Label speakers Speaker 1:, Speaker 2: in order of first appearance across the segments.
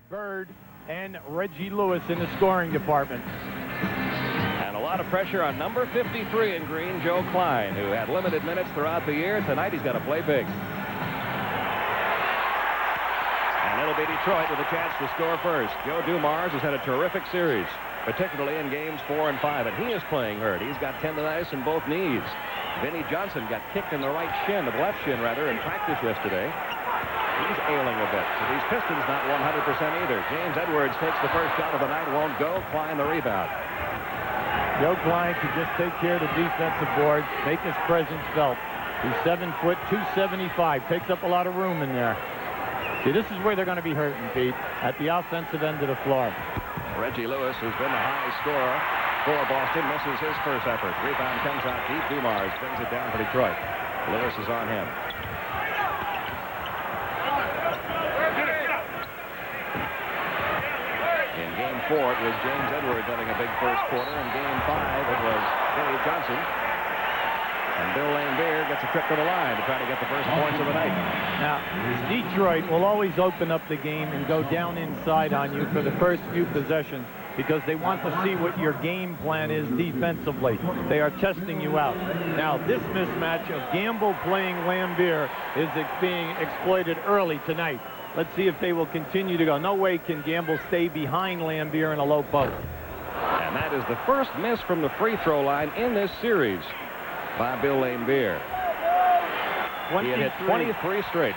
Speaker 1: Bird and Reggie Lewis in the scoring department.
Speaker 2: And a lot of pressure on number 53 in green, Joe Klein, who had limited minutes throughout the year. Tonight he's got to play big. And it'll be Detroit with a chance to score first. Joe Dumars has had a terrific series, particularly in games 4 and 5, and he is playing hurt. He's got tendonitis in both knees. Vinnie Johnson got kicked in the right shin, the left shin rather, in practice yesterday. He's ailing a bit. So these Pistons not 100% either. James Edwards takes the first shot of the night, won't go. Klein the rebound.
Speaker 1: Joe Klein can just take care of the defensive boards, make his presence felt. He's 7 foot, 275, takes up a lot of room in there. See, this is where they're going to be hurting, Pete, at the offensive end of the floor.
Speaker 2: Reggie Lewis, who's been the high scorer for Boston, misses his first effort. Rebound comes out deep. Dumars brings it down for Detroit. Lewis is on him. In game 4, it was James Edwards having a big first quarter. In game 5, it was Vinnie Johnson. And Bill Laimbeer gets a trip to the line to try to get the first points of the night.
Speaker 1: Now, Detroit will always open up the game and go down inside on you for the first few possessions because they want to see what your game plan is defensively. They are testing you out. Now, this mismatch of Gamble playing Laimbeer is being exploited early tonight. Let's see if they will continue to go. No way can Gamble stay behind Laimbeer in a low post.
Speaker 2: And that is the first miss from the free throw line in this series by Bill Laimbeer. He had hit 23 straight.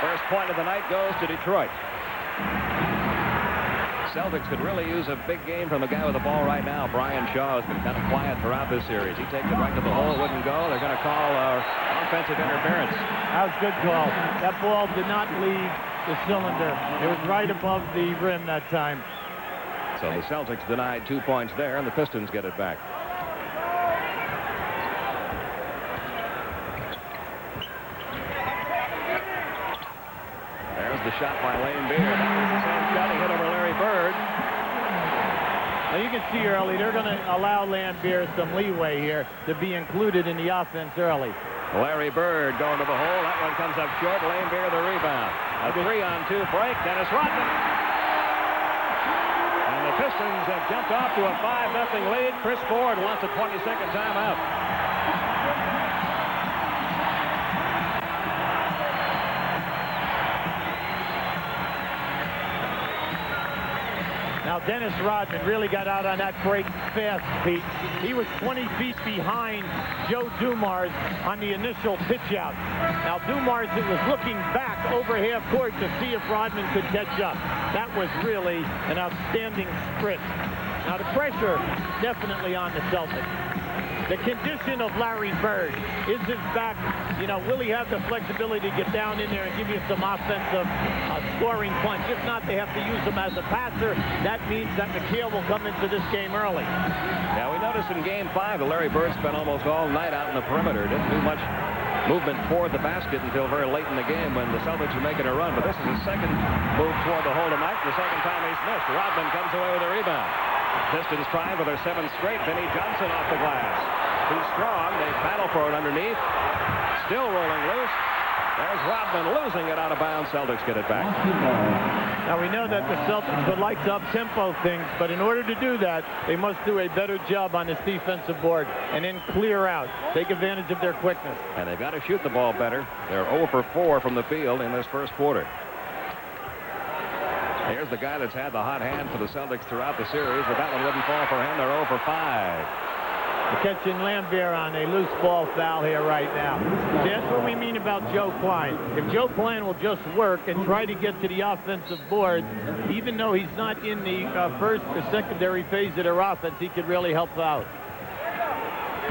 Speaker 2: First point of the night goes to Detroit. Celtics could really use a big game from the guy with the ball right now. Brian Shaw has been kind of quiet throughout this series. He takes it right to the hole, wouldn't go. They're going to call offensive interference.
Speaker 1: That was a good call. That ball did not leave the cylinder. It was right above the rim that time.
Speaker 2: So the Celtics denied 2 points there, and the Pistons get it back. There's the shot by Laimbeer. That was the same shot he hit over Larry Bird.
Speaker 1: Now you can see early they're going to allow Laimbeer some leeway here to be included in the offense early.
Speaker 2: Larry Bird going to the hole. That one comes up short. Laimbeer the rebound. A 3-on-2 break. Dennis Rodman. And the Pistons have jumped off to a 5-0 lead. Chris Ford wants a 20-second timeout.
Speaker 1: Now, Dennis Rodman really got out on that break fast, Pete. He was 20 feet behind Joe Dumars on the initial pitch out. Now, Dumars was looking back over half court to see if Rodman could catch up. That was really an outstanding sprint. Now, the pressure definitely on the Celtics. The condition of Larry Bird. Is his back, will he have the flexibility to get down in there and give you some offensive scoring punch? If not, they have to use him as a passer. That means that McHale will come into this game early.
Speaker 2: Now, we noticed in game 5 that Larry Bird spent almost all night out in the perimeter. Didn't do much movement toward the basket until very late in the game when the Celtics were making a run. But this is his second move toward the hole tonight. The second time he's missed. Rodman comes away with a rebound. Pistons trying for their 7th straight. Vinnie Johnson off the glass. Too strong. They battle for it underneath. Still rolling loose. There's Rodman losing it out of bounds. Celtics get it back.
Speaker 1: Now we know that the Celtics would like to up-tempo things, but in order to do that, they must do a better job on this defensive board and then clear out. Take advantage of their quickness.
Speaker 2: And they've got to shoot the ball better. They're 0 for 4 from the field in this first quarter. Here's the guy that's had the hot hand for the Celtics throughout the series, but that one wouldn't fall for him. They're 0 for 5.
Speaker 1: Catching Laimbeer on a loose ball foul here right now. See, that's what we mean about Joe Klein. If Joe Klein will just work and try to get to the offensive board, even though he's not in the first or secondary phase of their offense, he could really help out.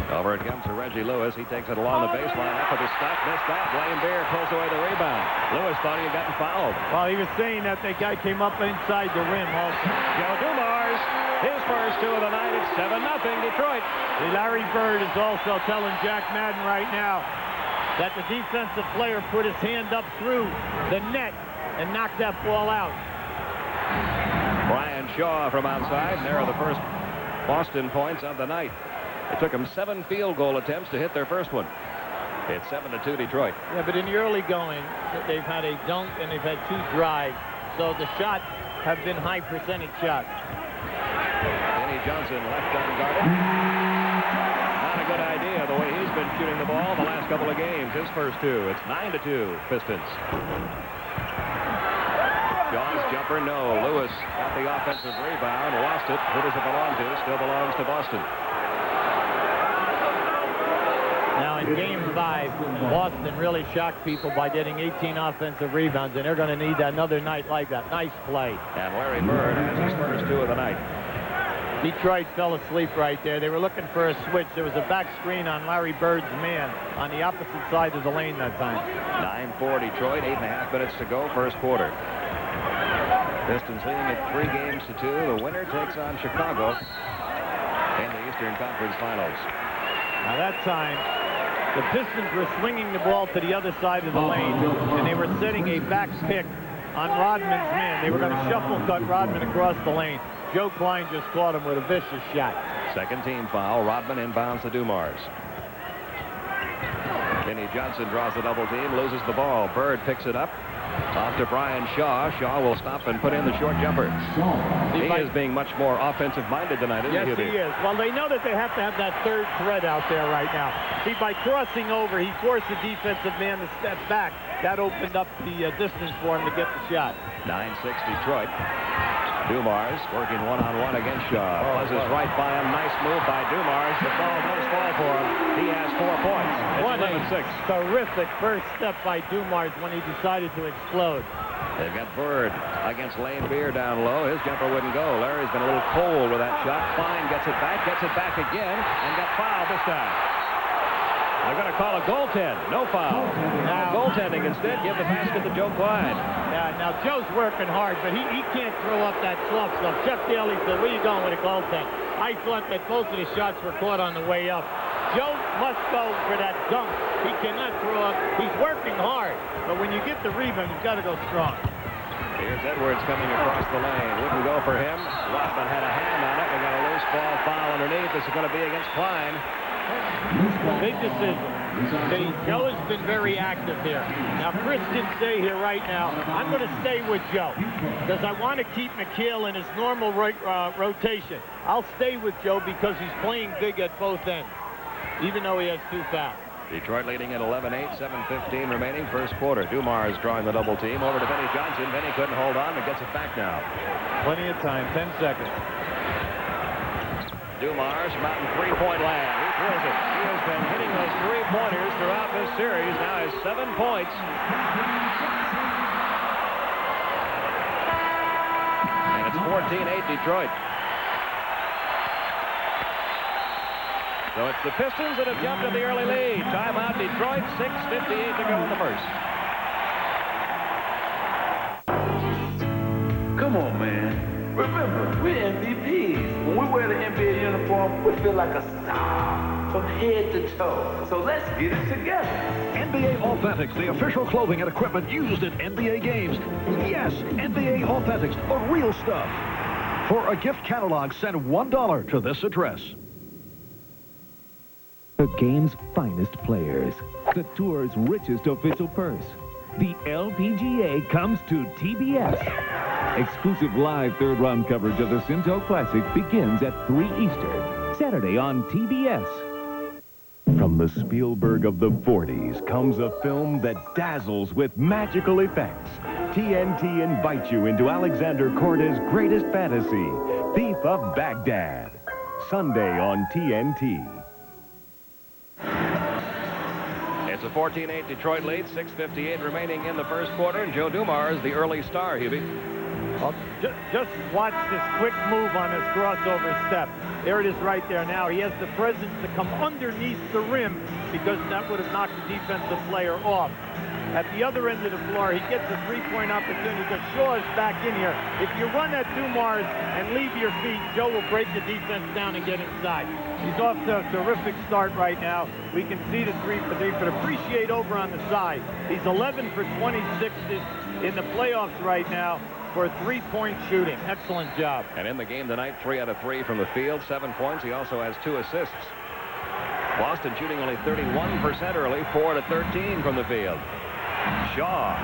Speaker 2: Over it comes to Reggie Lewis. He takes it along the baseline after the stop. Missed that. Laimbeer pulls away the rebound. Lewis thought he had gotten fouled.
Speaker 1: Well, he was saying that the guy came up inside the rim also.
Speaker 2: Joe Dumars, his first 2 of the night. It's 7-0 Detroit.
Speaker 1: Larry Bird is also telling Jack Madden right now that the defensive player put his hand up through the net and knocked that ball out.
Speaker 2: Brian Shaw from outside. And there are the first Boston points of the night. It took them 7 field goal attempts to hit their first one. It's 7-2 Detroit.
Speaker 1: Yeah, but in the early going, they've had a dunk and they've had 2 drives. So the shots have been high percentage shots.
Speaker 2: Kenny Johnson left unguarded. Not a good idea the way he's been shooting the ball the last couple of games. His first 2. It's 9-2 Pistons. Shaw's jumper, no. Lewis got the offensive rebound, lost it. Who does it belong to? Still belongs to Boston.
Speaker 1: Now in Game 5, Boston really shocked people by getting 18 offensive rebounds, and they're going to need another night like that. Nice play.
Speaker 2: And Larry Bird has his first 2 of the night.
Speaker 1: Detroit fell asleep right there. They were looking for a switch. There was a back screen on Larry Bird's man on the opposite side of the lane that time.
Speaker 2: 9-4 Detroit, 8.5 minutes to go, first quarter. Pistons leading at 3 games to 2. The winner takes on Chicago in the Eastern Conference Finals.
Speaker 1: Now that time, the Pistons were swinging the ball to the other side of the lane, and they were setting a back pick on Rodman's man. They were going to shuffle cut Rodman across the lane. Joe Klein just caught him with a vicious shot.
Speaker 2: Second team foul. Rodman inbounds to Dumars. Kenny Johnson draws the double team, loses the ball. Bird picks it up. Off to Brian Shaw. Shaw will stop and put in the short jumper. He is being much more offensive-minded tonight, isn't he?
Speaker 1: Yes, he is. Well, they know that they have to have that third threat out there right now. See, by crossing over, he forced the defensive man to step back. That opened up the distance for him to get the shot.
Speaker 2: 9-6 Detroit. Dumars working one-on-one against Shaw. Buzzes right by him. Nice move by Dumars. The ball does fall for him. He has 4 points. It's 11-6.
Speaker 1: Terrific first step by Dumars when he decided to explode.
Speaker 2: They've got Bird against Lane Beer down low. His jumper wouldn't go. Larry's been a little cold with that shot. Klein gets it back again, and got fouled this time. They're going to call a goaltend. No foul. Now goaltending instead. Give the basket to Joe Klein.
Speaker 1: Yeah, now Joe's working hard, but he can't throw up that soft stuff. Chuck Daly said, where you going with a goaltend? I thought that both of the shots were caught on the way up. Joe must go for that dunk. He cannot throw up. He's working hard, but when you get the rebound, you've got to go strong.
Speaker 2: Here's Edwards coming across the lane. Wouldn't go for him. Rodman had a hand on it. We got a loose ball foul underneath. This is going to be against Klein.
Speaker 1: Big decision. Joe has been very active here. Now, Chris can say here right now, I'm going to stay with Joe because I want to keep McHale in his normal rotation. I'll stay with Joe because he's playing big at both ends, even though he has 2 fouls.
Speaker 2: Detroit leading at 11-8, 7:15 remaining, first quarter. Dumars drawing the double team over to Benny Johnson. Benny couldn't hold on and gets it back now.
Speaker 1: Plenty of time, 10 seconds.
Speaker 2: Dumars from out in 3-point land. He drills it. He has been hitting those 3-pointers throughout this series. Now has 7 points. And it's 14-8 Detroit. So it's the Pistons that have jumped to the early lead. Timeout Detroit, 6:58 to go in the first.
Speaker 3: Come on, man. Remember, we're MVPs. When we wear the NBA uniform, we feel like a star from head to toe. So let's get it together.
Speaker 4: NBA Authentics, the official clothing and equipment used at NBA games. Yes, NBA Authentics, the real stuff. For a gift catalog, send $1 to this address.
Speaker 5: The game's finest players, the tour's richest official purse. The LPGA comes to TBS. Exclusive live third-round coverage of the Cinto Classic begins at 3 Eastern, Saturday on TBS. From the Spielberg of the 40s comes a film that dazzles with magical effects. TNT invites you into Alexander Korda's greatest fantasy, Thief of Baghdad. Sunday on TNT.
Speaker 2: It's a 14-8 Detroit lead, 6:58 remaining in the first quarter, and Joe Dumars, the early star, Hubie.
Speaker 1: Well, just watch this quick move on this crossover step. There it is right there now. He has the presence to come underneath the rim because that would have knocked the defensive player off. At the other end of the floor, he gets a 3-point opportunity because Shaw is back in here. If you run at Dumars and leave your feet, Joe will break the defense down and get inside. He's off to a terrific start right now. We can see the 3 for 3, but appreciate over on the side. He's 11 for 26 in the playoffs right now for 3-point shooting. Excellent job.
Speaker 2: And in the game tonight, 3 out of 3 from the field, 7 points. He also has 2 assists. Boston shooting only 31% early, 4-13 from the field. Shaw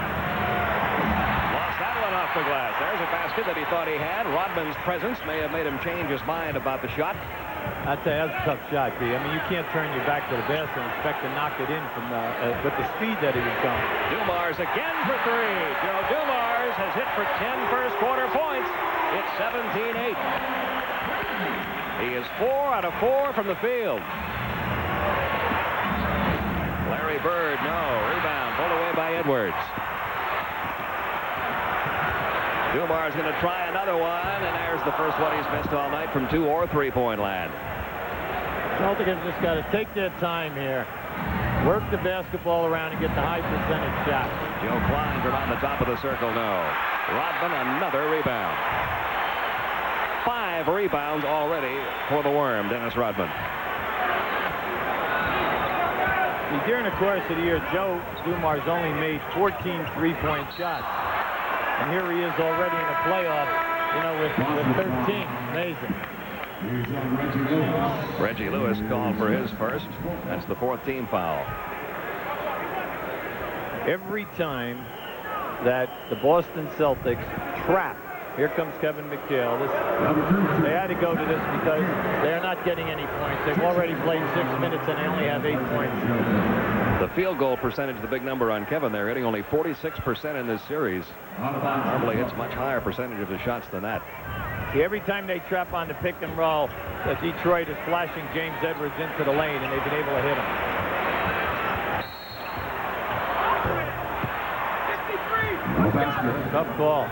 Speaker 2: lost that one off the glass. There's a basket that he thought he had. Rodman's presence may have made him change his mind about the shot.
Speaker 1: I'd say that's a tough shot, B. I mean, you can't turn your back to the basket and expect to knock it in from with the speed that he was going.
Speaker 2: Dumars again for three. Joe Dumars has hit for 10 first quarter points. It's 17-8. He is 4 out of 4 from the field. Larry Bird, no. Rebound pulled away by Edwards. Dumars going to try another one, and there's the first one he's missed all night from 2 or 3-point land.
Speaker 1: Celtics have just got to take their time here. Work the basketball around and get the high percentage shot.
Speaker 2: Joe Klein from on the top of the circle, no. Rodman, another rebound. 5 rebounds already for the Worm, Dennis Rodman.
Speaker 1: During the course of the year, Joe Dumars only made 14 3-point shots. And here he is already in the playoffs, you know, with 13. Amazing.
Speaker 2: Reggie Lewis called for his first. That's the 4th team foul.
Speaker 1: Every time that the Boston Celtics trap, here comes Kevin McHale. They had to go to this because they're not getting any points. They've already played 6 minutes and they only have 8 points.
Speaker 2: The field goal percentage, the big number on Kevin. They're hitting only 46% in this series. Normally hits much higher percentage of the shots than that.
Speaker 1: See, every time they trap on the pick and roll, Detroit is flashing James Edwards into the lane, and they've been able to hit him. Tough call.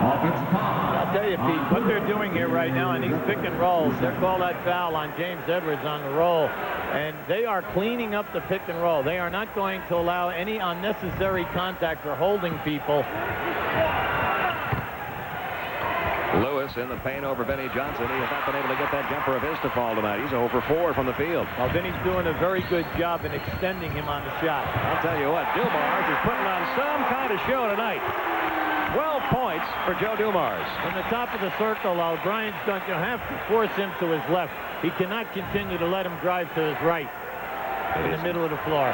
Speaker 1: I'll tell you, Pete, what they're doing here right now on these pick and rolls, they're called that foul on James Edwards on the roll, and they are cleaning up the pick and roll. They are not going to allow any unnecessary contact or holding people.
Speaker 2: Lewis in the paint over Vinnie Johnson. He has not been able to get that jumper of his to fall tonight. He's 0 for 4 from the field.
Speaker 1: Well, Vinnie's doing a very good job in extending him on the shot.
Speaker 2: I'll tell you what, Dumars is putting on some kind of show tonight. 12 points for Joe Dumars.
Speaker 1: From the top of the circle, O'Brien's going to have to force him to his left. He cannot continue to let him drive to his right. In the middle of the floor.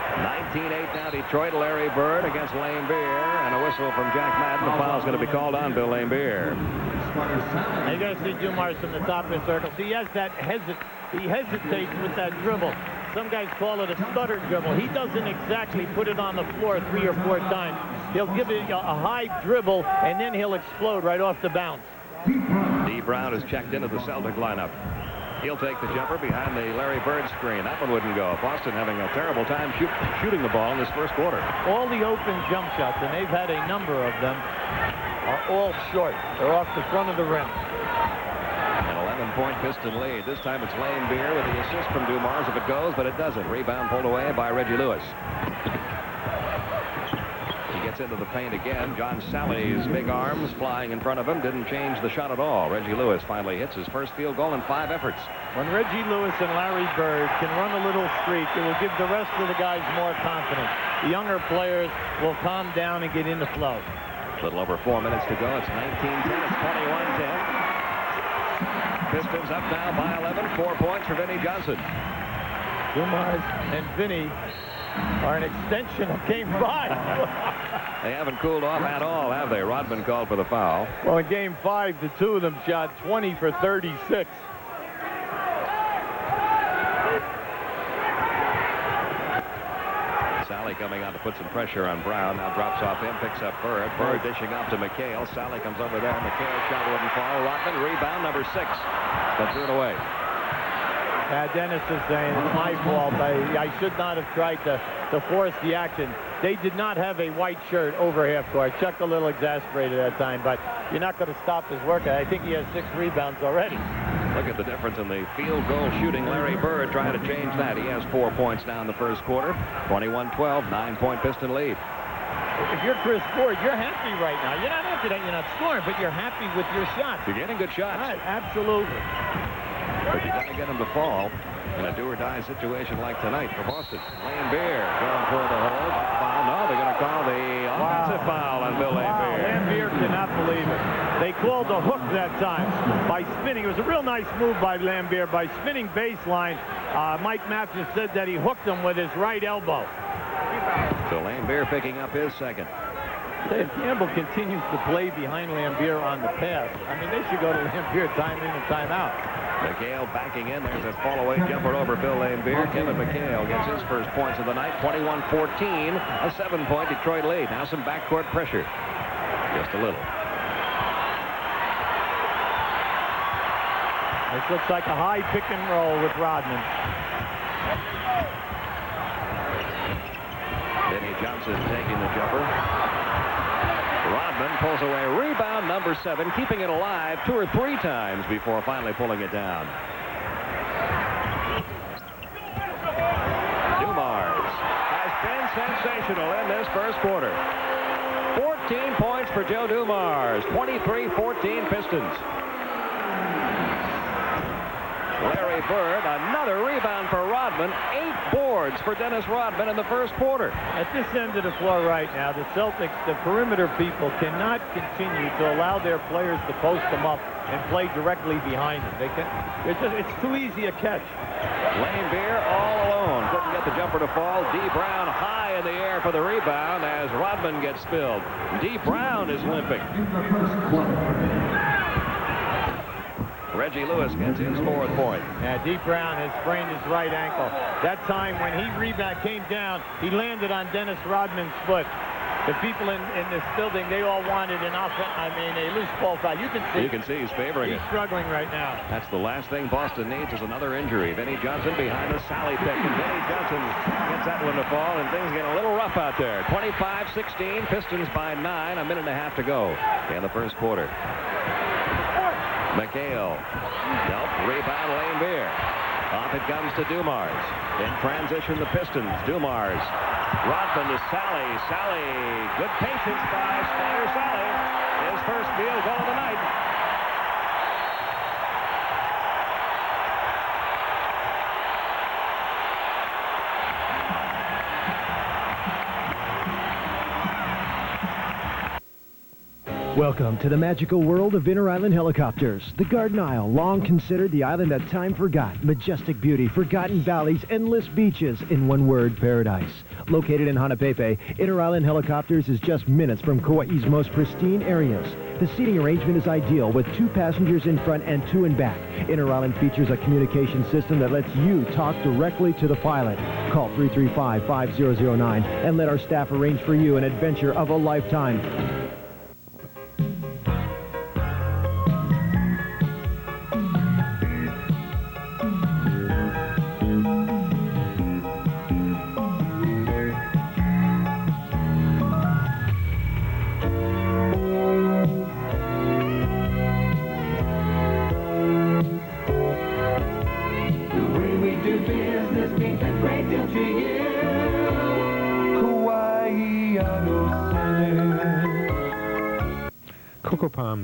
Speaker 2: 19-8 now, Detroit. Larry Bird against Lane Beer, and a whistle from Jack Madden. The foul's going to be called on Bill Lane Beer.
Speaker 1: Now you got to see Dumars from the top of the circle. See, he has that he hesitates with that dribble. Some guys call it a stutter dribble. He doesn't exactly put it on the floor 3 or 4 times. He'll give it a high dribble, and then he'll explode right off the bounce.
Speaker 2: Dee Brown is checked into the Celtic lineup. He'll take the jumper behind the Larry Bird screen. That one wouldn't go. Boston having a terrible time shooting the ball in this first quarter.
Speaker 1: All the open jump shots, and they've had a number of them, are all short. They're off the front of the rim.
Speaker 2: An 11-point Piston lead. This time it's Lane Beer with the assist from Dumars if it goes, but it doesn't. Rebound pulled away by Reggie Lewis. Gets into the paint again. John Sally's big arms flying in front of him didn't change the shot at all. Reggie Lewis finally hits his first field goal in 5 efforts.
Speaker 1: When Reggie Lewis and Larry Bird can run a little streak, it will give the rest of the guys more confidence. The younger players will calm down and get in the flow.
Speaker 2: A little over 4 minutes to go. It's 19-10. It's 21-10. Pistons up now by 11. 4 points for Vinnie Johnson.
Speaker 1: Dumars and Vinnie are an extension of Game 5.
Speaker 2: They haven't cooled off at all, have they? Rodman called for the foul.
Speaker 1: Well, in Game 5, the 2 of them shot 20 for 36.
Speaker 2: Sally coming out to put some pressure on Brown. Now drops off him, picks up Bird. Bird dishing up to McHale. Sally comes over there. McHale shot wouldn't fall. Rodman, rebound number 6. But threw it away.
Speaker 1: Dennis is saying it's my fault. I should not have tried to force the action. They did not have a white shirt over half court. Chuck a little exasperated at that time, but you're not going to stop his work. I think he has 6 rebounds already.
Speaker 2: Look at the difference in the field goal shooting. Larry Bird trying to change that. He has 4 points now in the first quarter. 21-12, 9-point Piston lead.
Speaker 1: If you're Chris Ford, you're happy right now. You're not happy that you're not scoring, but you're happy with your shots.
Speaker 2: You're getting good shots.
Speaker 1: Right, absolutely.
Speaker 2: But you got to get them to fall in a do-or-die situation like tonight for Boston. Lane Beer going for the hold. Foul. No, they're going to call the offensive foul on Bill Lane Beer.
Speaker 1: Lane Beer cannot believe it. They called a hook that time by spinning. It was a real nice move by Lambert by spinning baseline. Mike Matthews said that he hooked him with his right elbow.
Speaker 2: So Lambert picking up his second.
Speaker 1: If Campbell continues to play behind Lambert on the pass, I mean, they should go to Lambert time in and time out.
Speaker 2: McHale backing in. There's a fall-away jumper over Bill Lambert. Kevin McHale gets his first points of the night, 21-14, a 7-point Detroit lead. Now some backcourt pressure. Just a little.
Speaker 1: This looks like a high pick and roll with Rodman.
Speaker 2: Vinnie Johnson taking the jumper. Rodman pulls away. Rebound number 7, keeping it alive 2 or 3 times before finally pulling it down. Dumars has been sensational in this first quarter. 14 points for Joe Dumars. 23-14 Pistons. Larry Bird, another rebound for Rodman. 8 boards for Dennis Rodman in the first quarter.
Speaker 1: At this end of the floor right now, the Celtics, the perimeter people, cannot continue to allow their players to post them up and play directly behind them. It's too easy a catch.
Speaker 2: Lambert all alone. Couldn't get the jumper to fall. D. Brown high in the air for the rebound as Rodman gets spilled. D. Brown is limping. Reggie Lewis gets his 4th point.
Speaker 1: Yeah, D. Brown has sprained his right ankle. That time when he came down, he landed on Dennis Rodman's foot. The people in this building, they all wanted a loose ball foul. You can see
Speaker 2: he's favoring it.
Speaker 1: He's struggling right now.
Speaker 2: That's the last thing Boston needs is another injury. Vinnie Johnson behind the Sally pick. And Vinnie Johnson gets that one to fall, and things get a little rough out there. 25-16, Pistons by 9, a minute and a half to go in the first quarter. McHale. Nope. Rebound Lambert. Off it comes to Dumars. In transition, the Pistons. Dumars. Rodman to Sally. Sally. Good patience by Spider Sally. His first field goal of the night.
Speaker 6: Welcome to the magical world of inter-island helicopters. The Garden Isle, long considered the island that time forgot. Majestic beauty, forgotten valleys, endless beaches. In one word, paradise. Located in Hanapepe, Inter-Island Helicopters is just minutes from Kauai's most pristine areas. The seating arrangement is ideal with 2 passengers in front and 2 in back. Inter-Island features a communication system that lets you talk directly to the pilot. Call 335-5009 and let our staff arrange for you an adventure of a lifetime.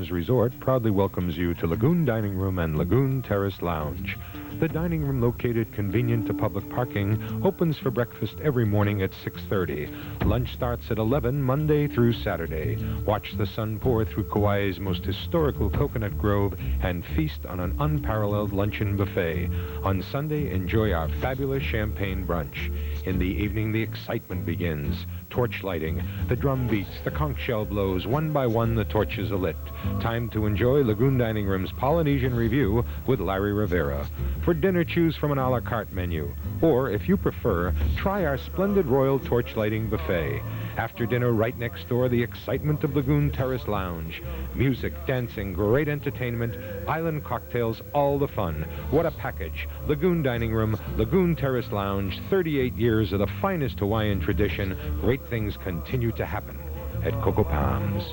Speaker 7: Resort proudly welcomes you to Lagoon Dining Room and Lagoon Terrace Lounge. The dining room, located convenient to public parking, opens for breakfast every morning at 6:30. Lunch starts at 11 Monday through Saturday. Watch the sun pour through Kauai's most historical coconut grove and feast on an unparalleled luncheon buffet. On Sunday, enjoy our fabulous champagne brunch. In the evening, the excitement begins. Torch lighting, the drum beats, the conch shell blows. One by one, the torches are lit. Time to enjoy Lagoon Dining Room's Polynesian Review with Larry Rivera. For dinner, choose from an a la carte menu. Or, if you prefer, try our splendid Royal Torch Lighting Buffet. After dinner, right next door, the excitement of Lagoon Terrace Lounge. Music, dancing, great entertainment, island cocktails, all the fun. What a package. Lagoon Dining Room, Lagoon Terrace Lounge, 38 years of the finest Hawaiian tradition. Great things continue to happen at Coco Palms.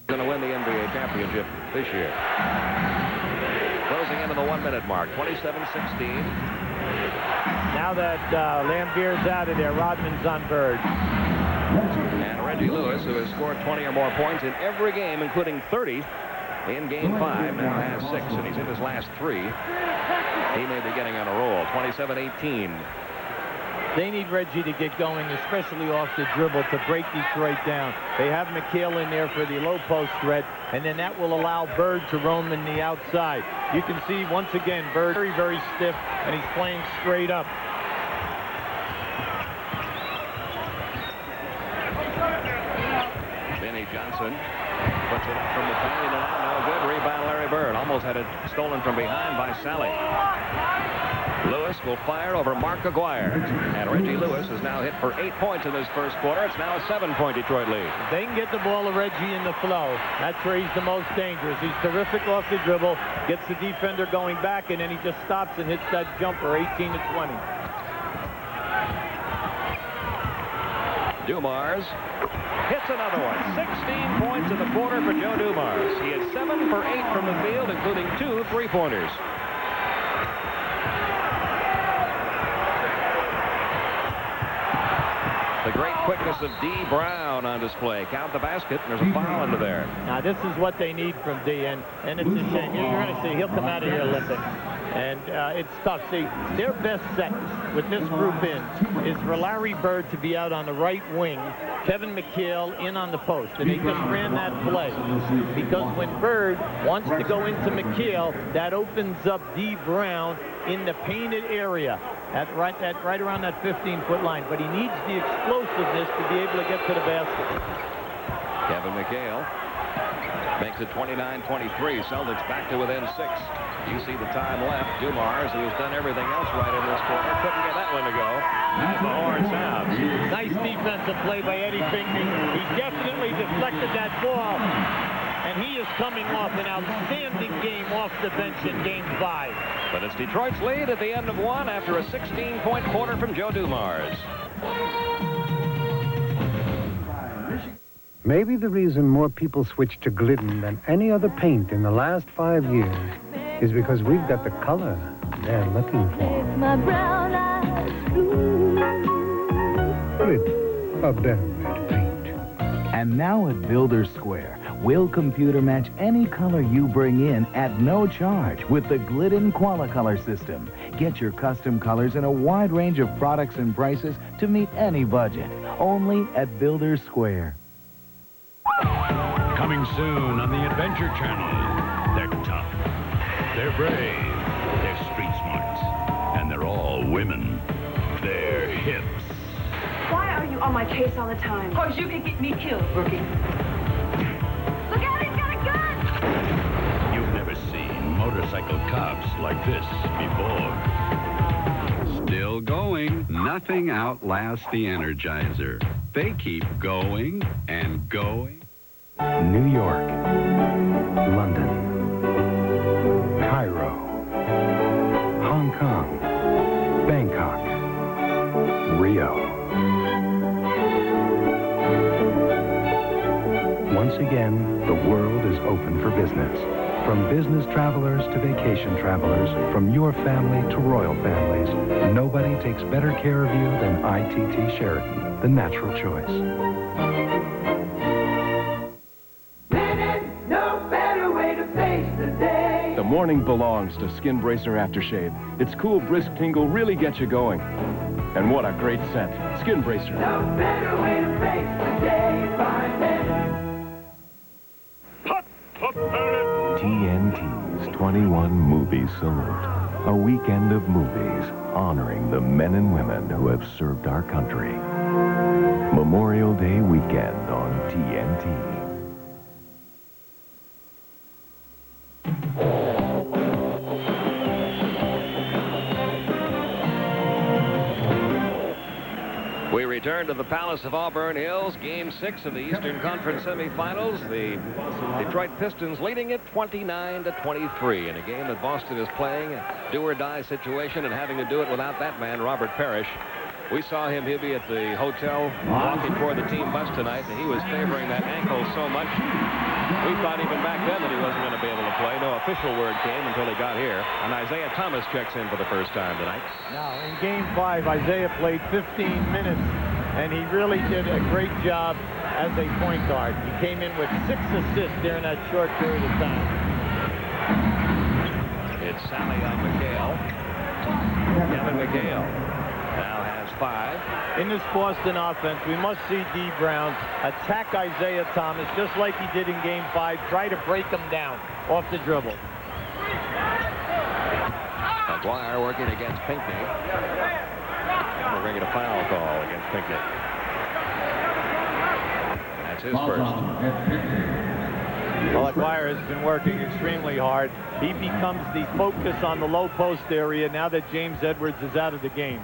Speaker 2: Going to win the NBA championship this year. Closing into the 1-minute mark, 27-16.
Speaker 1: Now that Lambert's out of there, Rodman's on Bird.
Speaker 2: And Reggie Lewis, who has scored 20 or more points in every game, including 30 in Game 5, now has 6, and he's in his last 3. He may be getting on a roll, 27-18.
Speaker 1: They need Reggie to get going, especially off the dribble, to break Detroit down. They have McHale in there for the low post threat, and then that will allow Bird to roam in the outside. You can see, once again, Bird very, very stiff, and he's playing straight up.
Speaker 2: Benny Johnson puts it up from the paint, and no good. Rebound, Larry Bird. Almost had it stolen from behind by Sally. Lewis will fire over Mark Aguirre. And Reggie Lewis is now hit for 8 points in this first quarter. It's now a 7-point Detroit lead.
Speaker 1: If they can get the ball to Reggie in the flow, that's where he's the most dangerous. He's terrific off the dribble, gets the defender going back, and then he just stops and hits that jumper, 18 to 20.
Speaker 2: Dumars hits another one. 16 points in the quarter for Joe Dumars. He is 7 for 8 from the field, including 2 3-pointers. The great quickness of D. Brown on display. Count the basket, and there's a foul under there.
Speaker 1: Now, this is what they need from D, and it's a shame. You're going to see he'll come out of here limping. And it's tough. See, their best set with this group in is for Larry Bird to be out on the right wing, Kevin McHale in on the post, and they just ran that play. Because when Bird wants to go into McHale, that opens up D. Brown in the painted area at right around that 15-foot line. But he needs the explosiveness to be able to get to the basket.
Speaker 2: Kevin McHale makes it 29-23. Celtics back to within 6. You see the time left. Dumars, who has done everything else right in this quarter, couldn't get that one to go as the horn sounds.
Speaker 1: Nice defensive play by Eddie Pinckney. He definitely deflected that ball, and he is coming off an outstanding game off the bench in Game 5.
Speaker 2: But it's Detroit's lead at the end of 1 after a 16-point quarter from Joe Dumars.
Speaker 8: Maybe the reason more people switch to Glidden than any other paint in the last 5 years is because we've got the color they're looking for.
Speaker 9: My brown eyes blue.
Speaker 8: Glidden, a better way to paint.
Speaker 10: And now at Builder Square, we'll computer match any color you bring in at no charge with the Glidden Qualicolor system. Get your custom colors in a wide range of products and prices to meet any budget. Only at Builder Square.
Speaker 4: Coming soon on the Adventure Channel. They're tough. They're brave. They're street smarts. And they're all women. They're hips.
Speaker 11: Why are you on my case all the time? Because you could get me killed, Brookie. Look out, he's got a gun!
Speaker 4: You've never seen motorcycle cops like this before.
Speaker 12: Still going. Nothing outlasts the Energizer. They keep going and going.
Speaker 8: New York, London, Cairo, Hong Kong, Bangkok, Rio. Once again, the world is open for business. From business travelers to vacation travelers, from your family to royal families, nobody takes better care of you than ITT Sheraton, the natural choice.
Speaker 13: The morning belongs to Skin Bracer Aftershave. Its cool, brisk tingle really gets you going. And what a great scent. Skin Bracer.
Speaker 9: No better way to face the day, find
Speaker 14: TNT's 21 Movie Salute. A weekend of movies honoring the men and women who have served our country. Memorial Day weekend on TNT.
Speaker 2: We return to the Palace of Auburn Hills, Game 6 of the Eastern Conference Semifinals. The Detroit Pistons leading it 29-23 in a game that Boston is playing a do-or-die situation and having to do it without that man, Robert Parrish. We saw him. He'll be at the hotel walking toward the team bus tonight, and he was favoring that ankle so much. We thought even back then that he wasn't going to be able to play. No official word came until he got here. And Isaiah Thomas checks in for the first time tonight.
Speaker 1: Now, in Game 5, Isaiah played 15 minutes, and he really did a great job as a point guard. He came in with 6 assists during that short period of time.
Speaker 2: It's Sally on McHale. Kevin McHale now has 5.
Speaker 1: In this Boston offense, we must see D. Brown attack Isaiah Thomas just like he did in Game 5. Try to break him down off the dribble.
Speaker 2: McGuire working against Pinckney. We're going to get a foul call against Pinckney. That's his first.
Speaker 1: Well, McGuire has been working extremely hard. He becomes the focus on the low post area now that James Edwards is out of the game.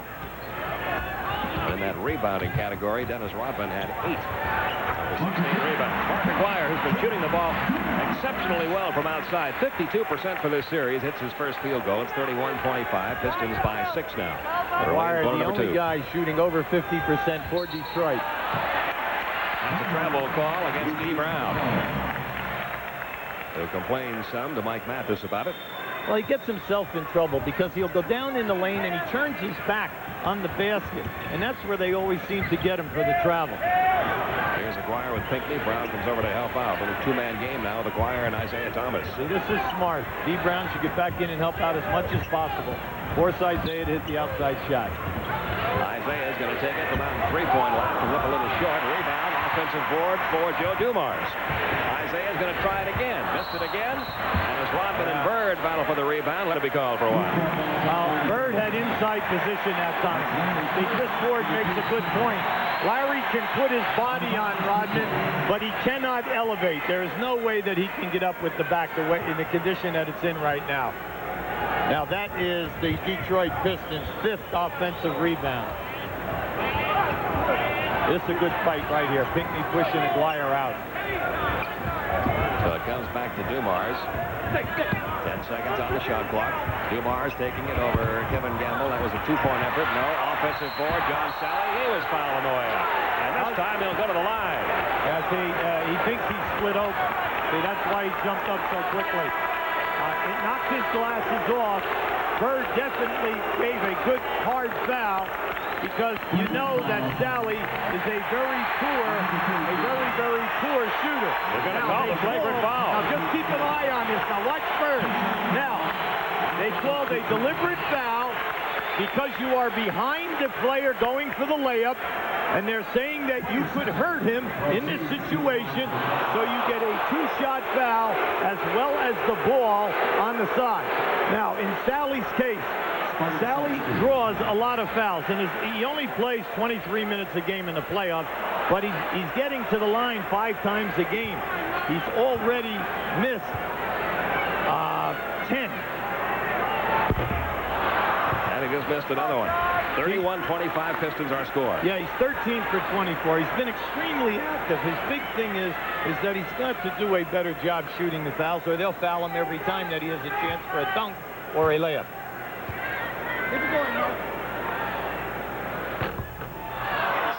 Speaker 2: In that rebounding category, Dennis Rodman had 8 of the 16 rebounds. Mark McGuire, who's been shooting the ball exceptionally well from outside. 52% for this series. Hits his first field goal. It's 31-25. Pistons by 6 now.
Speaker 1: McGuire, the only guy shooting over 50% for Detroit.
Speaker 2: That's a travel call against D. Brown. He'll complain some to Mike Mathis about it.
Speaker 1: Well, he gets himself in trouble because he'll go down in the lane and he turns his back on the basket. And that's where they always seem to get him for the travel.
Speaker 2: Here's Aguirre with Pinckney. Brown comes over to help out. Little two-man game now with Aguirre and Isaiah Thomas.
Speaker 1: See, this is smart. D. Brown should get back in and help out as much as possible. Force Isaiah to hit the outside shot.
Speaker 2: Isaiah's going to take it from out in three-point line. Comes up a little short. Rebound. Offensive board for Joe Dumars. Isaiah's going to try it again. Missed it again. And as Rodman and Bird battle for the rebound, let it be called for a while.
Speaker 1: Well, Bird had inside position that time. See, Chris Ford makes a good point. Larry can put his body on Rodman, but he cannot elevate. There is no way that he can get up with the back the way in the condition that it's in right now. Now that is the Detroit Pistons' 5th offensive rebound. This is a good fight right here. Pinckney pushing Aguirre out.
Speaker 2: So it comes back to Dumars. 10 seconds on the shot clock. Dumars taking it over Kevin Gamble. That was a 2-point effort. No. Offensive board. John Sally. He was fouling away. And this time he'll go to the line.
Speaker 1: Yeah, see, he thinks he's split open. See, that's why he jumped up so quickly. It knocked his glasses off. Bird definitely gave a good hard foul because you know that Sally is a very poor shooter.
Speaker 2: They're going to call the flagrant foul.
Speaker 1: Now just keep an eye on this. Now watch Bird. Now, they called a deliberate foul because you are behind the player going for the layup, and they're saying that you could hurt him in this situation, so you get a 2-shot foul as well as the ball on the side. Now, in Sally's case, Sally draws a lot of fouls, and he only plays 23 minutes a game in the playoffs, but he's getting to the line 5 times a game. He's already missed 10.
Speaker 2: And he just missed another one. 31-25 Pistons our score.
Speaker 1: Yeah, he's 13 for 24. He's been extremely active. His big thing is that he's got to do a better job shooting the fouls, or they'll foul him every time that he has a chance for a dunk or a layup. Keep it going, Mark.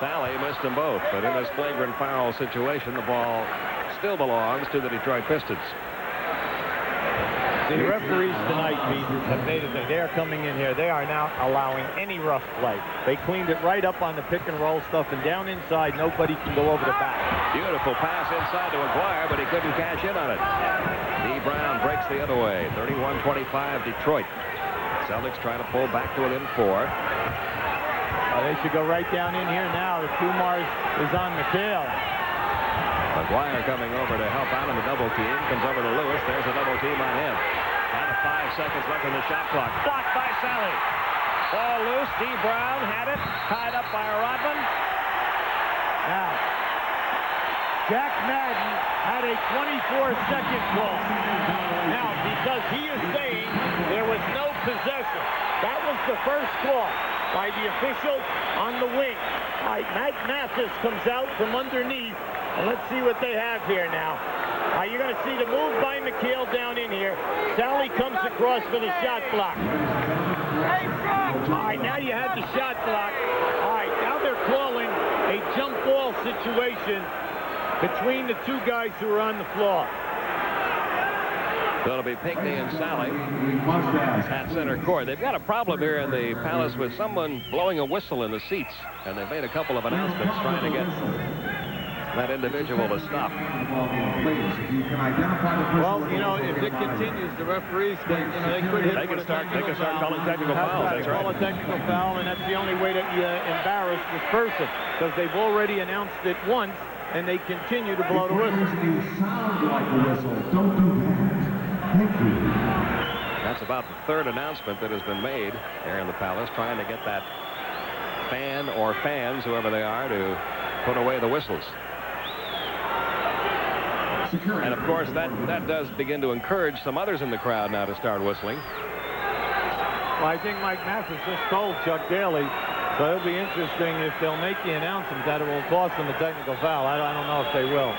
Speaker 2: Sally missed them both, but in this flagrant foul situation, the ball still belongs to the Detroit Pistons.
Speaker 1: The referees tonight, Pete, have made it. They are coming in here. They are now allowing any rough play. They cleaned it right up on the pick and roll stuff, and down inside, nobody can go over the back.
Speaker 2: Beautiful pass inside to Aguirre, but he couldn't cash in on it. D. Brown breaks the other way. 31-25 Detroit. Celtics trying to pull back to within 4.
Speaker 1: They should go right down in here now. The Dumars is on McHale.
Speaker 2: Aguirre coming over to help out in the double team. Comes over to Lewis. There's a double team on him. Down to 5 seconds left on the shot clock. Blocked by Sally. Ball loose. D. Brown had it. Tied up by Rodman.
Speaker 1: Now, Jack Madden had a 24-second call. Now, because he is saying there was no possession. That was the first call by the official on the wing. All right, Matt Mathis comes out from underneath. And let's see what they have here now. You're going to see the move by McHale down in here. Sally comes across for the shot block. All right, now you had the shot block. All right, now they're calling a jump ball situation between the 2 guys who are on the floor.
Speaker 2: So it'll be Pinckney and Sally at center court. They've got a problem here in the Palace with someone blowing a whistle in the seats. And they've made a couple of announcements trying to get that individual to stop.
Speaker 1: Well, you know, if it continues, the referees can, you know, they could hit.
Speaker 2: They can start calling technical fouls. That's right.
Speaker 1: Call a technical foul, and that's the only way to embarrass this person, because they've already announced it once, and they continue to blow the whistle.
Speaker 4: Sound like a whistle. Don't do that. Thank you.
Speaker 2: That's about the third announcement that has been made here in the Palace, trying to get that fan or fans, whoever they are, to put away the whistles. And of course, that does begin to encourage some others in the crowd now to start whistling.
Speaker 1: Well, I think Mike Mathis just told Chuck Daly, so it'll be interesting if they'll make the announcement that it will cost them a technical foul. I don't know if they will.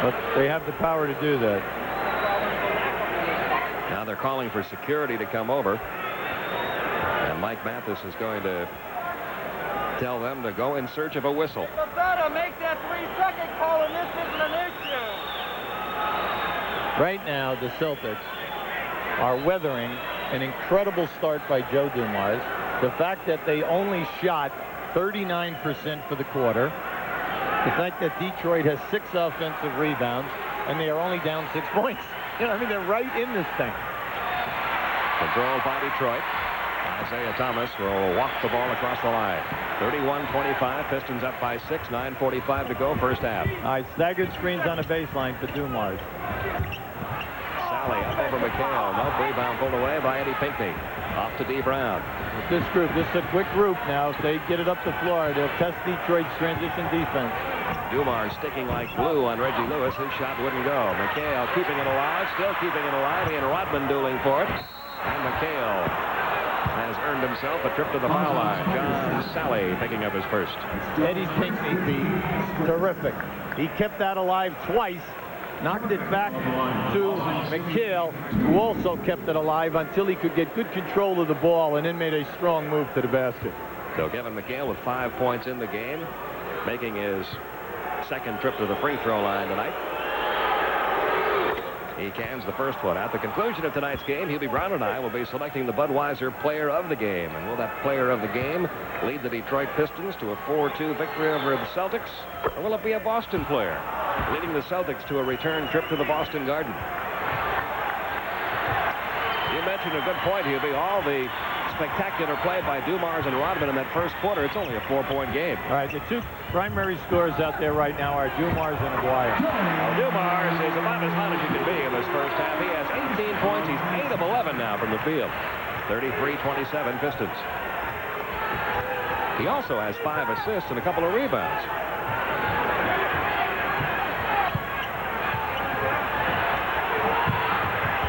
Speaker 1: But they have the power to do that.
Speaker 2: Now they're calling for security to come over. And Mike Mathis is going to tell them to go in search of a whistle.
Speaker 9: Better make that 3-second call, and this isn't an issue.
Speaker 1: Right now, the Celtics are weathering an incredible start by Joe Dumars. The fact that they only shot 39% for the quarter. The fact that Detroit has 6 offensive rebounds, and they are only down 6 points. You know, I mean, they're right in this thing.
Speaker 2: Controlled by Detroit. Isaiah Thomas will walk the ball across the line. 31-25. Pistons up by 6. 9:45 to go, first half.
Speaker 1: All right, staggered screens on the baseline for Dumars.
Speaker 2: Sally up over McHale. No rebound pulled away by Eddie Pinckney. Off to D. Brown.
Speaker 1: With this group, this is a quick group now. If they get it up the floor, they'll test Detroit's transition defense.
Speaker 2: Dumars sticking like glue on Reggie Lewis. His shot wouldn't go. McHale keeping it alive, still keeping it alive. He and Rodman dueling for it. And McHale has earned himself a trip to the foul line. John Sally picking up his first.
Speaker 1: Eddie Pinckney, terrific. He kept that alive twice. Knocked it back to McHale, who also kept it alive until he could get good control of the ball and then made a strong move to the basket.
Speaker 2: So Kevin McHale with 5 points in the game, making his second trip to the free throw line tonight. He cans the first one. At the conclusion of tonight's game, Hubie Brown and I will be selecting the Budweiser player of the game. And will that player of the game lead the Detroit Pistons to a 4-2 victory over the Celtics? Or will it be a Boston player leading the Celtics to a return trip to the Boston Garden? You mentioned a good point, Hubie. All the spectacular play by Dumars and Rodman in that first quarter. It's only a 4-point game.
Speaker 1: All right, the 2 primary scorers out there right now are Dumars and Aguirre.
Speaker 2: Now, Dumars is about as hot as you can be in this first half. He has 18 points. He's 8 of 11 now from the field. 33-27 Pistons. He also has 5 assists and a couple of rebounds.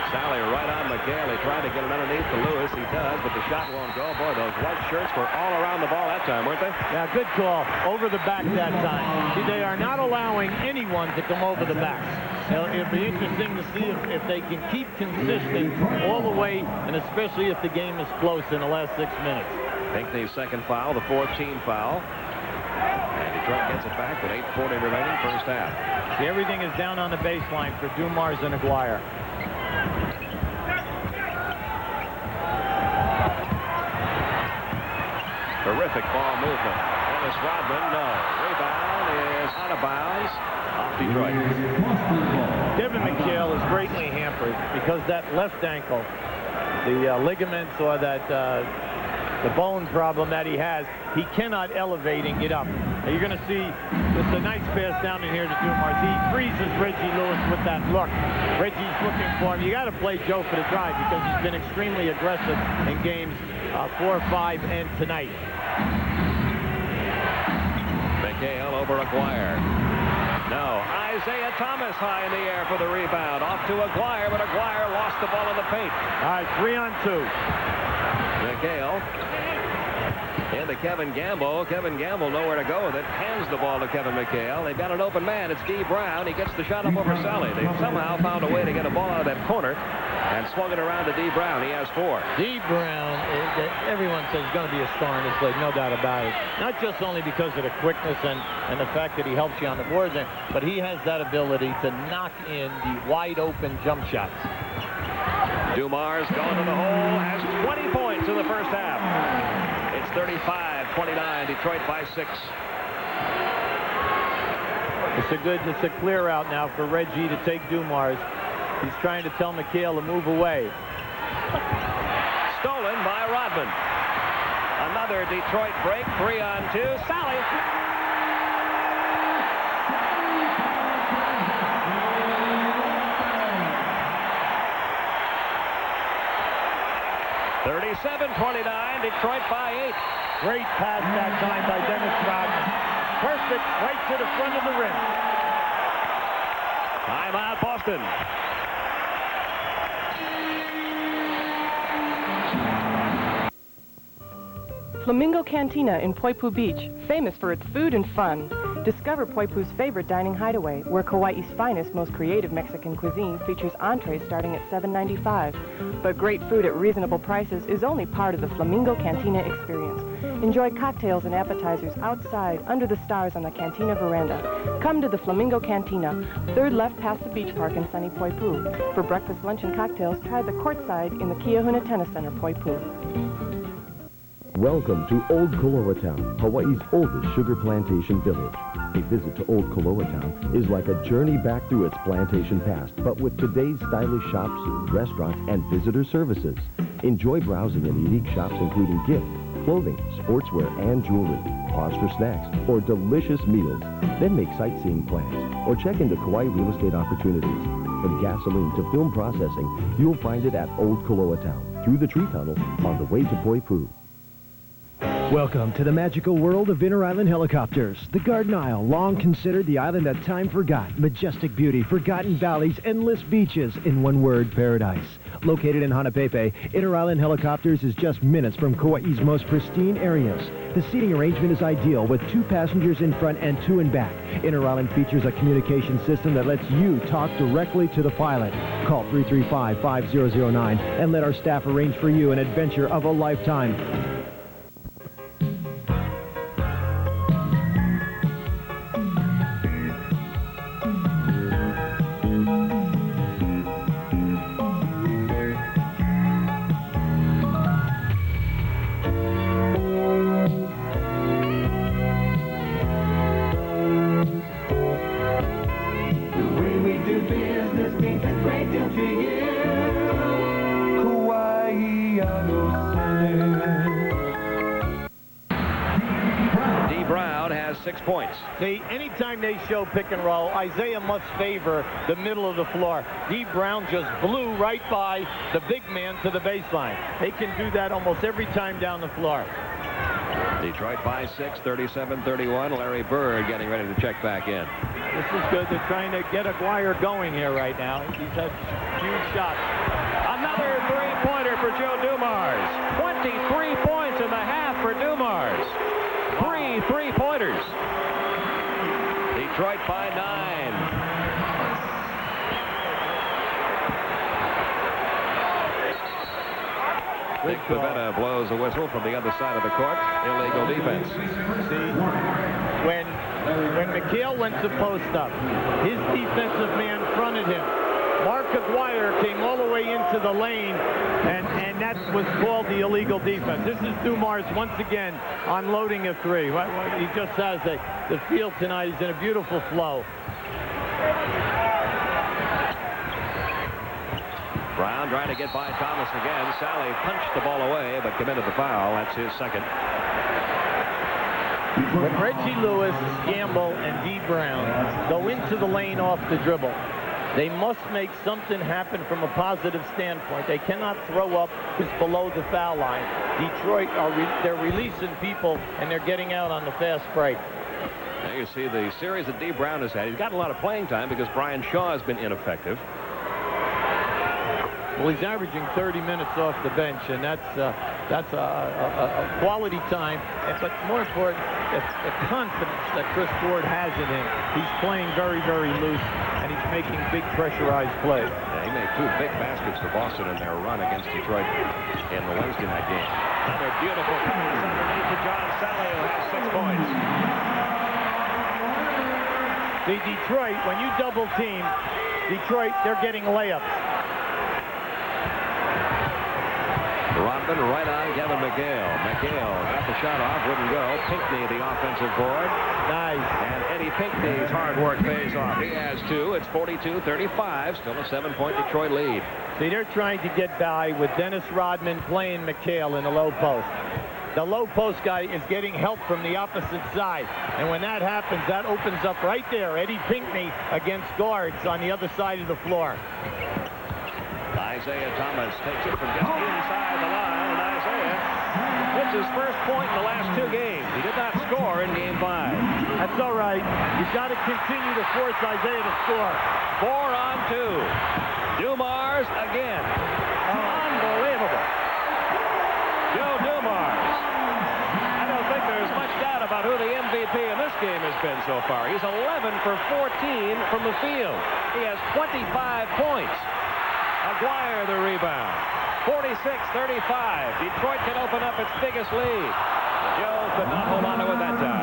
Speaker 2: Sally right on McHale. He tried to get it underneath to Lewis. He does, but the shot won't go. Boy, those white shirts were all around the ball that time, weren't they?
Speaker 1: Yeah, good call. Over the back that time. See, they are not allowing anyone to come over the back. It'll be interesting to see if they can keep consistent all the way, and especially if the game is close in the last 6 minutes.
Speaker 2: Pinckney's second foul, the 4th team foul. And Detroit gets it back with 8:40 remaining, first half.
Speaker 1: See, everything is down on the baseline for Dumars and Aguirre.
Speaker 2: Terrific ball movement. Dennis Rodman, no. Rebound is out of bounds. Off Detroit.
Speaker 1: Kevin McHale is greatly hampered because that left ankle, the ligaments or that the bone problem that he has, he cannot elevate and get up. Now you're going to see this is a nice pass down in here to Dumars. He freezes Reggie Lewis with that look. Reggie's looking for him. You got to play Joe for the drive because he's been extremely aggressive in games 4, 5, and tonight.
Speaker 2: McHale over Aguirre. No. Isaiah Thomas high in the air for the rebound. Off to Aguirre, but Aguirre lost the ball in the paint.
Speaker 1: All right, 3-on-2.
Speaker 2: McHale into Kevin Gamble. Kevin Gamble nowhere to go with it. Hands the ball to Kevin McHale. They've got an open man. It's D. Brown. He gets the shot up over Sally. They've somehow found a way to get a ball out of that corner and swung it around to D. Brown. He has 4.
Speaker 1: D. Brown, everyone says he's going to be a star in this league, no doubt about it. Not just only because of the quickness and the fact that he helps you on the boards, but he has that ability to knock in the wide-open jump shots.
Speaker 2: Dumars going to the hole, has 20 points in the first half. It's 35-29, Detroit by 6.
Speaker 1: It's a clear out now for Reggie to take Dumars. He's trying to tell McHale to move away.
Speaker 2: Stolen by Rodman. Another Detroit break, 3-on-2. Sally. (37-29), Detroit by 8.
Speaker 1: Great pass that time by Dennis Rodman. Perfect, right to the front of the rim.
Speaker 2: Timeout, Boston.
Speaker 15: Flamingo Cantina in Poipu Beach, famous for its food and fun. Discover Poipu's favorite dining hideaway, where Kauai's finest, most creative Mexican cuisine features entrees starting at $7.95. But great food at reasonable prices is only part of the Flamingo Cantina experience. Enjoy cocktails and appetizers outside, under the stars on the Cantina veranda. Come to the Flamingo Cantina, third left past the beach park in sunny Poipu. For breakfast, lunch, and cocktails, try the courtside in the Kiahuna Tennis Center, Poipu.
Speaker 16: Welcome to Old Koloa Town, Hawaii's oldest sugar plantation village. A visit to Old Koloa Town is like a journey back through its plantation past, but with today's stylish shops, restaurants, and visitor services. Enjoy browsing in unique shops including gift, clothing, sportswear, and jewelry. Pause for snacks or delicious meals. Then make sightseeing plans or check into Kauai real estate opportunities. From gasoline to film processing, you'll find it at Old Koloa Town, through the tree tunnel, on the way to Poipu.
Speaker 6: Welcome to the magical world of inter-island helicopters. The Garden Isle, long considered the island that time forgot. Majestic beauty, forgotten valleys, endless beaches. In one word, paradise. Located in Hanapepe, inter-island helicopters is just minutes from Kauai's most pristine areas. The seating arrangement is ideal with 2 passengers in front and 2 in back. Inter-island features a communication system that lets you talk directly to the pilot. Call 335-5009 and let our staff arrange for you an adventure of a lifetime.
Speaker 2: Points.
Speaker 1: See, anytime they show pick and roll, Isaiah must favor the middle of the floor. Dee Brown just blew right by the big man to the baseline. They can do that almost every time down the floor.
Speaker 2: Detroit by 6, 37-31. Larry Bird getting ready to check back in.
Speaker 1: This is good. They're trying to get Aguirre going here right now. He's had huge shots.
Speaker 2: Another three-pointer for Joe Dumars. 23 points in the half for Dumars. 3 three-pointers. Detroit by 9. Dick Pavetta blows a whistle from the other side of the court. Illegal defense.
Speaker 1: See, when McHale went to post up, his defensive man fronted him. Mark Aguirre came all the way into the lane, and that was called the illegal defense. This is Dumars once again unloading a 3. He just has the field tonight. He's in a beautiful flow.
Speaker 2: Brown trying to get by Thomas again. Sally punched the ball away, but committed the foul. That's his second.
Speaker 1: When Reggie Lewis, Gamble, and Dee Brown go into the lane off the dribble, they must make something happen from a positive standpoint. They cannot throw up just below the foul line. Detroit, they're releasing people, and they're getting out on the fast break.
Speaker 2: Now you see the series that Dee Brown has had. He's gotten a lot of playing time because Brian Shaw has been ineffective.
Speaker 1: Well, he's averaging 30 minutes off the bench, and that's a quality time. But more important, the confidence that Chris Ford has in him. He's playing very, very loose, and he's making big pressurized plays.
Speaker 2: Yeah, he made 2 big baskets for Boston in their run against Detroit in the Wednesday night game. Another beautiful pass underneath to John Sally, who has 6 points.
Speaker 1: See, Detroit, when you double team, Detroit, they're getting layups.
Speaker 2: Rodman right on Kevin McHale. McHale got the shot off, wouldn't go. Pinckney, the offensive board.
Speaker 1: Nice.
Speaker 2: And Eddie Pinckney's hard work pays off. He has two. It's 42-35. Still a 7-point Detroit lead.
Speaker 1: See, they're trying to get by with Dennis Rodman playing McHale in the low post. The low post guy is getting help from the opposite side. And when that happens, that opens up right there. Eddie Pinckney against guards on the other side of the floor.
Speaker 2: Isaiah Thomas takes it from just inside the line. And Isaiah gets his first point in the last 2 games. He did not score in Game 5.
Speaker 1: That's all right. You've got to continue to force Isaiah to score.
Speaker 2: 4 on 2. Dumars again. Unbelievable. Joe Dumars. I don't think there's much doubt about who the MVP in this game has been so far. He's 11 for 14 from the field. He has 25 points. Aguirre the rebound. 46-35. Detroit can open up its biggest lead. Joe could not hold on to it that time.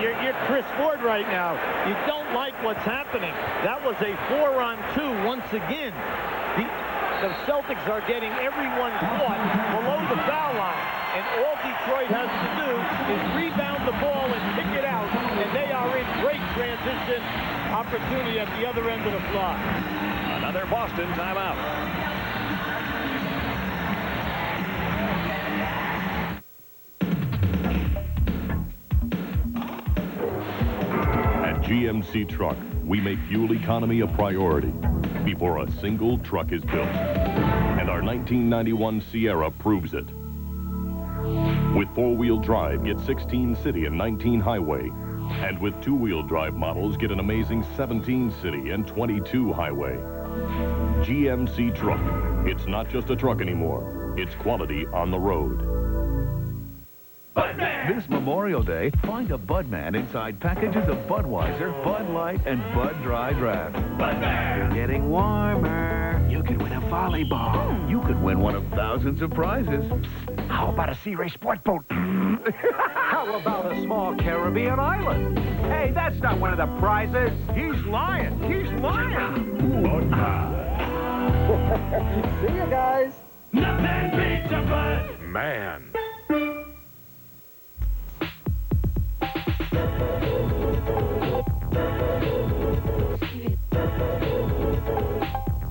Speaker 1: You're Chris Ford right now. You don't like what's happening. That was a 4 on 2 once again. The Celtics are getting everyone caught below the foul line. And all Detroit has to do is rebound the ball and pick it out. And they are in great transition opportunity at the other end of the floor.
Speaker 2: Another Boston timeout.
Speaker 17: At GMC Truck, we make fuel economy a priority before a single truck is built. And our 1991 Sierra proves it. With 4-wheel drive, get 16 city and 19 highway. And with 2-wheel drive models, get an amazing 17 city and 22 highway. GMC Truck. It's not just a truck anymore. It's quality on the road.
Speaker 10: This Memorial Day, find a Budman inside packages of Budweiser, Bud Light, and Bud Dry Draft. Budman! You're getting warmer. You could win a volleyball. You could win one of thousands of prizes.
Speaker 4: How about a Sea Ray sport boat? How about a small Caribbean island? Hey, that's not one of the prizes. He's lying. He's lying.
Speaker 9: See you guys.
Speaker 4: Nothing beats a Bud.
Speaker 7: Man.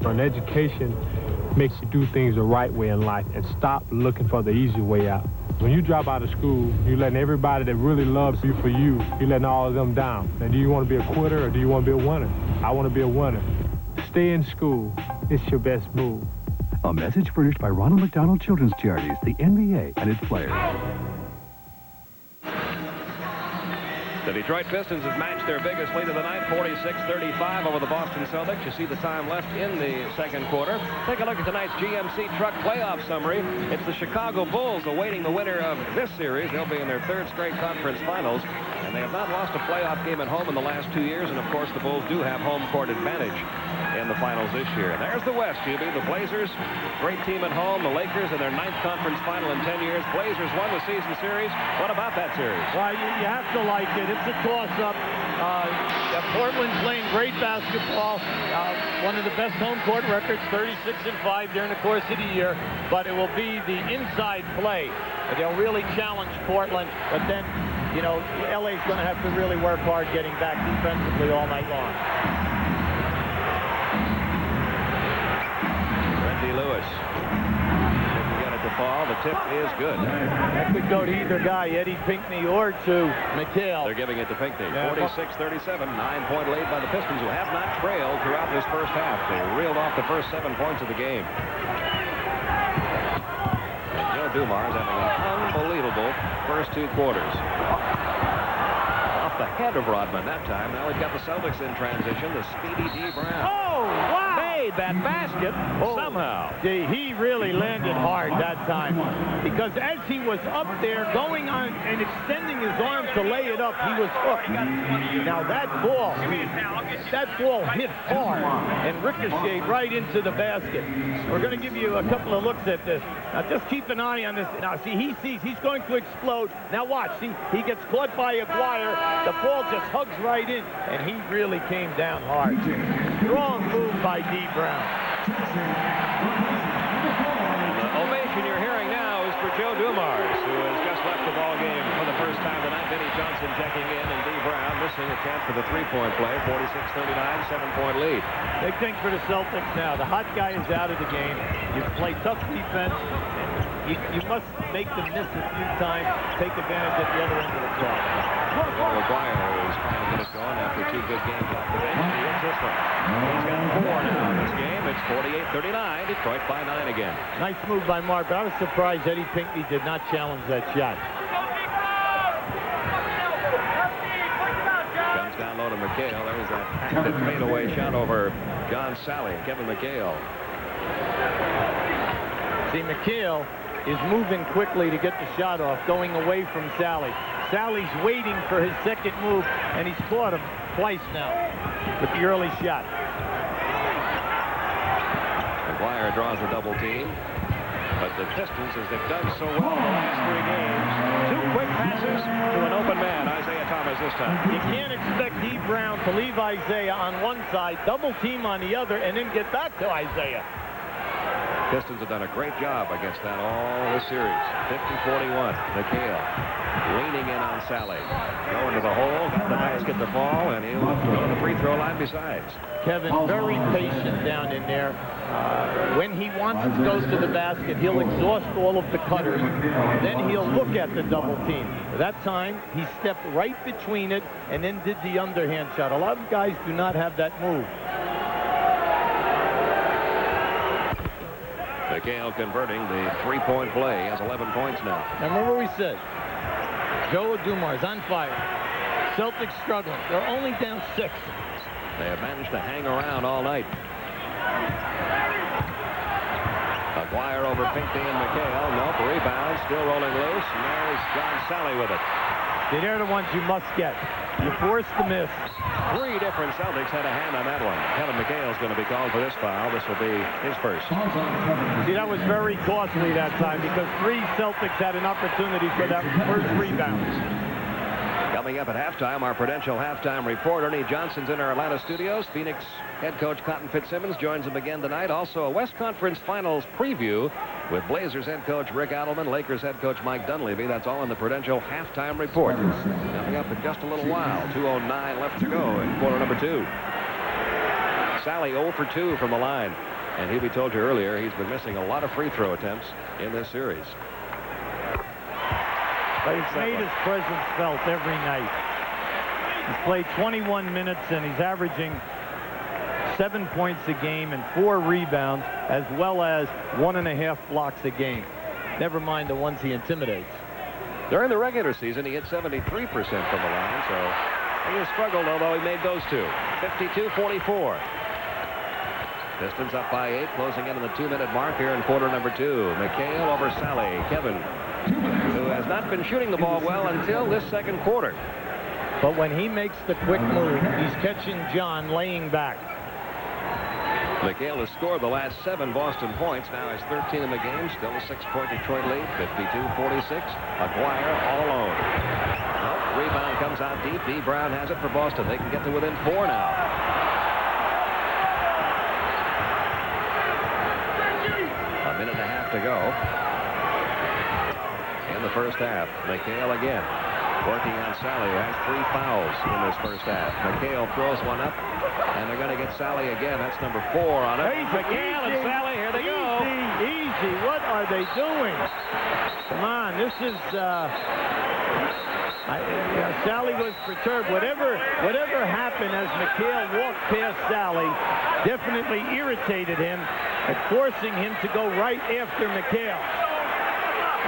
Speaker 18: An education makes you do things the right way in life and stop looking for the easy way out. When you drop out of school, you're letting everybody that really loves you for you, you're letting all of them down. Now, do you want to be a quitter or do you want to be a winner? I want to be a winner. Stay in school. It's your best move.
Speaker 8: A message furnished by Ronald McDonald Children's Charities, the NBA, and its players.
Speaker 2: The Detroit Pistons have matched their biggest lead of the night, 46-35 over the Boston Celtics. You see the time left in the second quarter. Take a look at tonight's GMC Truck playoff summary. It's the Chicago Bulls awaiting the winner of this series. They'll be in their 3rd straight conference finals, and they have not lost a playoff game at home in the last 2 years, and of course the Bulls do have home court advantage in the finals this year. And there's the West, Hubie. The Blazers, great team at home. The Lakers in their 9th conference final in 10 years. Blazers won the season series. What about that series?
Speaker 1: Well, you have to like it. It's a toss-up. Portland's playing great basketball. One of the best home court records, 36-5 during the course of the year. But it will be the inside play. They'll really challenge Portland. But then, you know, LA's going to have to really work hard getting back defensively all night long.
Speaker 2: Randy Lewis. Didn't get it to fall. The tip is good.
Speaker 1: That could go to either guy, Eddie Pinckney or to McHale.
Speaker 2: They're giving it to Pinckney.
Speaker 1: Yeah.
Speaker 2: 46-37, 9-point lead by the Pistons, who have not trailed throughout this first half. They reeled off the first 7 points of the game. And Joe Dumars having an unbelievable first 2 quarters. Off the head of Rodman that time. Now we've got the Celtics in transition. The speedy D. Brown.
Speaker 1: Oh, wow!
Speaker 2: Made that basket somehow.
Speaker 1: Gee, he really landed hard that time, because as he was up there going on and extending his arm to lay it up, he was hooked. Now that ball hit hard and ricocheted right into the basket. We're going to give you a couple of looks at this. Now just keep an eye on this. Now see, he sees he's going to explode. Now watch, see, he gets caught by Aguirre. The ball just hugs right in, and he really came down hard. Strong move by D. Brown.
Speaker 2: Joe Dumars, who has just left the ball game for the first time tonight. Vinnie Johnson checking in, and Dee Brown missing a chance for the three-point play. 46-39, 7-point lead.
Speaker 1: Big thing for the Celtics now. The hot guy is out of the game. You play tough defense. You must make them miss a few times, take advantage at the other end of the clock.
Speaker 2: McGuire is trying to get it going after 2 good games off the bench. He hits this one. He's got 4 now in this game. It's 48-39. Detroit by 9 again.
Speaker 1: Nice move by Mark, but I was surprised Eddie Pinckney did not challenge that shot.
Speaker 2: Comes down low to McHale. There's that active fadeaway shot over John Sally. Kevin McHale.
Speaker 1: See, McHale is moving quickly to get the shot off, going away from Sally. Sally's waiting for his second move, and he's caught him twice now with the early shot.
Speaker 2: McGuire draws the double team, but the Pistons, as they've done so well in the last 3 games, 2 quick passes to an open man, Isaiah Thomas this time.
Speaker 1: You can't expect Dee Brown to leave Isaiah on one side, double team on the other, and then get back to Isaiah.
Speaker 2: Pistons have done a great job against that all this series. 50-41. McHale leaning in on Sally. Going to the hole, got the basket to fall, and he'll go to the free throw line besides.
Speaker 1: Kevin, very patient down in there. When he wants to go to the basket, he'll exhaust all of the cutters. Then he'll look at the double team. That time, he stepped right between it and then did the underhand shot. A lot of guys do not have that move.
Speaker 2: McHale converting the three-point play. He has 11 points now.
Speaker 1: Remember what we said. Joe Dumars on fire. Celtics struggling. They're only down 6.
Speaker 2: They have managed to hang around all night. McGuire over Pinckney and McHale. Nope, rebound, still rolling loose. And there's John Sally with it.
Speaker 1: See, they're the ones you must get. You're forced to miss.
Speaker 2: 3 different Celtics had a hand on that one. Kevin McHale's going to be called for this foul. This will be his first.
Speaker 1: See, that was very costly that time because 3 Celtics had an opportunity for that first rebound.
Speaker 2: Coming up at halftime, our Prudential halftime report. Ernie Johnson's in our Atlanta studios. Phoenix head coach Cotton Fitzsimmons joins him again tonight. Also, a West Conference Finals preview with Blazers head coach Rick Adelman, Lakers head coach Mike Dunleavy. That's all in the Prudential halftime report. Coming up in just a little while. 2:09 left to go in quarter number 2. Sally 0 for 2 from the line. And Hubie told you earlier he's been missing a lot of free throw attempts in this series.
Speaker 1: But he's made his presence felt every night. He's played 21 minutes and he's averaging 7 points a game and 4 rebounds, as well as 1.5 blocks a game. Never mind the ones he intimidates.
Speaker 2: During the regular season, he hit 73% from the line, so he has struggled, although he made those 2. 52-44. Pistons up by 8, closing in on the 2-minute mark here in quarter number 2. McHale over Sally. Kevin, who has not been shooting the ball well until this second quarter.
Speaker 1: But when he makes the quick move, he's catching John laying back.
Speaker 2: McHale has scored the last 7 Boston points. Now has 13 in the game. Still a 6-point Detroit lead. 52-46. McGuire all alone. Nope, rebound comes out deep. Dee Brown has it for Boston. They can get to within 4 now. A minute and a half to go in the first half. McHale again working on Sally, who has 3 fouls in this first half. McHale throws one up, and they're going to get Sally again. That's number 4 on it. McHale and Sally, here they go.
Speaker 1: Easy. What are they doing? Come on, this is... Sally was perturbed. Whatever happened as McHale walked past Sally definitely irritated him and forcing him to go right after McHale.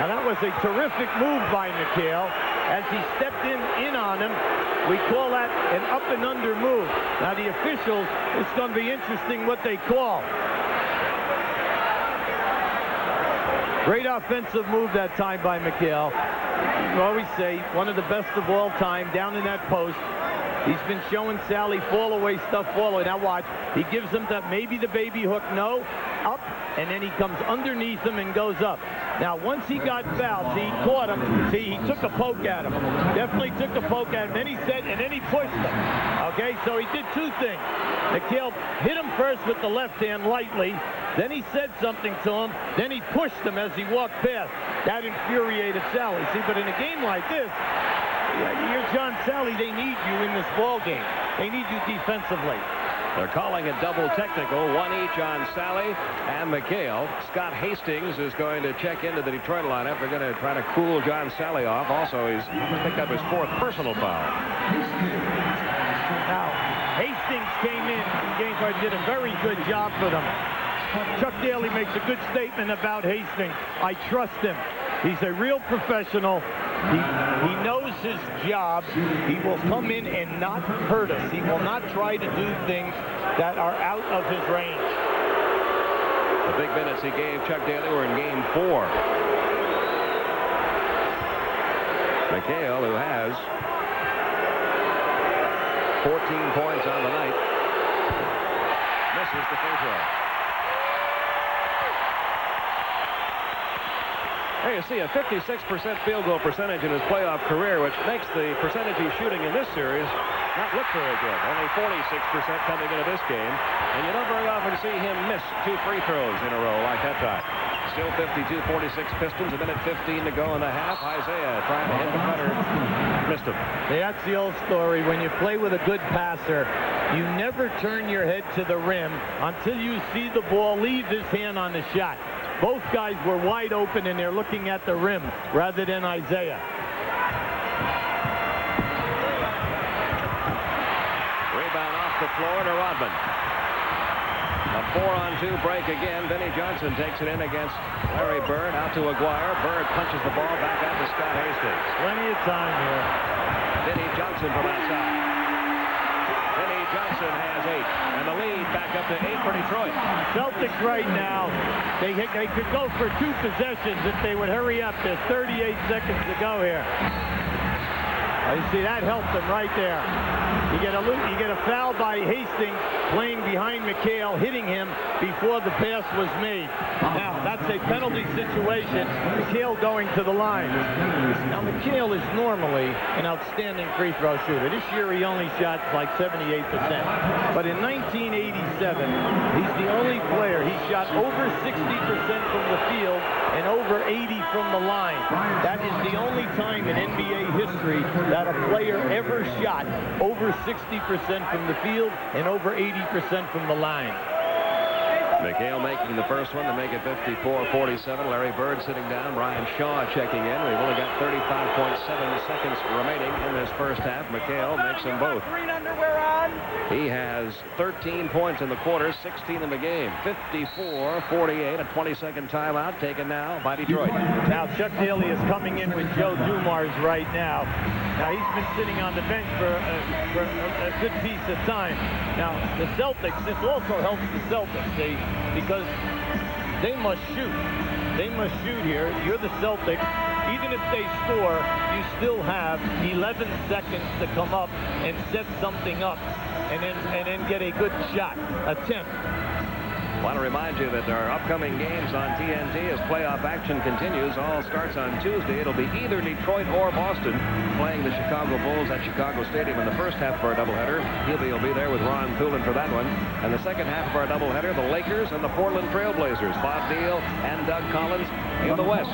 Speaker 1: Now that was a terrific move by McHale. As he stepped in on him, we call that an up and under move. Now the officials, it's going to be interesting what they call. Great offensive move that time by McHale. You always say one of the best of all time down in that post. He's been showing Sally fall away stuff, fall away. Now watch, he gives him maybe the baby hook, no, up, and then he comes underneath him and goes up. Now once he got fouled, see, he caught him. See, he took a poke at him. Definitely took a poke at him. Then he said, and then he pushed him. Okay, so he did 2 things. McHale hit him first with the left hand lightly, Then he said something to him. Then he pushed him as he walked past. That infuriated Sally. See, but in a game like this, you're John Sally. They need you in this ball game. They need you defensively.
Speaker 2: They're calling it double technical, one each on Sally and McHale. Scott Hastings is going to check into the Detroit lineup. They're going to try to cool John Sally off. Also, he's picked up his 4th personal foul.
Speaker 1: Now, Hastings came in game 5, did a very good job for them. Chuck Daly makes a good statement about Hastings. I trust him. He's a real professional. He knows his job. He will come in and not hurt us. He will not try to do things that are out of his range.
Speaker 2: The big minutes he gave Chuck Daly were in game 4. McHale, who has 14 points on the night, misses the free throw. There you see a 56% field goal percentage in his playoff career, which makes the percentage he's shooting in this series not look very good. Only 46% coming into this game. And you don't very often see him miss 2 free throws in a row like that time. Still 52-46 Pistons, a minute 15 to go in the half. Isaiah trying to hit the cutter. Missed him.
Speaker 1: Yeah, that's the old story. When you play with a good passer, you never turn your head to the rim until you see the ball leave his hand on the shot. Both guys were wide open, and they're looking at the rim rather than Isaiah.
Speaker 2: Rebound off the floor to Rodman. A 4-on-2 break again. Vinnie Johnson takes it in against Larry Bird. Out to Aguirre. Bird punches the ball back out to Scott Hastings.
Speaker 1: Plenty of time here.
Speaker 2: Vinnie Johnson from outside. Vinnie Johnson has 8. And the lead back up to 8 for Detroit.
Speaker 1: Celtics right now, they could go for 2 possessions if they would hurry up. There's 38 seconds to go here. You see, that helped them right there. You get a foul by Hastings playing behind McHale, hitting him before the pass was made. Now, that's a penalty situation. McHale going to the line. Now, McHale is normally an outstanding free throw shooter. This year, he only shot like 78%. But in 1987, he's the only player. He shot over 60% from the field and over 80 from the line. That is the only time in NBA history that a player ever shot over 60% from the field and over 80% from the line.
Speaker 2: McHale making the first one to make it 54-47. Larry Bird sitting down. Brian Shaw checking in. We've only got 35.7 seconds remaining in this first half. McHale makes them both.
Speaker 9: Green underwear on.
Speaker 2: He has 13 points in the quarter, 16 in the game. 54-48. A 20-second timeout taken now by Detroit.
Speaker 1: Now Chuck Daly is coming in with Joe Dumars right now. Now he's been sitting on the bench for a good piece of time. Now the Celtics, this also helps the Celtics, because they must shoot. They must shoot here. You're the Celtics. Even if they score, you still have 11 seconds to come up and set something up and then get a good shot, attempt.
Speaker 2: I want to remind you that our upcoming games on TNT as playoff action continues. All starts on Tuesday. It'll be either Detroit or Boston playing the Chicago Bulls at Chicago Stadium in the first half of our doubleheader. He'll be there with Ron Thulin for that one. And the second half of our doubleheader, the Lakers and the Portland Trailblazers. Bob Deal and Doug Collins in the West.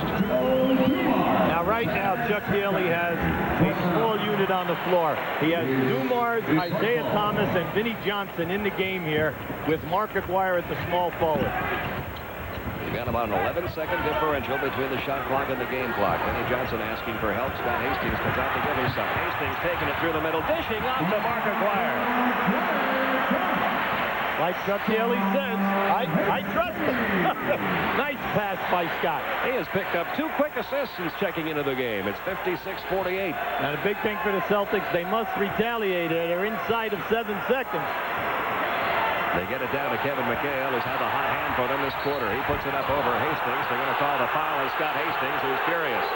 Speaker 1: Now, right now, Chuck Daly has a small unit on the floor. He has Dumars, Isaiah Thomas, and Vinnie Johnson in the game here with Mark Aguirre at the small forward.
Speaker 2: You've got about an 11-second differential between the shot clock and the game clock. Vinnie Johnson asking for help. Scott Hastings comes out to give him some. Hastings taking it through the middle, dishing off to Mark Aguirre.
Speaker 1: Like Chuck Daly says, I trust him. Nice pass by Scott.
Speaker 2: He has picked up 2 quick assists since checking into the game. It's 56-48.
Speaker 1: Now the big thing for the Celtics, they must retaliate. They're inside of 7 seconds.
Speaker 2: They get it down to Kevin McHale, who's had the hot hand for them this quarter. He puts it up over Hastings. They're going to call the foul on Scott Hastings, who's furious.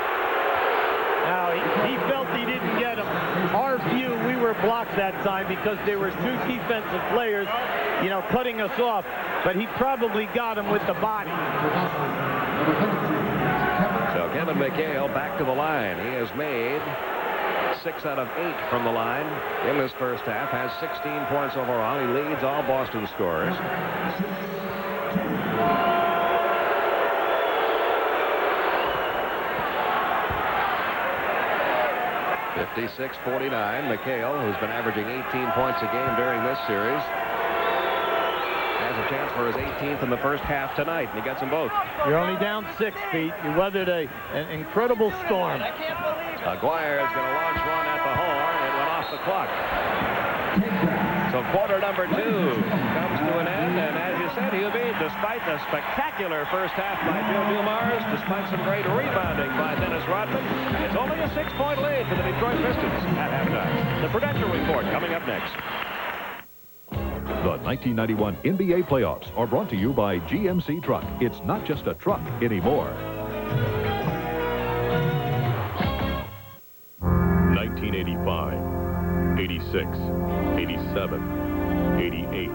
Speaker 1: Now, he felt he didn't get him. Our view, we were blocked that time because there were 2 defensive players, cutting us off. But he probably got him with the body.
Speaker 2: So Kevin McHale back to the line. He has made 6 out of 8 from the line in this first half. Has 16 points overall. He leads all Boston scorers. 56-49. McHale, who's been averaging 18 points a game during this series, has a chance for his 18th in the first half tonight, and he gets them both.
Speaker 1: You're only down 6 feet. You weathered an incredible storm.
Speaker 2: Aguirre is going to launch one at the horn. It went off the clock. So quarter number 2 comes to an end, and as you said, he'll be, despite the spectacular first half by Joe Dumars, despite some great rebounding by Dennis Rodman, it's only a 6-point lead for the Detroit Pistons at halftime. The Prudential Report coming up next.
Speaker 4: The 1991 NBA playoffs are brought to you by GMC Truck. It's not just a truck anymore.
Speaker 17: 1985, 86, 87, 88,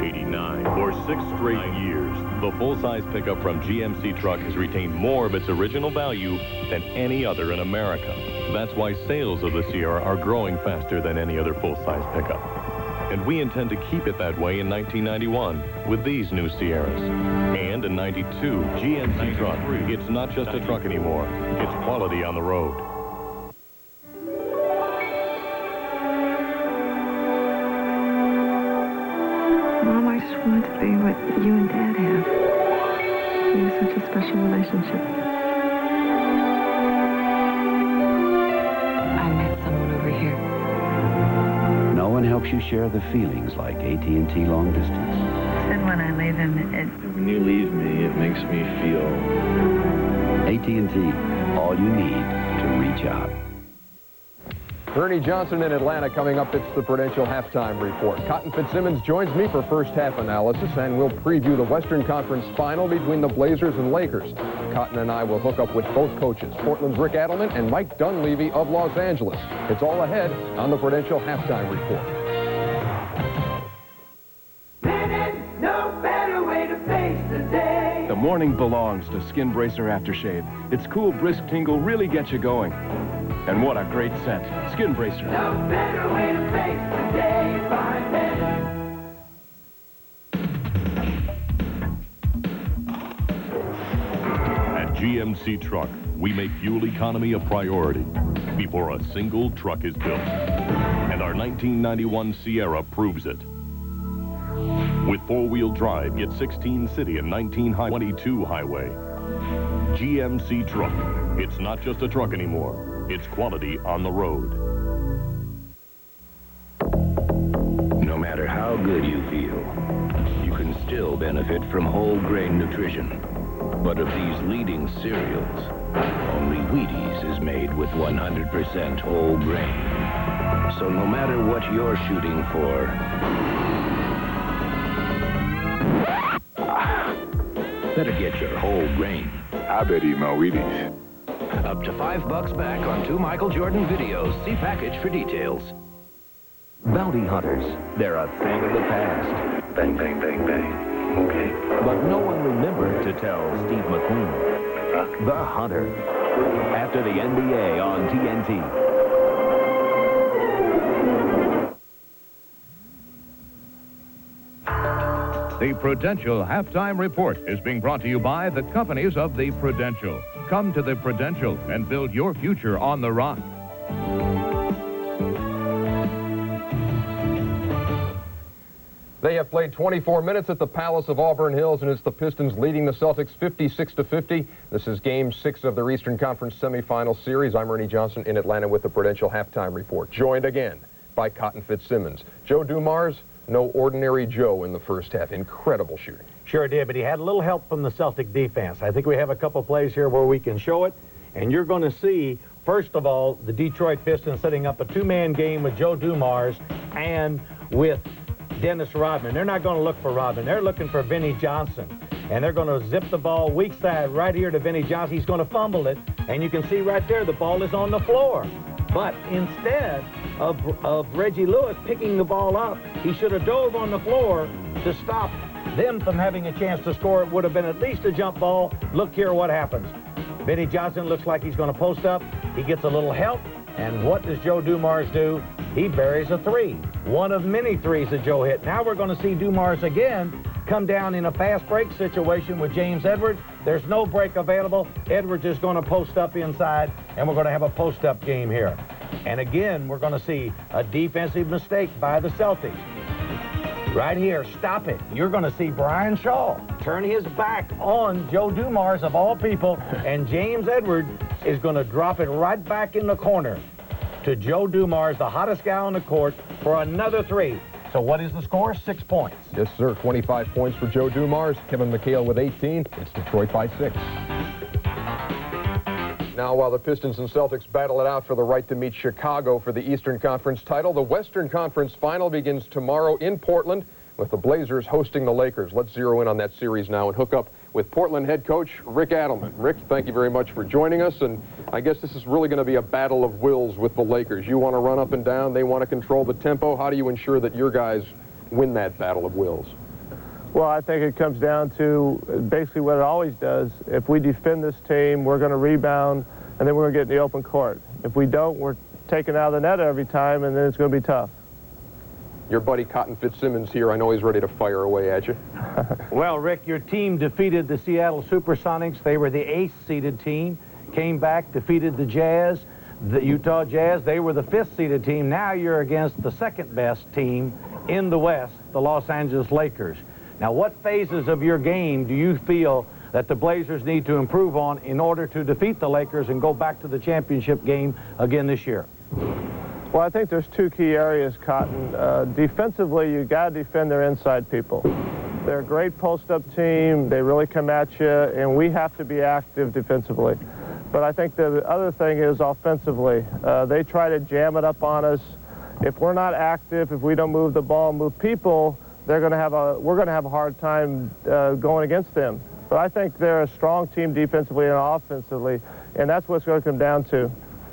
Speaker 17: 89. For 6 straight years, the full-size pickup from GMC Truck has retained more of its original value than any other in America. That's why sales of the Sierra are growing faster than any other full-size pickup. And we intend to keep it that way in 1991 with these new Sierras. And in 92, GMC Truck. It's not just a truck anymore. It's quality on the road.
Speaker 11: Mom, I just wanted to be what you and Dad have. We have such a special relationship. I met someone over here.
Speaker 19: No one helps you share the feelings like AT&T long distance.
Speaker 11: Said when I leave him,
Speaker 20: when you leave me, it makes me feel...
Speaker 19: AT&T, all you need to reach out.
Speaker 13: Ernie Johnson in Atlanta coming up. It's the Prudential Halftime Report. Cotton Fitzsimmons joins me for first half analysis, and we'll preview the Western Conference Final between the Blazers and Lakers. Cotton and I will hook up with both coaches, Portland's Rick Adelman and Mike Dunleavy of Los Angeles. It's all ahead on the Prudential Halftime Report.
Speaker 3: No better way to face the day.
Speaker 13: The morning belongs to Skin Bracer Aftershave. Its cool, brisk tingle really gets you going. And what a great scent. Skin Bracer.
Speaker 3: No better way to face the day. Find better.
Speaker 17: At GMC Truck, we make fuel economy a priority before a single truck is built. And our 1991 Sierra proves it. With 4-wheel drive, get 16 city and 19 22 highway. GMC Truck. It's not just a truck anymore. It's quality on the road.
Speaker 21: No matter how good you feel, you can still benefit from whole grain nutrition. But of these leading cereals, only Wheaties is made with 100% whole grain. So no matter what you're shooting for, better get your whole grain.
Speaker 22: I bet eat my Wheaties.
Speaker 21: Up to $5 back on 2 Michael Jordan videos. See package for details. Bounty hunters, they're a thing of the past.
Speaker 22: Bang, bang, bang, bang. Okay.
Speaker 5: But no one remembered to tell Steve McQueen. The Hunter. After the NBA on TNT.
Speaker 4: The Prudential Halftime Report is being brought to you by the companies of the Prudential. Come to the Prudential and build your future on the rock.
Speaker 13: They have played 24 minutes at the Palace of Auburn Hills, and it's the Pistons leading the Celtics 56-50. This is Game 6 of their Eastern Conference Semifinal Series. I'm Ernie Johnson in Atlanta with the Prudential Halftime Report, joined again by Cotton Fitzsimmons. Joe Dumars, no ordinary Joe in the first half. Incredible shooting.
Speaker 23: Sure did, but he had a little help from the Celtic defense. I think we have a couple plays here where we can show it, and you're going to see, first of all, the Detroit Pistons setting up a 2-man game with Joe Dumars and with Dennis Rodman. They're not going to look for Rodman. They're looking for Vinnie Johnson, and they're going to zip the ball weak side right here to Vinnie Johnson. He's going to fumble it, and you can see right there the ball is on the floor. But instead of Reggie Lewis picking the ball up, he should have dove on the floor to stop them from having a chance to score. It would have been at least a jump ball. Look here what happens. Vinnie Johnson looks like he's going to post up. He gets a little help, and what does Joe Dumars do? He buries a 3. One of many 3s that Joe hit. Now we're going to see Dumars again come down in a fast break situation with James Edwards. There's no break available. Edwards is going to post up inside, and we're going to have a post-up game here. And again, we're going to see a defensive mistake by the Celtics. Right here, stop it. You're going to see Brian Shaw turn his back on Joe Dumars, of all people, and James Edwards is going to drop it right back in the corner to Joe Dumars, the hottest guy on the court, for another three. So what is the score? 6 points.
Speaker 13: Yes, sir. 25 points for Joe Dumars. Kevin McHale with 18. It's Detroit by 6. Now, while the Pistons and Celtics battle it out for the right to meet Chicago for the Eastern Conference title, the Western Conference final begins tomorrow in Portland with the Blazers hosting the Lakers. Let's zero in on that series now and hook up with Portland head coach Rick Adelman. Rick, thank you very much for joining us, and I guess this is really going to be a battle of wills with the Lakers. You want to run up and down, they want to control the tempo. How do you ensure that your guys win that battle of wills?
Speaker 12: Well, I think it comes down to basically what it always does. If we defend this team, we're going to rebound, and then we're going to get in the open court. If we don't, we're taken out of the net every time, and then it's going to be tough.
Speaker 13: Your buddy Cotton Fitzsimmons here, I know he's ready to fire away at you.
Speaker 23: Well, Rick, your team defeated the Seattle Supersonics. They were the 8th-seeded team, came back, defeated the Jazz, the Utah Jazz. They were the 5th-seeded team. Now you're against the second-best team in the West, the Los Angeles Lakers. Now, what phases of your game do you feel that the Blazers need to improve on in order to defeat the Lakers and go back to the championship game again this year?
Speaker 12: Well, I think there's 2 key areas, Cotton. Defensively, you got to defend their inside people. They're a great post-up team. They really come at you, and we have to be active defensively. But I think the other thing is offensively. They try to jam it up on us. If we're not active, if we don't move the ball, move people, we're going to have a hard time going against them. But I think they're a strong team defensively and offensively, and that's what it's going to come down to.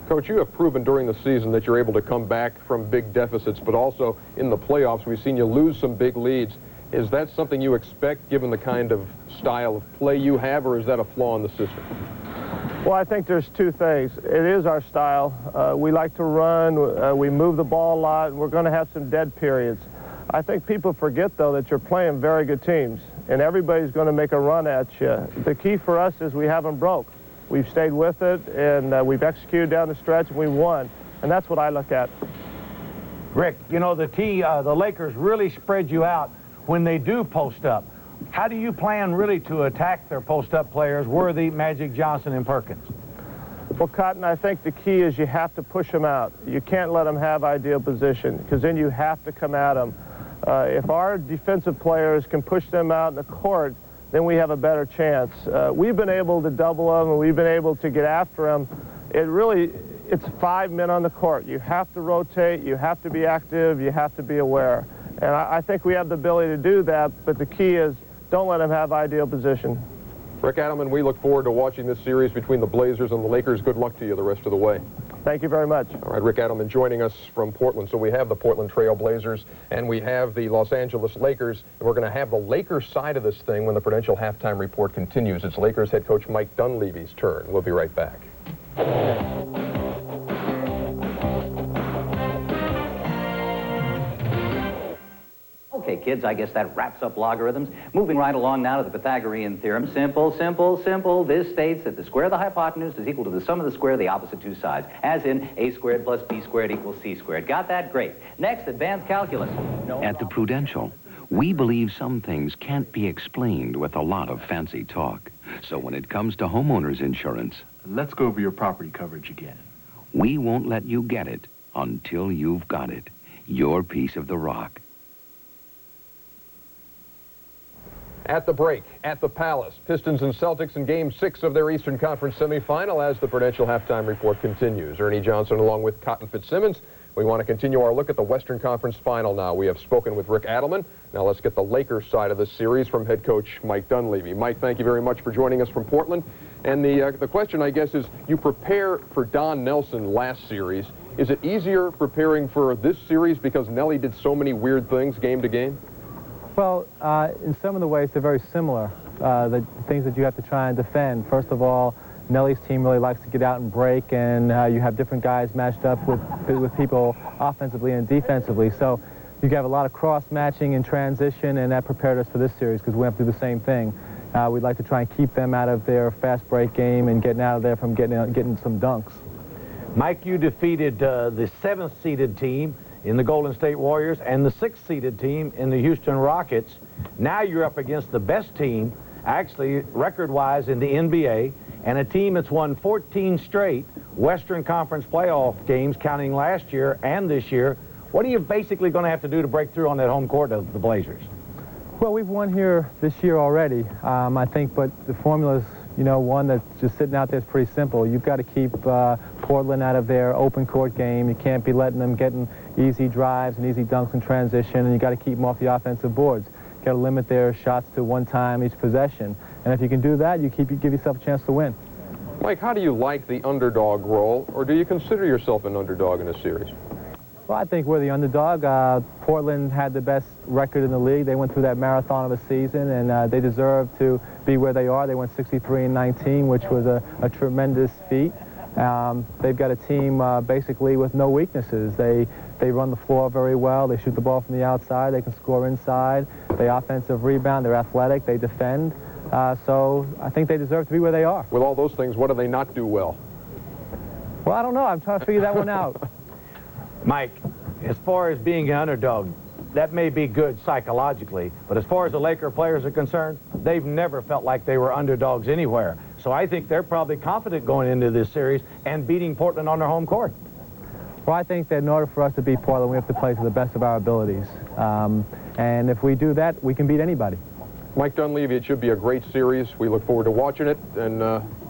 Speaker 13: Coach, you have proven during the season that you're able to come back from big deficits, but also in the playoffs, we've seen you lose some big leads. Is that something you expect given the kind of style of play you have, or is that a flaw in the system?
Speaker 12: Well, I think there's 2 things. It is our style. We like to run. We move the ball a lot. We're going to have some dead periods. I think people forget, though, that you're playing very good teams, and everybody's going to make a run at you. The key for us is we haven't broke. We've stayed with it, and we've executed down the stretch, and we won. And that's what I look at.
Speaker 23: Rick, you know, the Lakers really spread you out when they do post up. How do you plan really to attack their post-up players, Worthy, Magic, Johnson, and Perkins?
Speaker 12: Well, Cotton, I think the key is you have to push them out. You can't let them have ideal position, because then you have to come at them. If our defensive players can push them out in the court, then we have a better chance. We've been able to double them, and we've been able to get after them. It's 5 men on the court. You have to rotate, you have to be active, you have to be aware. And I think we have the ability to do that, but the key is don't let them have ideal position.
Speaker 13: Rick Adelman, we look forward to watching this series between the Blazers and the Lakers. Good luck to you the rest of the way.
Speaker 12: Thank you very much.
Speaker 13: All right, Rick Adelman joining us from Portland. So we have the Portland Trail Blazers and we have the Los Angeles Lakers. And we're going to have the Lakers side of this thing when the Prudential Halftime Report continues. It's Lakers head coach Mike Dunleavy's turn. We'll be right back.
Speaker 14: Okay, kids, I guess that wraps up logarithms. Moving right along now to the Pythagorean theorem. Simple, simple, simple. This states that the square of the hypotenuse is equal to the sum of the square of the opposite 2 sides, as in a squared plus b squared equals c squared. Got that? Great. Next, advanced calculus.
Speaker 19: At the Prudential, we believe some things can't be explained with a lot of fancy talk. So when it comes to homeowners insurance,
Speaker 15: let's go over your property coverage again.
Speaker 19: We won't let you get it until you've got it. Your piece of the rock.
Speaker 13: At the break, at the Palace, Pistons and Celtics in Game 6 of their Eastern Conference semifinal as the Prudential Halftime Report continues. Ernie Johnson along with Cotton Fitzsimmons. We want to continue our look at the Western Conference final now. We have spoken with Rick Adelman. Now let's get the Lakers side of this series from head coach Mike Dunleavy. Mike, thank you very much for joining us from Portland. And the question, I guess, is you prepare for Don Nelson last series. Is it easier preparing for this series because Nelly did so many weird things game to game?
Speaker 24: Well, in some of the ways, they're very similar, the things that you have to try and defend. First of all, Nelly's team really likes to get out and break, and you have different guys matched up with people offensively and defensively. So you have a lot of cross-matching and transition, and that prepared us for this series because we have to do the same thing. We'd like to try and keep them out of their fast break game and getting out of there from getting some dunks.
Speaker 23: Mike, you defeated the 7th-seeded team in the Golden State Warriors and the 6th-seeded team in the Houston Rockets. Now you're up against the best team, actually record-wise, in the NBA, and a team that's won 14 straight Western Conference playoff games, counting last year and this year. What are you basically going to have to do to break through on that home court of the Blazers?
Speaker 24: Well, we've won here this year already, I think, but the formula's, you know, one that's just sitting out there is pretty simple. You've got to keep Portland out of their open court game. You can't be letting them getting easy drives and easy dunks in transition, and you got to keep them off the offensive boards. You got to limit their shots to one time each possession. And if you can do that, you give yourself a chance to win.
Speaker 13: Mike, how do you like the underdog role, or do you consider yourself an underdog in this series?
Speaker 24: Well, I think we're the underdog. Portland had the best record in the league. They went through that marathon of a season, and they deserve to be where they are. They went 63-19, which was a tremendous feat. They've got a team basically with no weaknesses. They run the floor very well. They shoot the ball from the outside. They can score inside. They offensive rebound. They're athletic. They defend. So I think they deserve to be where they are.
Speaker 13: With all those things, what do they not do well?
Speaker 24: Well, I don't know. I'm trying to figure that one out.
Speaker 23: Mike, as far as being an underdog, that may be good psychologically, but as far as the Laker players are concerned, they've never felt like they were underdogs anywhere. So I think they're probably confident going into this series and beating Portland on their home court.
Speaker 24: Well, I think that in order for us to beat Portland, we have to play to the best of our abilities. And if we do that, we can beat anybody.
Speaker 13: Mike Dunleavy, it should be a great series. We look forward to watching it, and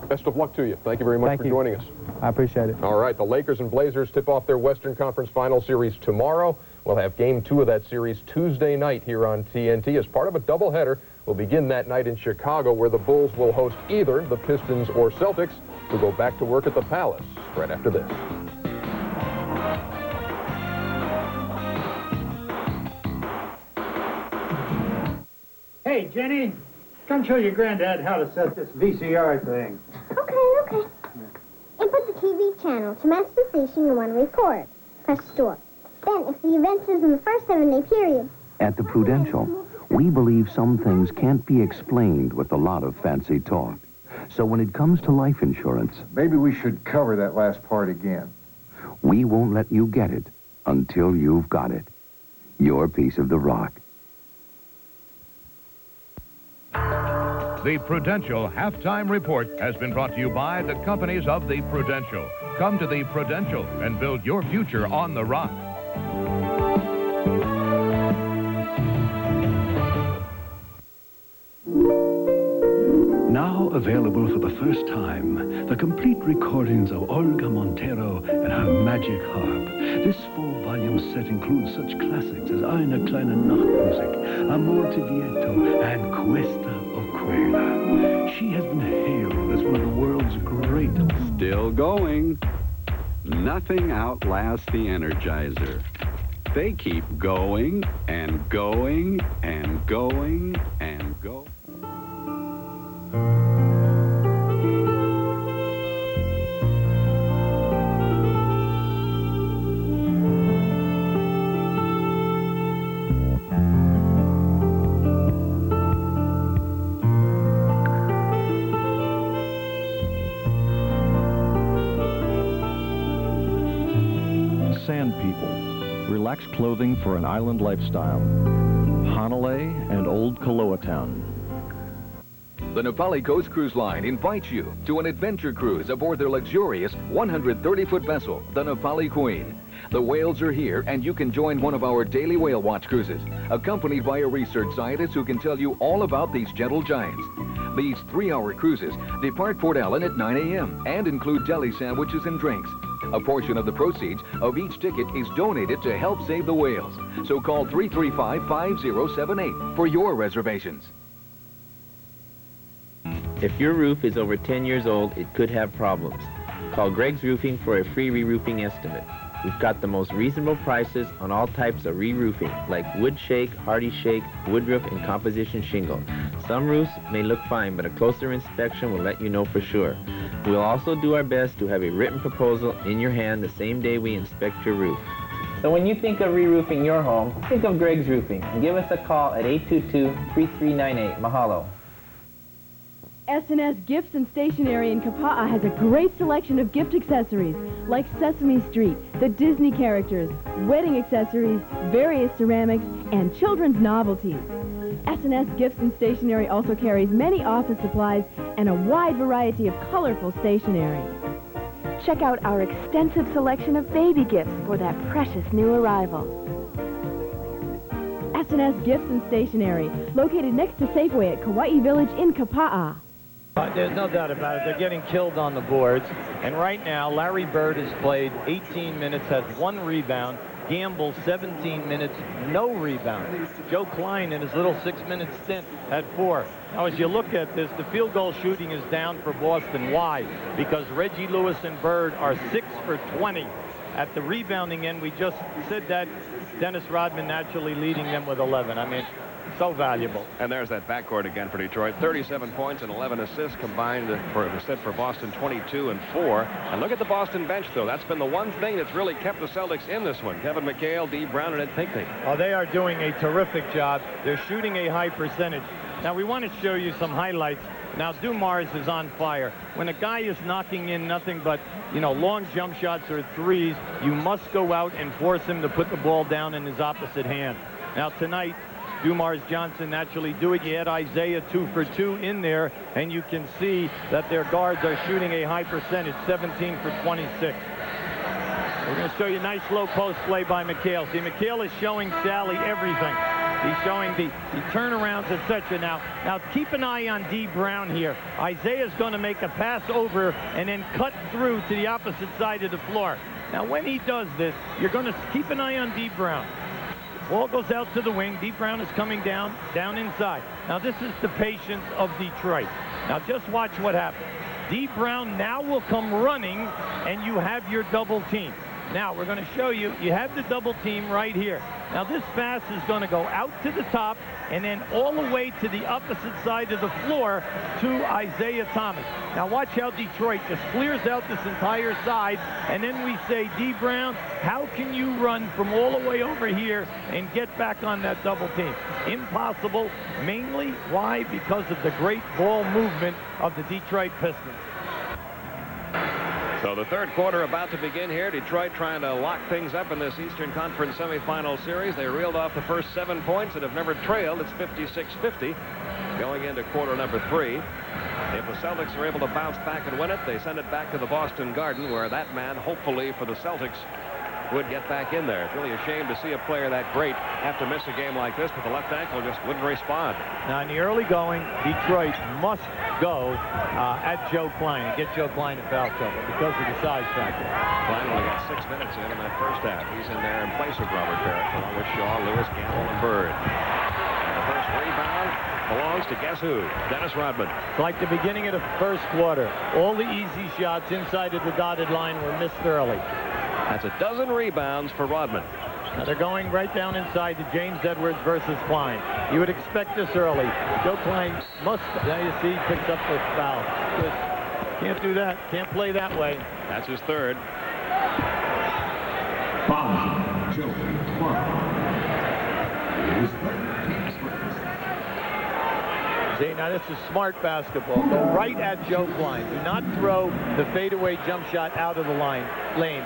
Speaker 13: best of luck to you. Thank you very much for joining us.
Speaker 24: I appreciate it.
Speaker 13: All right, the Lakers and Blazers tip off their Western Conference Final Series tomorrow. We'll have Game 2 of that series Tuesday night here on TNT as part of a doubleheader. We'll begin that night in Chicago, where the Bulls will host either the Pistons or Celtics, who go back to work at the Palace right after this.
Speaker 6: Hey, Jenny, come show your granddad how to set this VCR thing.
Speaker 7: Okay. Input the TV channel to match the station you want to record. Press store. Then, if the event is in the first 7-day period...
Speaker 19: At the Prudential, we believe some things can't be explained with a lot of fancy talk. So when it comes to life insurance...
Speaker 15: Maybe we should cover that last part again.
Speaker 19: We won't let you get it until you've got it. Your piece of the rock.
Speaker 10: The Prudential Halftime Report has been brought to you by the companies of the Prudential. Come to the Prudential and build your future on the rock.
Speaker 16: Now available for the first time, the complete recordings of Olga Montero and her magic harp. This full-volume set includes such classics as Eine kleine Nachtmusik, Amor ti Vieto, and Questa Oquela. She has been hailed as one of the world's greatest.
Speaker 25: Still going. Nothing outlasts the Energizer. They keep going and going and going and going.
Speaker 26: Sand People. Relaxed clothing for an island lifestyle. Hanalei and Old Kaloatown.
Speaker 27: The Nepali Coast Cruise Line invites you to an adventure cruise aboard their luxurious 130-foot vessel, the Nepali Queen. The whales are here, and you can join one of our daily whale watch cruises, accompanied by a research scientist who can tell you all about these gentle giants. These 3-hour cruises depart Port Allen at 9 a.m. and include deli sandwiches and drinks. A portion of the proceeds of each ticket is donated to help save the whales. So call 335-5078 for your reservations.
Speaker 28: If your roof is over 10 years old, it could have problems. Call Greg's Roofing for a free re-roofing estimate. We've got the most reasonable prices on all types of re-roofing, like wood shake, hardy shake, wood roof, and composition shingle. Some roofs may look fine, but a closer inspection will let you know for sure. We'll also do our best to have a written proposal in your hand the same day we inspect your roof. So when you think of re-roofing your home, think of Greg's Roofing and give us a call at 822-3398. Mahalo.
Speaker 1: S&S Gifts and Stationery in Kapa'a has a great selection of gift accessories like Sesame Street, the Disney characters, wedding accessories, various ceramics, and children's novelties. S&S Gifts and Stationery also carries many office supplies and a wide variety of colorful stationery. Check out our extensive selection of baby gifts for that precious new arrival. S&S Gifts and Stationery, located next to Safeway at Kauai Village in Kapa'a.
Speaker 23: There's no doubt about it. They're getting killed on the boards. And right now, Larry Bird has played 18 minutes, has 1 rebound. Gamble, 17 minutes, no rebound. Joe Klein, in his little 6-minute stint, had 4. Now, as you look at this, the field goal shooting is down for Boston. Why? Because Reggie Lewis and Bird are 6 for 20. At the rebounding end, we just said that Dennis Rodman naturally leading them with 11. I mean, so valuable.
Speaker 13: And there's that backcourt again for Detroit. 37 points and 11 assists combined for Boston, 22 and 4. And look at the Boston bench, though. That's been the one thing that's really kept the Celtics in this one. Kevin McHale, Dee Brown, and Ed Pinckney.
Speaker 23: Oh, they are doing a terrific job. They're shooting a high percentage. Now, we want to show you some highlights. Now, Dumars is on fire. When a guy is knocking in nothing but, long jump shots or threes, you must go out and force him to put the ball down in his opposite hand. Now, tonight, Dumars Johnson naturally do it. You had Isaiah 2 for 2 in there, and you can see that their guards are shooting a high percentage, 17 for 26. We're going to show you a nice low post play by McHale. See, McHale is showing Sally everything. He's showing the turnarounds, etc. Now, keep an eye on Dee Brown here. Isaiah's going to make a pass over and then cut through to the opposite side of the floor. Now, when he does this, you're going to keep an eye on Dee Brown. Ball goes out to the wing. Dee Brown is coming down inside. Now, this is the patience of Detroit. Now, just watch what happens. Dee Brown now will come running, and you have your double team. Now, we're going to show you, you have the double team right here. Now, this pass is going to go out to the top and then all the way to the opposite side of the floor to Isaiah Thomas. Now, watch how Detroit just clears out this entire side, and then we say, Dee Brown, how can you run from all the way over here and get back on that double team? Impossible. Mainly, why? Because of the great ball movement of the Detroit Pistons.
Speaker 13: So the third quarter about to begin here. Detroit trying to lock things up in this Eastern Conference semifinal series. They reeled off the first 7 points and have never trailed. It's 56-50 going into quarter number 3. If the Celtics are able to bounce back and win it, they send it back to the Boston Garden, where that man, hopefully for the Celtics, would get back in there. It's really a shame to see a player that great have to miss a game like this, but the left ankle just wouldn't respond.
Speaker 23: Now, in the early going, Detroit must go at Joe Klein and get Joe Klein in foul trouble because of the size factor.
Speaker 13: Klein only got 6 minutes in that first half. He's in there in place of Robert Barrett, along with Shaw, Lewis, Gamble, and Bird. And the first rebound belongs to guess who? Dennis Rodman.
Speaker 23: It's like the beginning of the first quarter. All the easy shots inside of the dotted line were missed early.
Speaker 13: That's a dozen rebounds for Rodman.
Speaker 23: Now they're going right down inside to James Edwards versus Klein. You would expect this early. Joe Klein must, now you see, picks up the foul. Can't do that. Can't play that way.
Speaker 13: That's his third.
Speaker 16: Foul, Joe Klein.
Speaker 23: See, now this is smart basketball. Go right at Joe Klein. Do not throw the fadeaway jump shot out of the lane.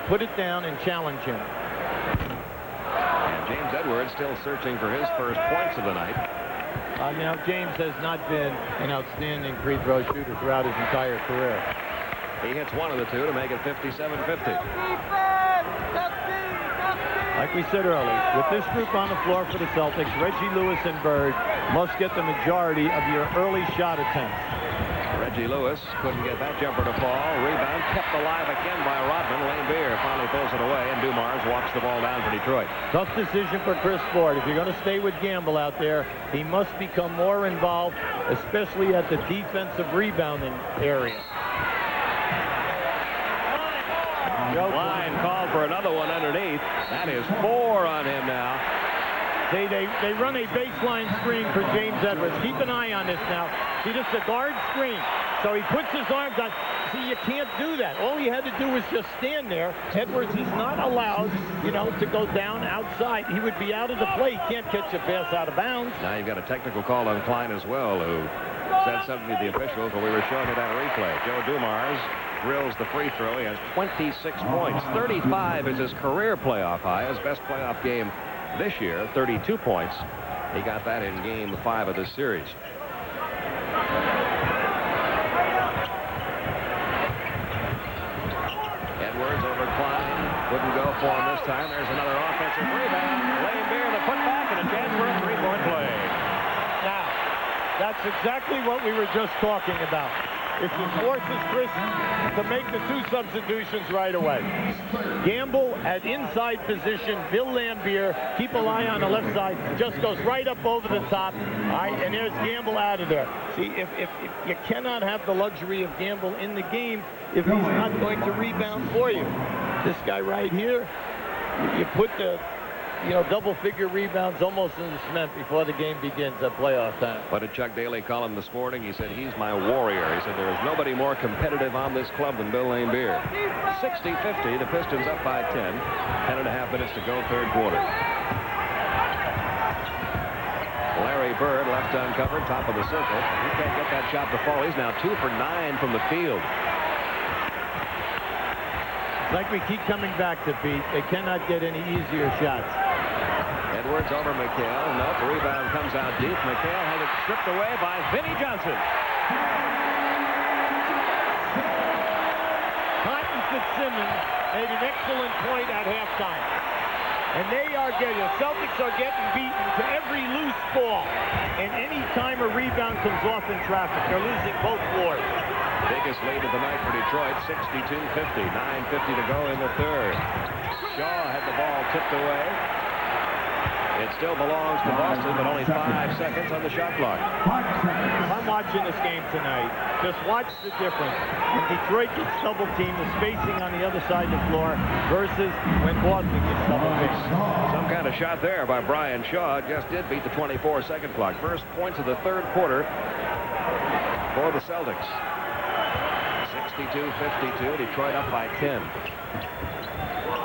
Speaker 23: Put it down and challenge him.
Speaker 13: And James Edwards still searching for his first points of the night.
Speaker 23: Now, James has not been an outstanding free throw shooter throughout his entire career.
Speaker 13: He hits one of the two to make it 57-50.
Speaker 23: Like we said earlier, with this group on the floor for the Celtics, Reggie Lewis and Bird must get the majority of your early shot attempts.
Speaker 13: Reggie Lewis couldn't get that jumper to fall. Rebound kept alive again by Rodman. Lane Beer finally pulls it away, and Dumars walks the ball down for Detroit.
Speaker 23: Tough decision for Chris Ford. If you're going to stay with Gamble out there, he must become more involved, especially at the defensive rebounding area.
Speaker 13: Joe Klein called for another one underneath. That is 4 on him now.
Speaker 23: They run a baseline screen for James Edwards. Keep an eye on this now. See, this is a guard screen. So he puts his arms on. See, you can't do that. All he had to do was just stand there. Edwards is not allowed, to go down outside. He would be out of the play. He can't catch a pass out of bounds.
Speaker 13: Now you've got a technical call on Klein as well, who
Speaker 2: said something to the officials when we were showing it on a replay. Joe Dumars drills the free throw. He has 26 points. 35 is his career playoff high. His best playoff game this year, 32 points. He got that in game 5 of this series. Edwards over Klein. Wouldn't go for him this time. There's another offensive rebound. Lane Beer, the putback, and a chance for a three-point play.
Speaker 12: Now, that's exactly what we were just talking about. If he forces Chris to make the 2 substitutions right away. Gamble at inside position. Bill Lambier, keep an eye on the left side, just goes right up over the top. All right, and there's Gamble out of there. See, if you cannot have the luxury of Gamble in the game if he's not going to rebound for you. This guy right here, you put the double-figure rebounds almost in the cement before the game begins at playoff time.
Speaker 2: What did Chuck Daly call him this morning? He said, he's my warrior. He said, there is nobody more competitive on this club than Bill Lambier. 60-50, the Pistons up by 10. 10.5 minutes to go, third quarter. Larry Bird left uncovered, top of the circle. He can't get that shot to fall. He's now 2 for 9 from the field.
Speaker 12: Like we keep coming back to, Pete, they cannot get any easier shots.
Speaker 2: Edwards over McHale. Nope, the rebound comes out deep. McHale has it stripped away by Vinnie Johnson.
Speaker 12: Cotton Fitzsimmons made an excellent point at halftime. And the Celtics are getting beaten to every loose ball. And any time a rebound comes off in traffic, they're losing both floors.
Speaker 2: Biggest lead of the night for Detroit, 62-50. 9:50 to go in the third. Shaw had the ball tipped away. It still belongs to Boston, but only 5 seconds on the shot clock.
Speaker 12: If I'm watching this game tonight, just watch the difference. When Detroit gets double teamed, the spacing on the other side of the floor versus when Boston gets double teamed.
Speaker 2: Some kind of shot there by Brian Shaw just did beat the 24-second clock. First points of the third quarter for the Celtics. 62-52, Detroit up by 10.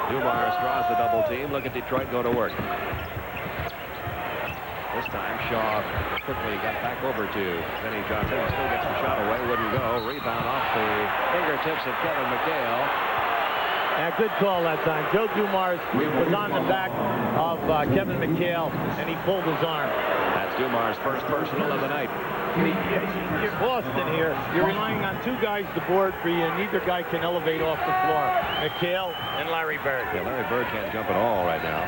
Speaker 2: Dumars draws the double team. Look at Detroit go to work. This time, Shaw quickly got back over to Vinnie Johnson. Still gets the shot away, wouldn't go. Rebound off the fingertips of Kevin McHale.
Speaker 12: And good call that time. Joe Dumars was on the back of Kevin McHale, and he pulled his arm.
Speaker 2: That's Dumars' first personal of the night.
Speaker 12: You're Boston here. You're relying on 2 guys to board for you, and neither guy can elevate off the floor. McHale and Larry Bird.
Speaker 2: Yeah, Larry Bird can't jump at all right now.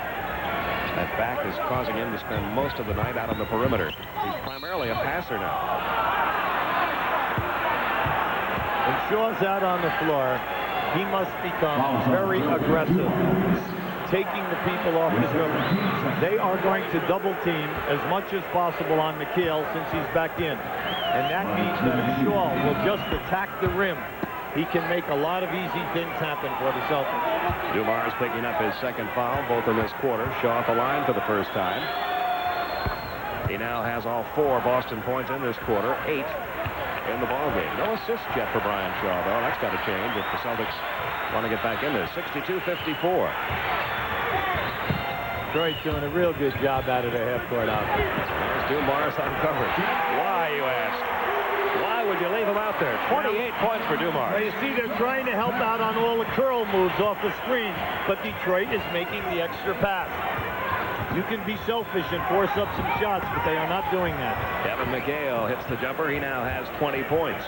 Speaker 2: That back is causing him to spend most of the night out on the perimeter. He's primarily a passer now.
Speaker 12: When Shaw's out on the floor, he must become very aggressive, taking the people off his rim. They are going to double team as much as possible on McHale since he's back in. And that means that if Shaw will just attack the rim, he can make a lot of easy things happen for the Celtics.
Speaker 2: Dumars picking up his second foul, both in this quarter. Shaw at the line for the first time. He now has all 4 Boston points in this quarter, 8 in the ballgame. No assists yet for Brian Shaw, though. That's got to change if the Celtics want to get back in this. 62-54.
Speaker 12: Detroit's doing a real good job out of their half-court offense.
Speaker 2: There's Dumars uncovered. Why, you ask? Why would you leave him out there? 28 points for Dumars.
Speaker 12: Well, you see, they're trying to help out on all the curl moves off the screens, but Detroit is making the extra pass. You can be selfish and force up some shots, but they are not doing that.
Speaker 2: Kevin McHale hits the jumper. He now has 20 points.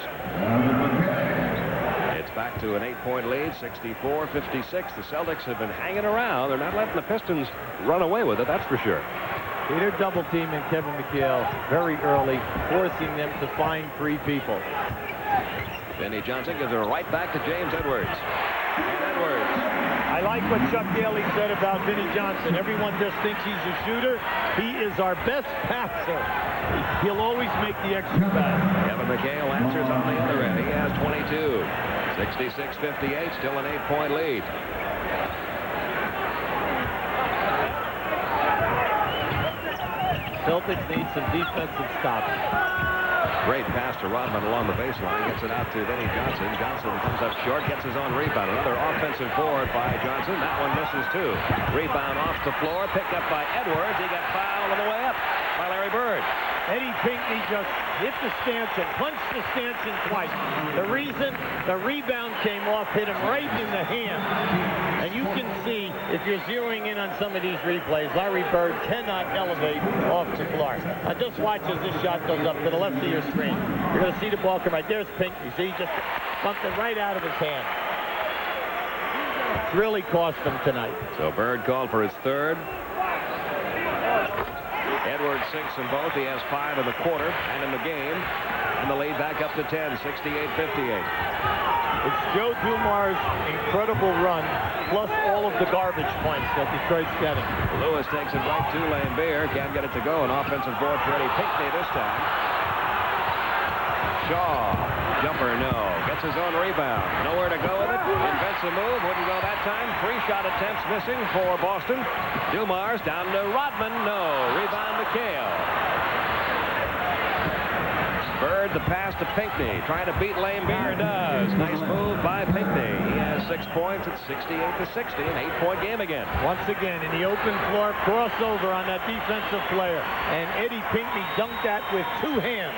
Speaker 2: It's back to an 8-point lead, 64-56. The Celtics have been hanging around. They're not letting the Pistons run away with it, that's for sure.
Speaker 12: They're double teaming Kevin McHale very early, forcing them to find 3 people.
Speaker 2: Vinnie Johnson gives it right back to James Edwards. And Edwards.
Speaker 12: I like what Chuck Daly said about Vinnie Johnson. Everyone just thinks he's a shooter. He is our best passer. He'll always make the extra pass.
Speaker 2: Kevin McHale answers on the other end. He has 22. 66-58, still an 8-point lead.
Speaker 12: Celtics need some defensive stops.
Speaker 2: Great pass to Rodman along the baseline. Gets it out to Vinnie Johnson. Johnson comes up short, gets his own rebound. Another offensive board by Johnson. That one misses too. Rebound off the floor, picked up by Edwards. He got fouled on the way up by Larry Bird.
Speaker 23: Eddie Pinckney just hit the stanchion, punched the stanchion twice. The reason, the rebound came off, hit him right in the hand. And you can see, if you're zeroing in on some of these replays, Larry Bird cannot elevate off the floor. Now just watch as this shot goes up to the left of your screen. You're going to see the ball come right. There's Pinckney. See, just bumped it right out of his hand. It's really cost him tonight.
Speaker 2: So Bird called for his third. Edwards sinks them both. He has 5 in the quarter and in the game. And the lead back up to 10, 68-58.
Speaker 23: It's Joe Dumars' incredible run, plus all of the garbage points that Detroit's getting.
Speaker 2: Lewis takes it right to Lambeer. Can't get it to go. An offensive board for Eddie Pinckney this time. Shaw, jumper no. Gets his own rebound. Nowhere to go with it. Invents a move. Wouldn't go that time. 3 shot attempts missing for Boston. Dumars down to Rodman. No. Rebound McHale. Bird the pass to Pinckney. Trying to beat Lambeer. Does. Nice move by Pinckney. He has 6 points. It's 68-60. An 8-point game again.
Speaker 23: Once again, in the open floor, crossover on that defensive player. And Eddie Pinckney dunked that with 2 hands.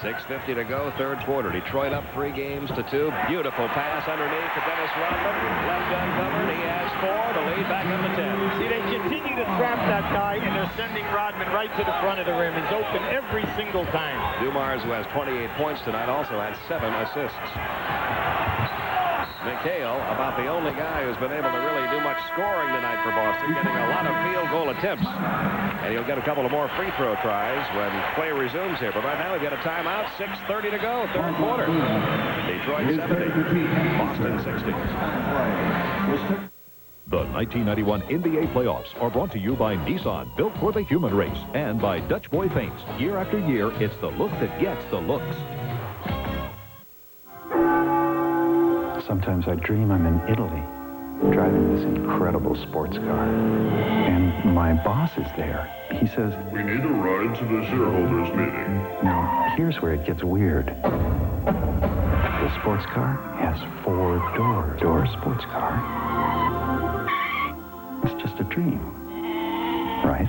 Speaker 2: 6:50 to go, third quarter. Detroit up 3 games to 2. Beautiful pass underneath to Dennis Rodman. Left uncovered. He has 4. The lead back up to 10.
Speaker 23: See, they continue to trap that guy, and they're sending Rodman right to the front of the rim. He's open every single time.
Speaker 2: Dumars, who has 28 points tonight, also had 7 assists. McHale, about the only guy who's been able to really do much scoring tonight for Boston, getting a lot of field goal attempts. And he'll get a couple of more free throw tries when play resumes here. But right now we've got a timeout, 6:30 to go, third quarter. Detroit 70, Boston 60.
Speaker 4: The 1991 NBA playoffs are brought to you by Nissan, built for the human race, and by Dutch Boy Paints. Year after year, it's the look that gets the looks.
Speaker 3: Sometimes I dream I'm in Italy, driving this incredible sports car. And my boss is there. He says,
Speaker 22: "We need a ride to the shareholders meeting."
Speaker 3: Now, here's where it gets weird. The sports car has 4 doors. Door sports car. It's just a dream, right?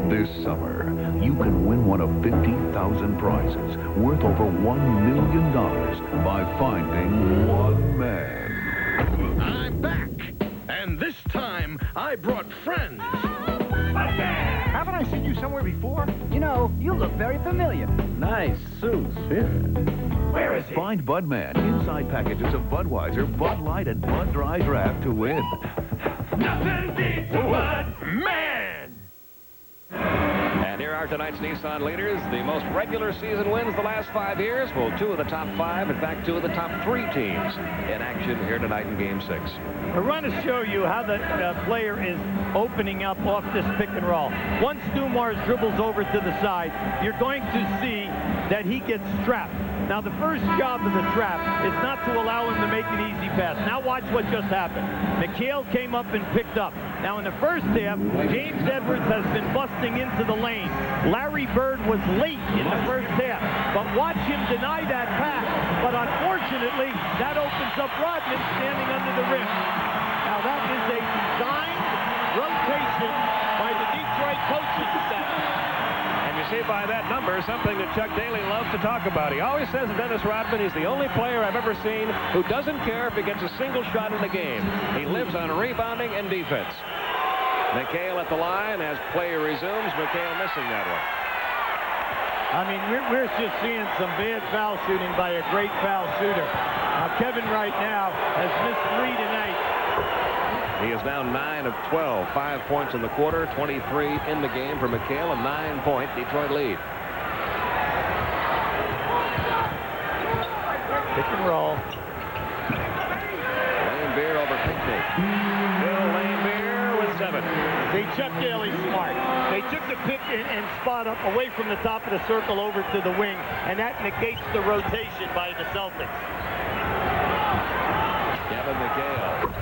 Speaker 25: This summer, you can win one of 50,000 prizes worth over $1 million by finding one man.
Speaker 8: I'm back, and this time I brought friends.
Speaker 9: Haven't I seen you somewhere before?
Speaker 11: You know, you look very familiar.
Speaker 8: Nice suits here.
Speaker 9: Where is he?
Speaker 25: Find Budman inside packages of Budweiser, Bud Light, and Bud Dry Draft to win.
Speaker 9: Nothing beats a Bud Man!
Speaker 2: And here are tonight's Nissan leaders. The most regular season wins the last 5 years. Well, 2 of the top 5, in fact, 2 of the top 3 teams in action here tonight in Game 6.
Speaker 23: I want to show you how the player is opening up off this pick and roll. Once Dumars dribbles over to the side, you're going to see that he gets trapped. Now, the first job of the trap is not to allow him to make an easy pass. Now watch what just happened. McHale came up and picked up. Now, in the first half, James Edwards has been busting into the lane. Larry Bird was late in the first half, but watch him deny that pass. But unfortunately, that opens up Rodman standing under the rim. Now, that is a designed rotation by the Detroit coaching staff.
Speaker 2: See by that number, something that Chuck Daly loves to talk about. He always says that Dennis Rodman is the only player I've ever seen who doesn't care if he gets a single shot in the game. He lives on rebounding and defense. McHale at the line as play resumes. McHale missing that one.
Speaker 23: I mean, we're just seeing some bad foul shooting by a great foul shooter. Now, Kevin right now has missed 3 tonight.
Speaker 2: He is now 9 of 12, 5 points in the quarter, 23 in the game for McHale, a 9-point Detroit lead.
Speaker 23: Pick and roll.
Speaker 2: Lambeer over Pinckney. Bill Lambeer with 7.
Speaker 23: See, Chuck Daly smart. They took the pick and spot up away from the top of the circle over to the wing, and that negates the rotation by the Celtics.
Speaker 2: Kevin McHale.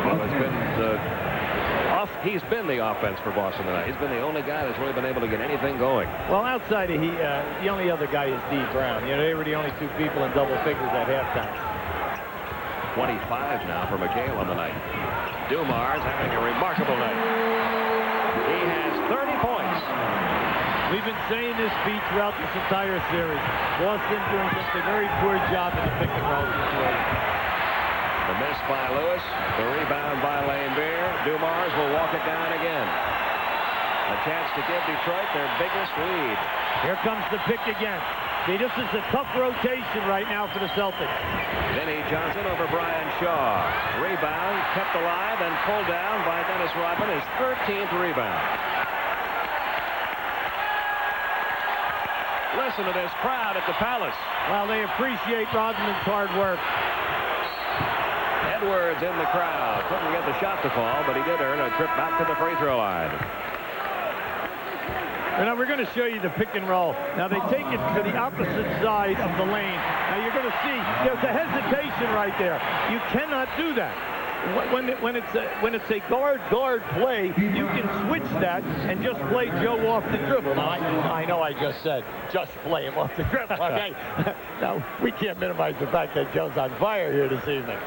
Speaker 2: Well, he's been the offense for Boston tonight. He's been the only guy that's really been able to get anything going.
Speaker 23: Well, outside of the only other guy is D. Brown. You know, they were the only 2 people in double figures at halftime.
Speaker 2: 25 now for McHale on the night. Dumars having a remarkable night. He has 30 points.
Speaker 5: We've been saying this speech throughout this entire series. Boston doing just a very poor job in the pick and roll situation.
Speaker 2: The miss by Lewis, the rebound by Laimbeer. Dumars will walk it down again. A chance to give Detroit their biggest lead.
Speaker 5: Here comes the pick again. See, this is a tough rotation right now for the Celtics.
Speaker 2: Vinnie Johnson over Brian Shaw. Rebound kept alive and pulled down by Dennis Rodman, his 13th rebound. Listen to this crowd at the Palace.
Speaker 5: Well, they appreciate Rodman's hard work.
Speaker 2: Edwards in the crowd. Couldn't get the shot to fall, but he did earn a trip back to the free throw line.
Speaker 5: And now we're going to show you the pick and roll. Now they take it to the opposite side of the lane. Now you're going to see there's a hesitation right there. You cannot do that. When it's a guard play, you can switch that and just play Joe off the dribble. Now I know I just said just play him off the dribble. Okay. Now we can't minimize the fact that Joe's on fire here this evening.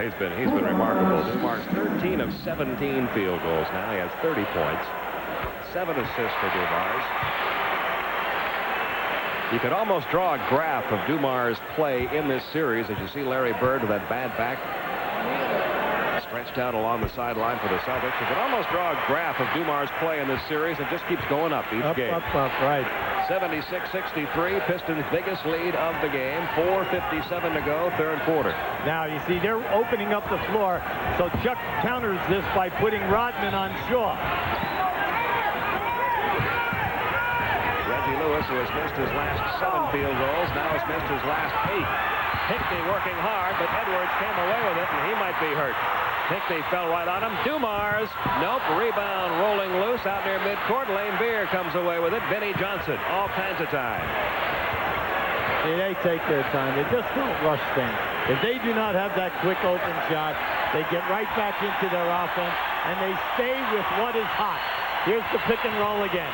Speaker 2: He's been remarkable. Dumars 13 of 17 field goals now. He has 30 points. 7 assists for Dumars. You could almost draw a graph of Dumars' play in this series as you see Larry Bird with that bad back stretched out along the sideline for the Celtics. You could almost draw a graph of Dumars' play in this series. It just keeps going up each game.
Speaker 5: Up, right.
Speaker 2: 76-63, Pistons' biggest lead of the game. 4:57 to go, third quarter.
Speaker 5: Now, you see, they're opening up the floor, so Chuck counters this by putting Rodman on Shaw.
Speaker 2: Reggie Lewis, who has missed his last 7 field goals, now has missed his last 8. Hickney working hard, but Edwards came away with it, and he might be hurt. Hickney fell right on him. Dumars, nope, rebound rolling loose out near midcourt. Laimbeer comes away with it. Vinnie Johnson, all kinds of time.
Speaker 5: See, they take their time. They just don't rush things. If they do not have that quick open shot, they get right back into their offense, and they stay with what is hot. Here's the pick and roll again.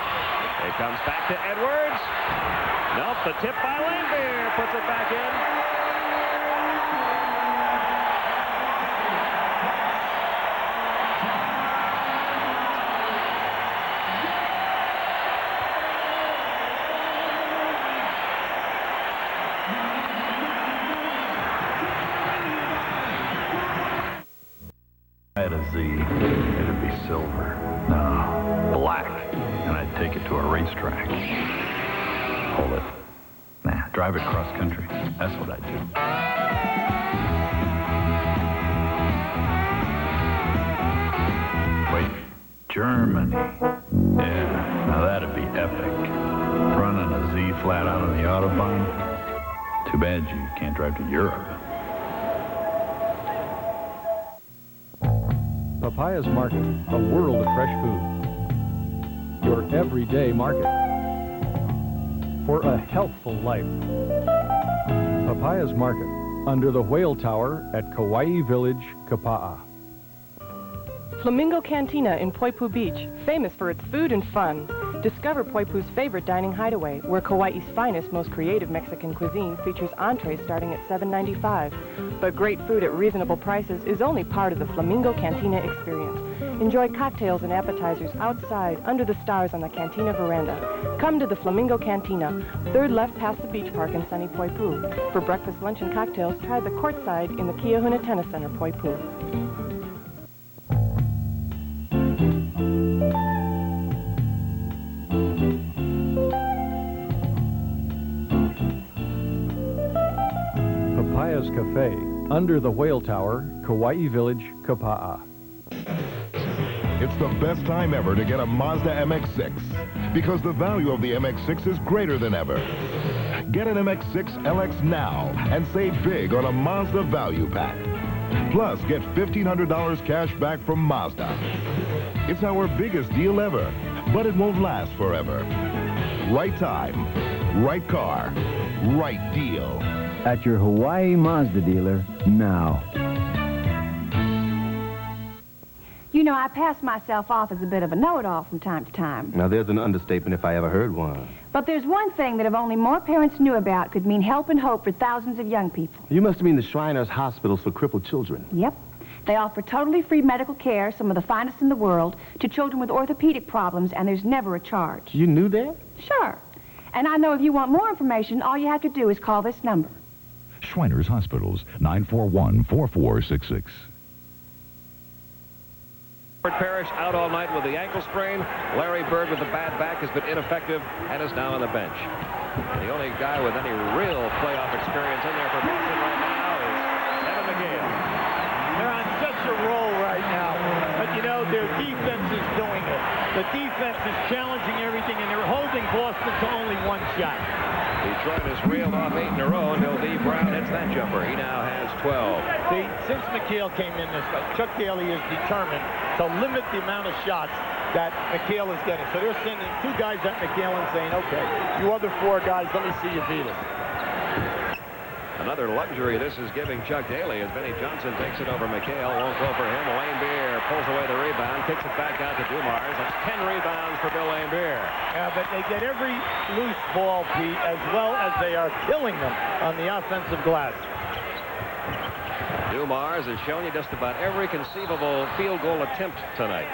Speaker 2: It comes back to Edwards. Nope, the tip by Laimbeer puts it back in.
Speaker 25: I had a Z, it'd be silver. No, black. And I'd take it to a racetrack. Hold it. Nah, drive it cross country. That's what I'd do. Wait, Germany. Yeah, now that'd be epic. Running a Z flat out on the Autobahn. Too bad you can't drive to Europe.
Speaker 26: Papaya's Market, a world of fresh food. Your everyday market. For a healthful life. Papaya's Market, under the Whale Tower at Kauai Village, Kapa'a.
Speaker 6: Flamingo Cantina in Poipu Beach, famous for its food and fun. Discover Poipu's favorite dining hideaway, where Kauai's finest, most creative Mexican cuisine features entrees starting at $7.95. But great food at reasonable prices is only part of the Flamingo Cantina experience. Enjoy cocktails and appetizers outside, under the stars on the Cantina veranda. Come to the Flamingo Cantina, third left past the beach park in sunny Poipu. For breakfast, lunch, and cocktails, try the courtside in the Kiahuna Tennis Center, Poipu.
Speaker 26: Papaya's Cafe, under the Whale Tower, Kauai Village, Kapa'a.
Speaker 14: It's the best time ever to get a Mazda MX-6 because the value of the MX-6 is greater than ever. Get an MX-6 LX now and save big on a Mazda value pack. Plus, get $1,500 cash back from Mazda. It's our biggest deal ever, but it won't last forever. Right time, right car, right deal.
Speaker 17: At your Hawaii Mazda dealer now.
Speaker 18: You know, I pass myself off as a bit of a know-it-all from time to time.
Speaker 20: Now, there's an understatement if I ever heard one.
Speaker 18: But there's one thing that if only more parents knew about could mean help and hope for thousands of young people.
Speaker 20: You must mean the Shriners Hospitals for crippled children.
Speaker 18: Yep. They offer totally free medical care, some of the finest in the world, to children with orthopedic problems, and there's never a charge.
Speaker 20: You knew that?
Speaker 18: Sure. And I know if you want more information, all you have to do is call this number.
Speaker 14: Shriners Hospitals, 941-4466.
Speaker 2: Parrish out all night with the ankle sprain. Larry Bird with the bad back has been ineffective and is now on the bench. The only guy with any real playoff experience in there for Boston right now is Kevin McHale.
Speaker 5: They're on such a roll right now. But, you know, their defense is doing it. The defense is challenging everything, and they're holding Boston to only one shot.
Speaker 2: Detroit has reeled off 8 in a row until D. Brown hits that jumper. He now has 12.
Speaker 5: Since McHale came in this way, Chuck Daly is determined to limit the amount of shots that McHale is getting. So they're sending 2 guys at McHale and saying, okay, you other 4 guys, let me see you beat us.
Speaker 2: Another luxury this is giving Chuck Daly as Benny Johnson takes it over McHale. Won't go for him. Lane Beer pulls away the rebound, kicks it back out to Dumars. That's 10 rebounds for Bill Lane Beer.
Speaker 5: Yeah, but they get every loose ball, Pete, as well as they are killing them on the offensive glass.
Speaker 2: Dumars has shown you just about every conceivable field goal attempt tonight.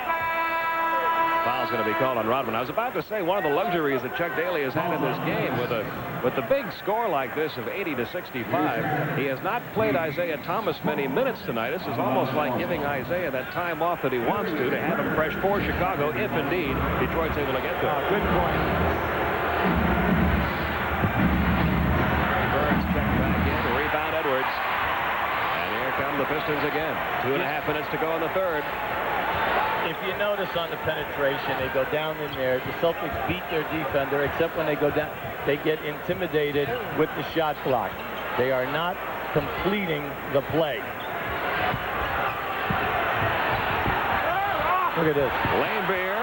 Speaker 2: Foul's going to be called on Rodman. I was about to say one of the luxuries that Chuck Daly has had in this game with the big score like this of 80-65, he has not played Isaiah Thomas many minutes tonight. This is almost like giving Isaiah that time off that he wants to have him fresh for Chicago if indeed Detroit's able to get to it.
Speaker 5: Good point.
Speaker 2: Burns checked back in, rebound Edwards. And here come the Pistons again. 2.5 minutes to go in the third.
Speaker 5: If you notice on the penetration, they go down in there. The Celtics beat their defender, except when they go down, they get intimidated with the shot clock. They are not completing the play. Look at this.
Speaker 2: Lane Beer.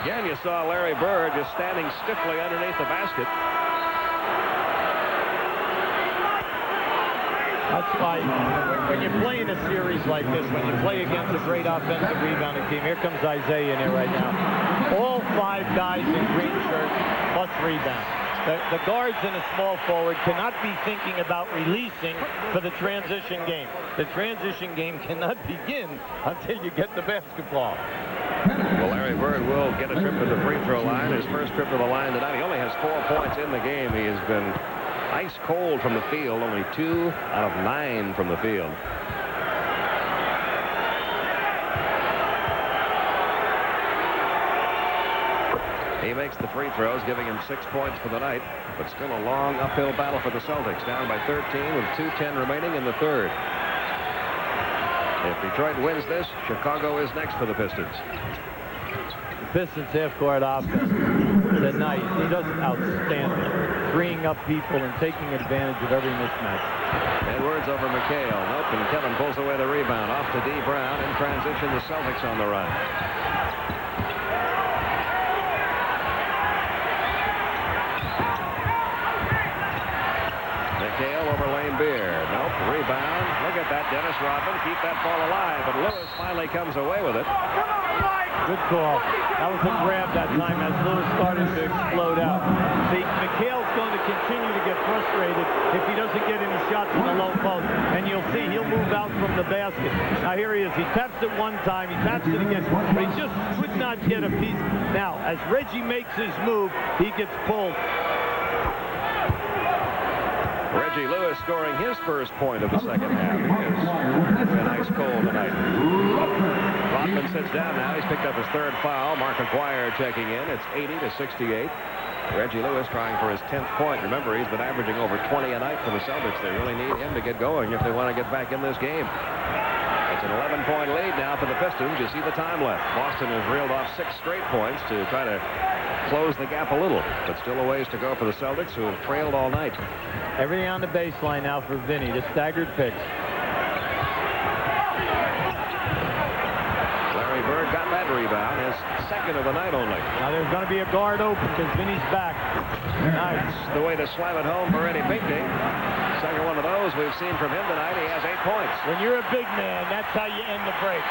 Speaker 2: Again, you saw Larry Bird just standing stiffly underneath the basket.
Speaker 5: That's why when you play in a series like this, when you play against a great offensive rebounding team, here comes Isaiah in here right now. All 5 guys in green shirts plus rebound. The guards and the small forward cannot be thinking about releasing for the transition game. The transition game cannot begin until you get the basketball.
Speaker 2: Well, Larry Bird will get a trip to the free throw line. His first trip to the line tonight. He only has 4 points in the game. He has been ice cold from the field, only 2 out of 9 from the field. He makes the free throws, giving him 6 points for the night, but still a long uphill battle for the Celtics, down by 13 with 2:10 remaining in the third. If Detroit wins this, Chicago is next for the Pistons.
Speaker 5: The Pistons half-court offense tonight is just outstanding, freeing up people and taking advantage of every mismatch.
Speaker 2: Edwards over McHale. Nope, and Kevin pulls away the rebound. Off to D. Brown. In transition, the Celtics on the run. McHale over Lane Beer. Nope, rebound. Look at that, Dennis Rodman. Keep that ball alive, but Lewis finally comes away with it.
Speaker 5: Good call. That was a grab that time as Lewis started to explode out. See, McHale's going to continue to get frustrated if he doesn't get any shots in the low post. And you'll see he'll move out from the basket. Now here he is. He taps it one time. He taps it again. But he just could not get a piece. Now, as Reggie makes his move, he gets pulled.
Speaker 2: Reggie Lewis scoring his first point of the second half. It's been ice cold tonight. Rodman sits down now. He's picked up his 3rd foul. Mark Aguirre checking in. It's 80-68. Reggie Lewis trying for his 10th point. Remember, he's been averaging over 20 a night for the Celtics. They really need him to get going if they want to get back in this game. It's an 11-point lead now for the Pistons. You see the time left. Boston has reeled off 6 straight points to try to close the gap a little, but still a ways to go for the Celtics, who have trailed all night.
Speaker 5: Everything on the baseline now for Vinny. The staggered picks.
Speaker 2: Larry Bird got that rebound, his 2nd of the night only.
Speaker 5: Now there's going to be a guard open because Vinny's back.
Speaker 2: Nice. The way to slam it home for Eddie Pinckney. Second one of those we've seen from him tonight. He has 8 points.
Speaker 5: When you're a big man, that's how you end the break.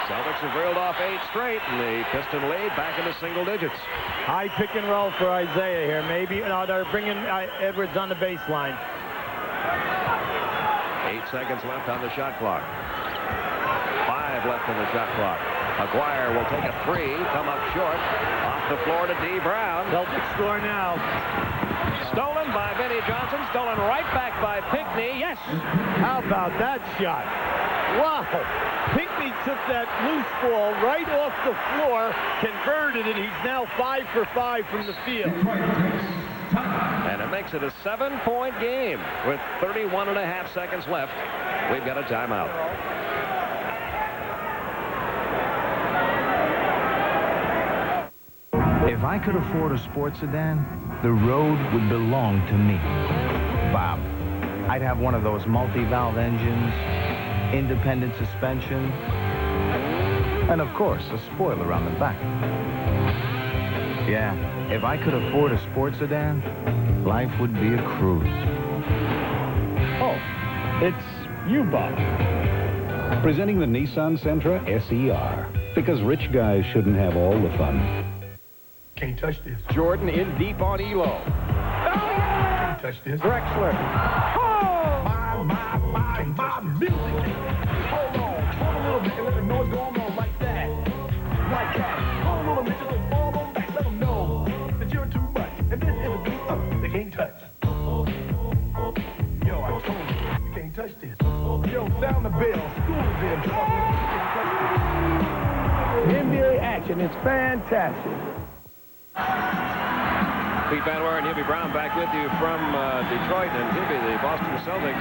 Speaker 2: Celtics have reeled off 8 straight, and the Piston lead back into single digits.
Speaker 5: High pick and roll for Isaiah here. Maybe they're bringing Edwards on the baseline.
Speaker 2: 8 seconds left on the shot clock. 5 left on the shot clock. Aguirre will take a 3, come up short. Off the floor to D. Brown.
Speaker 5: Celtics score now.
Speaker 2: Stolen by Vinnie Johnson. Stolen right back by Pinckney. Yes.
Speaker 5: How about that shot? Wow. Pinckney took that loose ball right off the floor, converted it. He's now 5 for 5 from the field.
Speaker 2: And it makes it a 7-point game with 31.5 seconds left. We've got a timeout.
Speaker 7: If I could afford a sports sedan, the road would belong to me. Bob, I'd have one of those multi-valve engines, independent suspension, and of course, a spoiler on the back. Yeah, if I could afford a sports sedan, life would be a cruise.
Speaker 10: Oh, it's you, Bob. Presenting the Nissan Sentra SER, because rich guys shouldn't have all the fun.
Speaker 8: Can't touch this.
Speaker 13: Jordan in deep on Elo.
Speaker 8: Can't touch this.
Speaker 13: Drexler.
Speaker 8: Oh! My music. Hold on a little bit and let the noise go on like that. Like that. Hold on a little bit, just fall on back. Let them know that you're too much. And this is a beat they can't touch. Yo, I told you can't touch this. Yo, sound the bell. School's in trouble.
Speaker 23: NBA action is fantastic.
Speaker 2: Pete Van Ware and Hubie Brown back with you from Detroit. And Hubie, the Boston Celtics,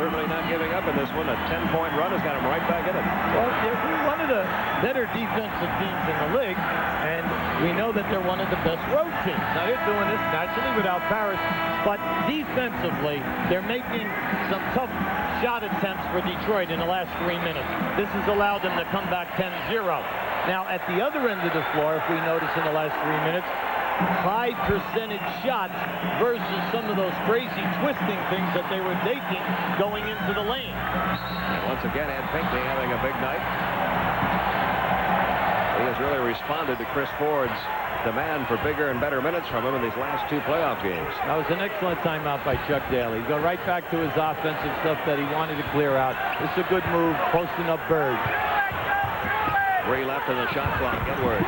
Speaker 2: certainly not giving up in this one. A 10-point run has got them right back in it.
Speaker 5: Well, they're one of the better defensive teams in the league, and we know that they're one of the best road teams. Now, they're doing this naturally without Paris, but defensively, they're making some tough shot attempts for Detroit in the last 3 minutes. This has allowed them to come back 10-0. Now, at the other end of the floor, if we notice in the last 3 minutes, high percentage shots versus some of those crazy twisting things that they were taking going into the lane.
Speaker 2: And once again, Ed Pinckney having a big night. He has really responded to Chris Ford's demand for bigger and better minutes from him in these last 2 playoff games.
Speaker 5: That was an excellent timeout by Chuck Daly. Go right back to his offensive stuff that he wanted to clear out. It's a good move, posting up Bird.
Speaker 2: 3 left in the shot clock. Edwards.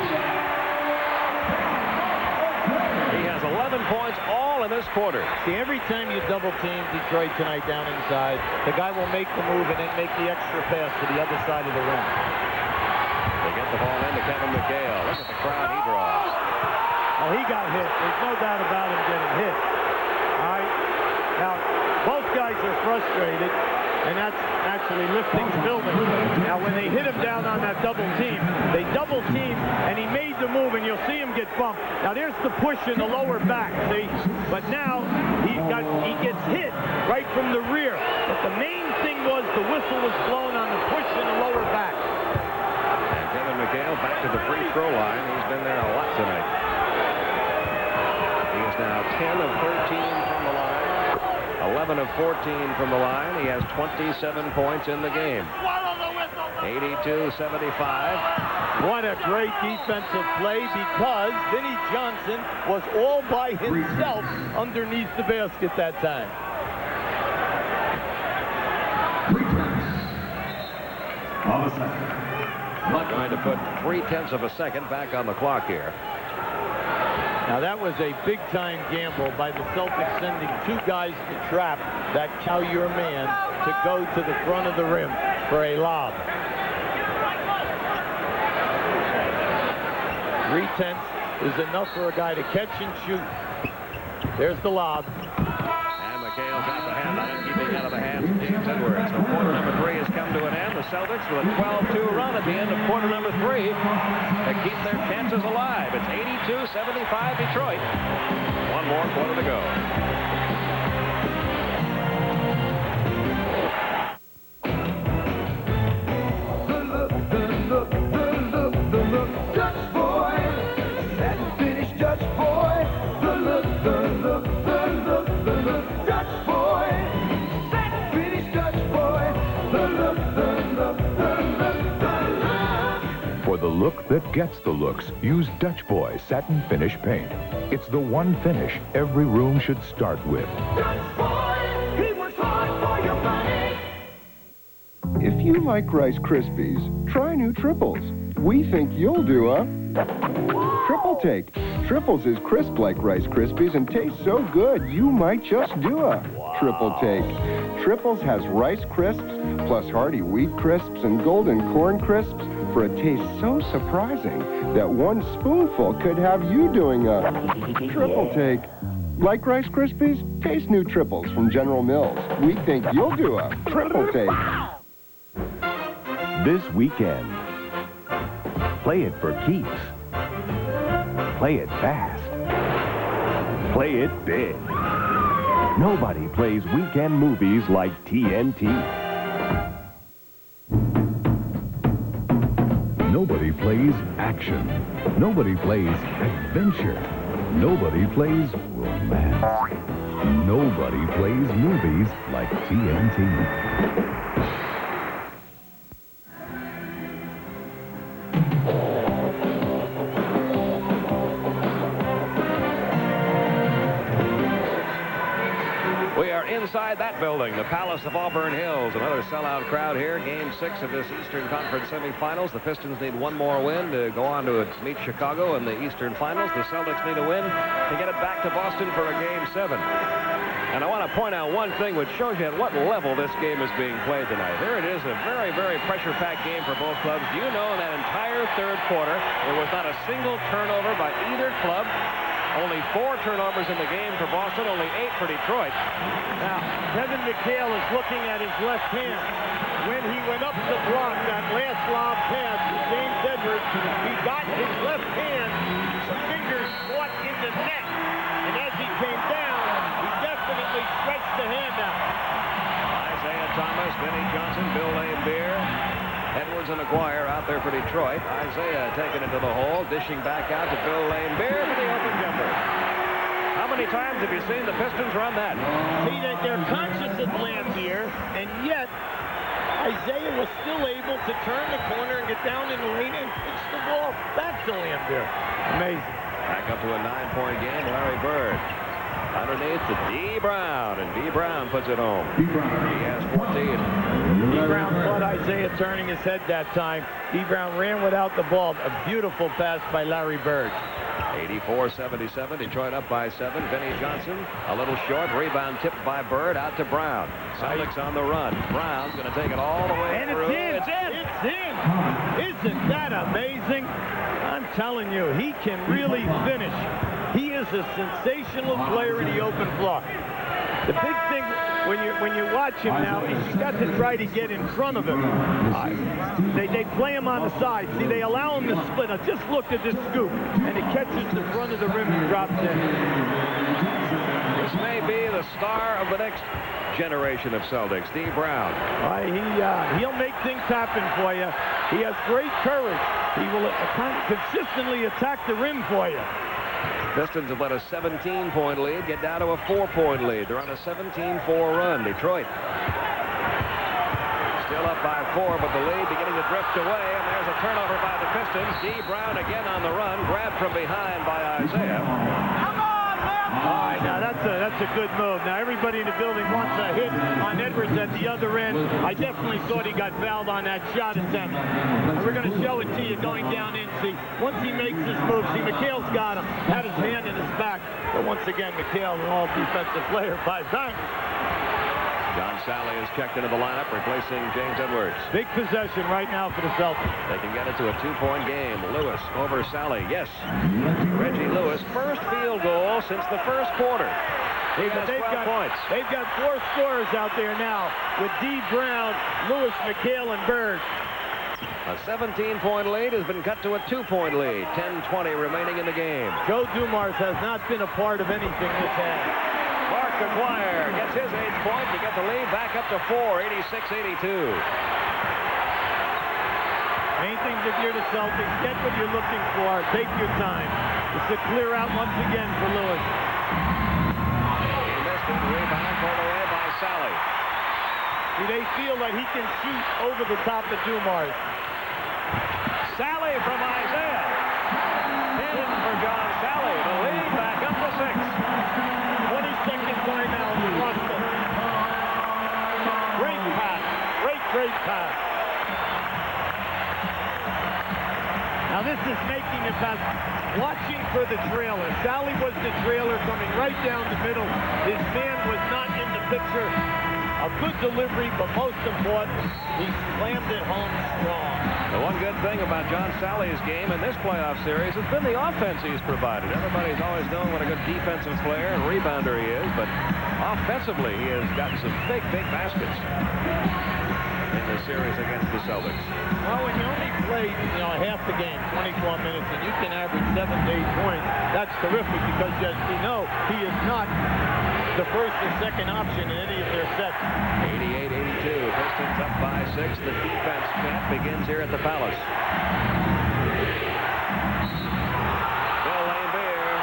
Speaker 2: He has 11 points all in this quarter.
Speaker 5: See, every time you double team Detroit tonight down inside, the guy will make the move and then make the extra pass to the other side of the rim.
Speaker 2: They get the ball into Kevin McHale. Look at the crowd he draws.
Speaker 5: Oh, he got hit. There's no doubt about him getting hit. All right. Now, both guys are frustrated, and that's actually lifting the building. Now, when they hit him down on that double team, they double team, and he made the move, and you'll see him get bumped. Now, there's the push in the lower back, see? But now, he gets hit right from the rear. But the main thing was the whistle was blown on the push in the lower back.
Speaker 2: And Kevin McHale back to the free throw line. He's been there a lot tonight. He is now 10 of 13 from the line. 11 of 14 from the line. He has 27 points in the game. 82-75.
Speaker 5: What a great defensive play, because Vinnie Johnson was all by himself underneath the basket that time.
Speaker 2: Trying to put 0.3 of a second back on the clock here.
Speaker 5: Now, that was a big-time gamble by the Celtics, sending 2 guys to trap that Cowyer man to go to the front of the rim for a lob. 0.3 is enough for a guy to catch and shoot. There's the lob.
Speaker 2: And McHale got the hand on it, keeping out of the hands of James Edwards. So quarter number 3 has come to an end. The Celtics with a 12-2 run at the end of quarter number 3 to keep their chances alive. It's 82-75 Detroit. 1 more quarter to go.
Speaker 8: Dutch boy, that finished Dutch boy. The look, Dutch boy, that finished Dutch boy. The look,
Speaker 14: For the look that gets the looks, use Dutch Boy Satin Finish Paint. It's the one finish every room should start with.
Speaker 8: Dutch boy, he works hard for your money.
Speaker 1: you like Rice Krispies, try new Triples. We think you'll do a triple take. Triples is crisp like Rice Krispies and tastes so good you might just do a triple take. Triples has Rice Crisps, plus hearty wheat crisps and golden corn crisps for a taste so surprising that one spoonful could have you doing a triple take. Like Rice Krispies? Taste new Triples from General Mills. We think you'll do a triple take.
Speaker 15: This weekend, play it for keeps. Play it fast. Play it big. Nobody plays weekend movies like TNT.
Speaker 25: Nobody plays action. Nobody plays adventure. Nobody plays romance. Nobody plays movies like TNT.
Speaker 2: Inside that building, the Palace of Auburn Hills. Another sellout crowd here. Game 6 of this Eastern Conference semifinals. The Pistons need one more win to go on to meet Chicago in the Eastern Finals. The Celtics need a win to get it back to Boston for a Game 7. And I want to point out one thing which shows you at what level this game is being played tonight. Here it is, a very, very pressure-packed game for both clubs. Do you know in that entire third quarter, there was not a single turnover by either club? Only 4 turnovers in the game for Boston, only 8 for Detroit.
Speaker 5: Now, Kevin McHale is looking at his left hand. When he went up to block that last lob pass to James Edwards, he got his left hand, fingers caught in the net. And as he came down, he definitely stretched the hand out.
Speaker 2: Isaiah Thomas, Vinnie Johnson, Bill Laimbeer, Edwards and McGuire out there for Detroit. Isaiah taking it to the hole, dishing back out to Bill Laimbeer for the open jumper. How many times have you seen the Pistons run that?
Speaker 5: See, they're conscious of Laimbeer, and yet Isaiah was still able to turn the corner and get down in the lane and pitch the ball back to Laimbeer. Amazing.
Speaker 2: Back up to a 9-point game, Larry Bird. Underneath to D. Brown, and D. Brown puts it home. He has 14.
Speaker 5: D. Brown caught Isaiah turning his head that time. D. Brown ran without the ball. A beautiful pass by Larry Bird.
Speaker 2: 84-77, Detroit up by 7. Vinnie Johnson, a little short. Rebound tipped by Bird, out to Brown. Celtics on the run. Brown's going to take it all the way through.
Speaker 5: It's in! It's in! Isn't that amazing? I'm telling you, he can really finish. He is a sensational player in the open floor. The big thing when you watch him now is you got to try to get in front of him. They play him on the side. See, they allow him to split. Now just look at this scoop, and it catches the front of the rim and drops in.
Speaker 2: This may be the star of the next generation of Celtics, D. Brown.
Speaker 5: He'll make things happen for you. He has great courage. He will consistently attack the rim for you.
Speaker 2: Pistons have let a 17-point lead get down to a 4-point lead. They're on a 17-4 run. Detroit still up by 4, but the lead beginning to drift away, and there's a turnover by the Pistons. D. Brown again on the run, grabbed from behind by Isaiah.
Speaker 5: All right, now that's a good move. Now everybody in the building wants a hit on Edwards at the other end. I definitely thought he got fouled on that shot attempt. We're going to show it to you going down in. See, once he makes this move, see, McHale's got him, had his hand in his back. But once again, McHale, an all-defensive player by Bank.
Speaker 2: John Sally is checked into the lineup, replacing James Edwards.
Speaker 5: Big possession right now for the Celtics.
Speaker 2: They can get it to a 2-point game. Lewis over Sally. Yes. Reggie Lewis, first field goal since the first quarter. They've got points.
Speaker 5: They've got 4 scorers out there now with D. Brown, Lewis, McHale, and Bird.
Speaker 2: A 17-point lead has been cut to a 2-point lead. 10:20 remaining in the game.
Speaker 5: Joe Dumars has not been a part of anything this half.
Speaker 2: Mark McGuire gets his 8th point to get the lead back up to 4, 86-82.
Speaker 5: Main thing if you're the Celtics, get what you're looking for. Take your time. It's a clear out once again for Lewis.
Speaker 2: He missed it. Rebound pulled away by Sally.
Speaker 5: See, they feel that he can shoot over the top of Dumars.
Speaker 2: Sally from Isaiah. In for John Sally. The lead back up to 6.
Speaker 5: 22nd timeout, Russell. Great pass. Great pass. for the trailer. Sally was the trailer coming right down the middle. His man was not in the picture. A good delivery, but most important, he slammed it home strong.
Speaker 2: The one good thing about John Sally's game in this playoff series has been the offense he's provided. Everybody's always known what a good defensive player and rebounder he is, but offensively he has gotten some big, big baskets in the series against the Celtics.
Speaker 5: Well, when you only play, half the game, 24 minutes, and you can average 7 to 8 points, that's terrific because, as we know, he is not the first or second option in any of their sets.
Speaker 2: 88-82. Pistons up by 6. The defense camp begins here at the Palace. Bill Laimbeer.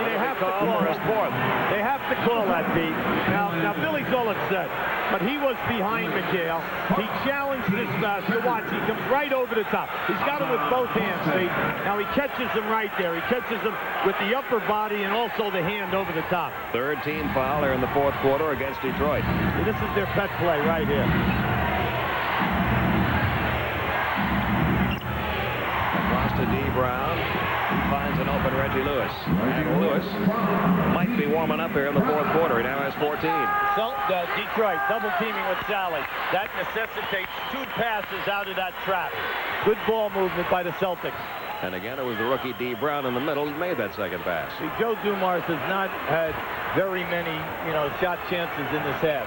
Speaker 5: They have to call
Speaker 2: for his fourth.
Speaker 5: They have to call that, Pete. Now Billy's all upset, but he was behind McHale. He challenged this pass. You watch, he comes right over the top. He's got him with both hands, Pete. Now he catches him right there. He catches him with the upper body and also the hand over the top.
Speaker 2: Third team foul there in the fourth quarter against Detroit.
Speaker 5: This is their pet play right here.
Speaker 2: Across to D. Brown. He finds an open Reggie Lewis. And Lewis might be warming up here in the fourth quarter. He now has 14.
Speaker 5: So Detroit double teaming with Sally. That necessitates 2 passes out of that trap. Good ball movement by the Celtics.
Speaker 2: And again, it was the rookie D. Brown in the middle who made that second pass.
Speaker 5: See, Joe Dumars has not had very many, shot chances in this half.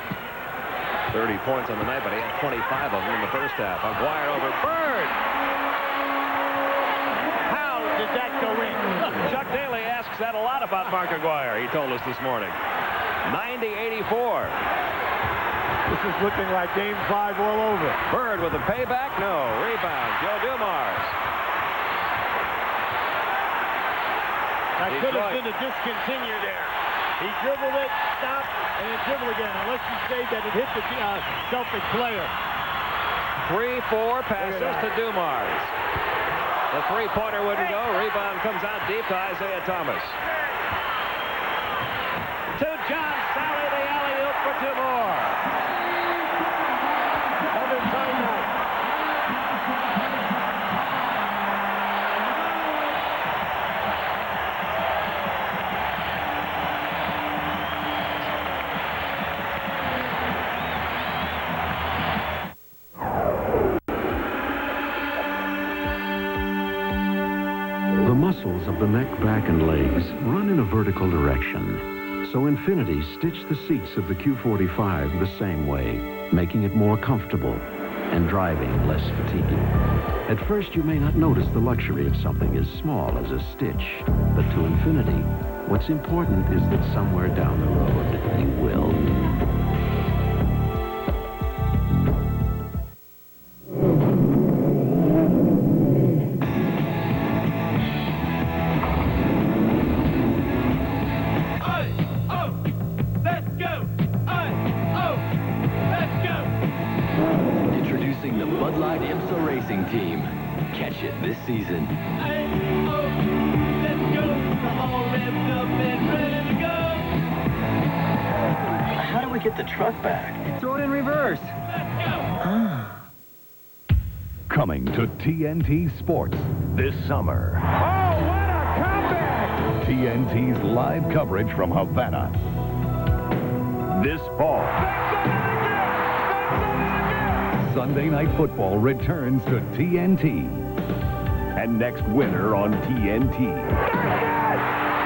Speaker 2: 30 points on the night, but he had 25 of them in the first half. Aguirre over Bird.
Speaker 5: How did that go in?
Speaker 2: Chuck Daly asks that a lot about Mark Aguirre, he told us this morning. 90-84.
Speaker 5: This is looking like game 5 all over.
Speaker 2: Bird with a payback? No. Rebound. Joe Dumars.
Speaker 5: That could have been a discontinue there. He dribbled it, stopped, and then dribbled again, unless you say that it hit the Celtic player.
Speaker 2: 3-4 passes to Dumars. The three-pointer wouldn't go. Rebound comes out deep to Isaiah Thomas. To John Sally, the alley-oop for 2 more.
Speaker 5: Another timeout.
Speaker 4: The muscles of the neck, back, and legs run in a vertical direction. So Infinity stitched the seats of the Q45 the same way, making it more comfortable and driving less fatiguing. At first, you may not notice the luxury of something as small as a stitch, but to Infinity, what's important is that somewhere down the road, you will.
Speaker 12: Team. Catch it this season. How do we get the truck back?
Speaker 11: Throw it in reverse.
Speaker 14: Coming to TNT Sports this summer.
Speaker 9: Oh, what a comeback!
Speaker 14: TNT's live coverage from Havana. This fall. Sunday Night Football returns to TNT. And next winter on TNT.
Speaker 9: The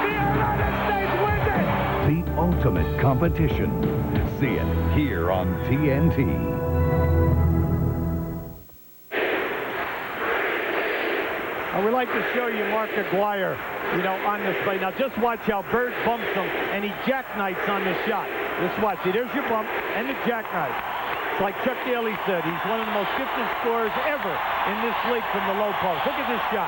Speaker 9: United States wins it!
Speaker 14: The ultimate competition. See it here on TNT.
Speaker 5: I would like to show you Mark Aguirre, on this play. Now, just watch how Bird bumps him, and he jackknifes on the shot. Just watch. See, there's your bump and the jackknife. Like Chuck Daly said, he's one of the most gifted scorers ever in this league from the low post. Look at this shot.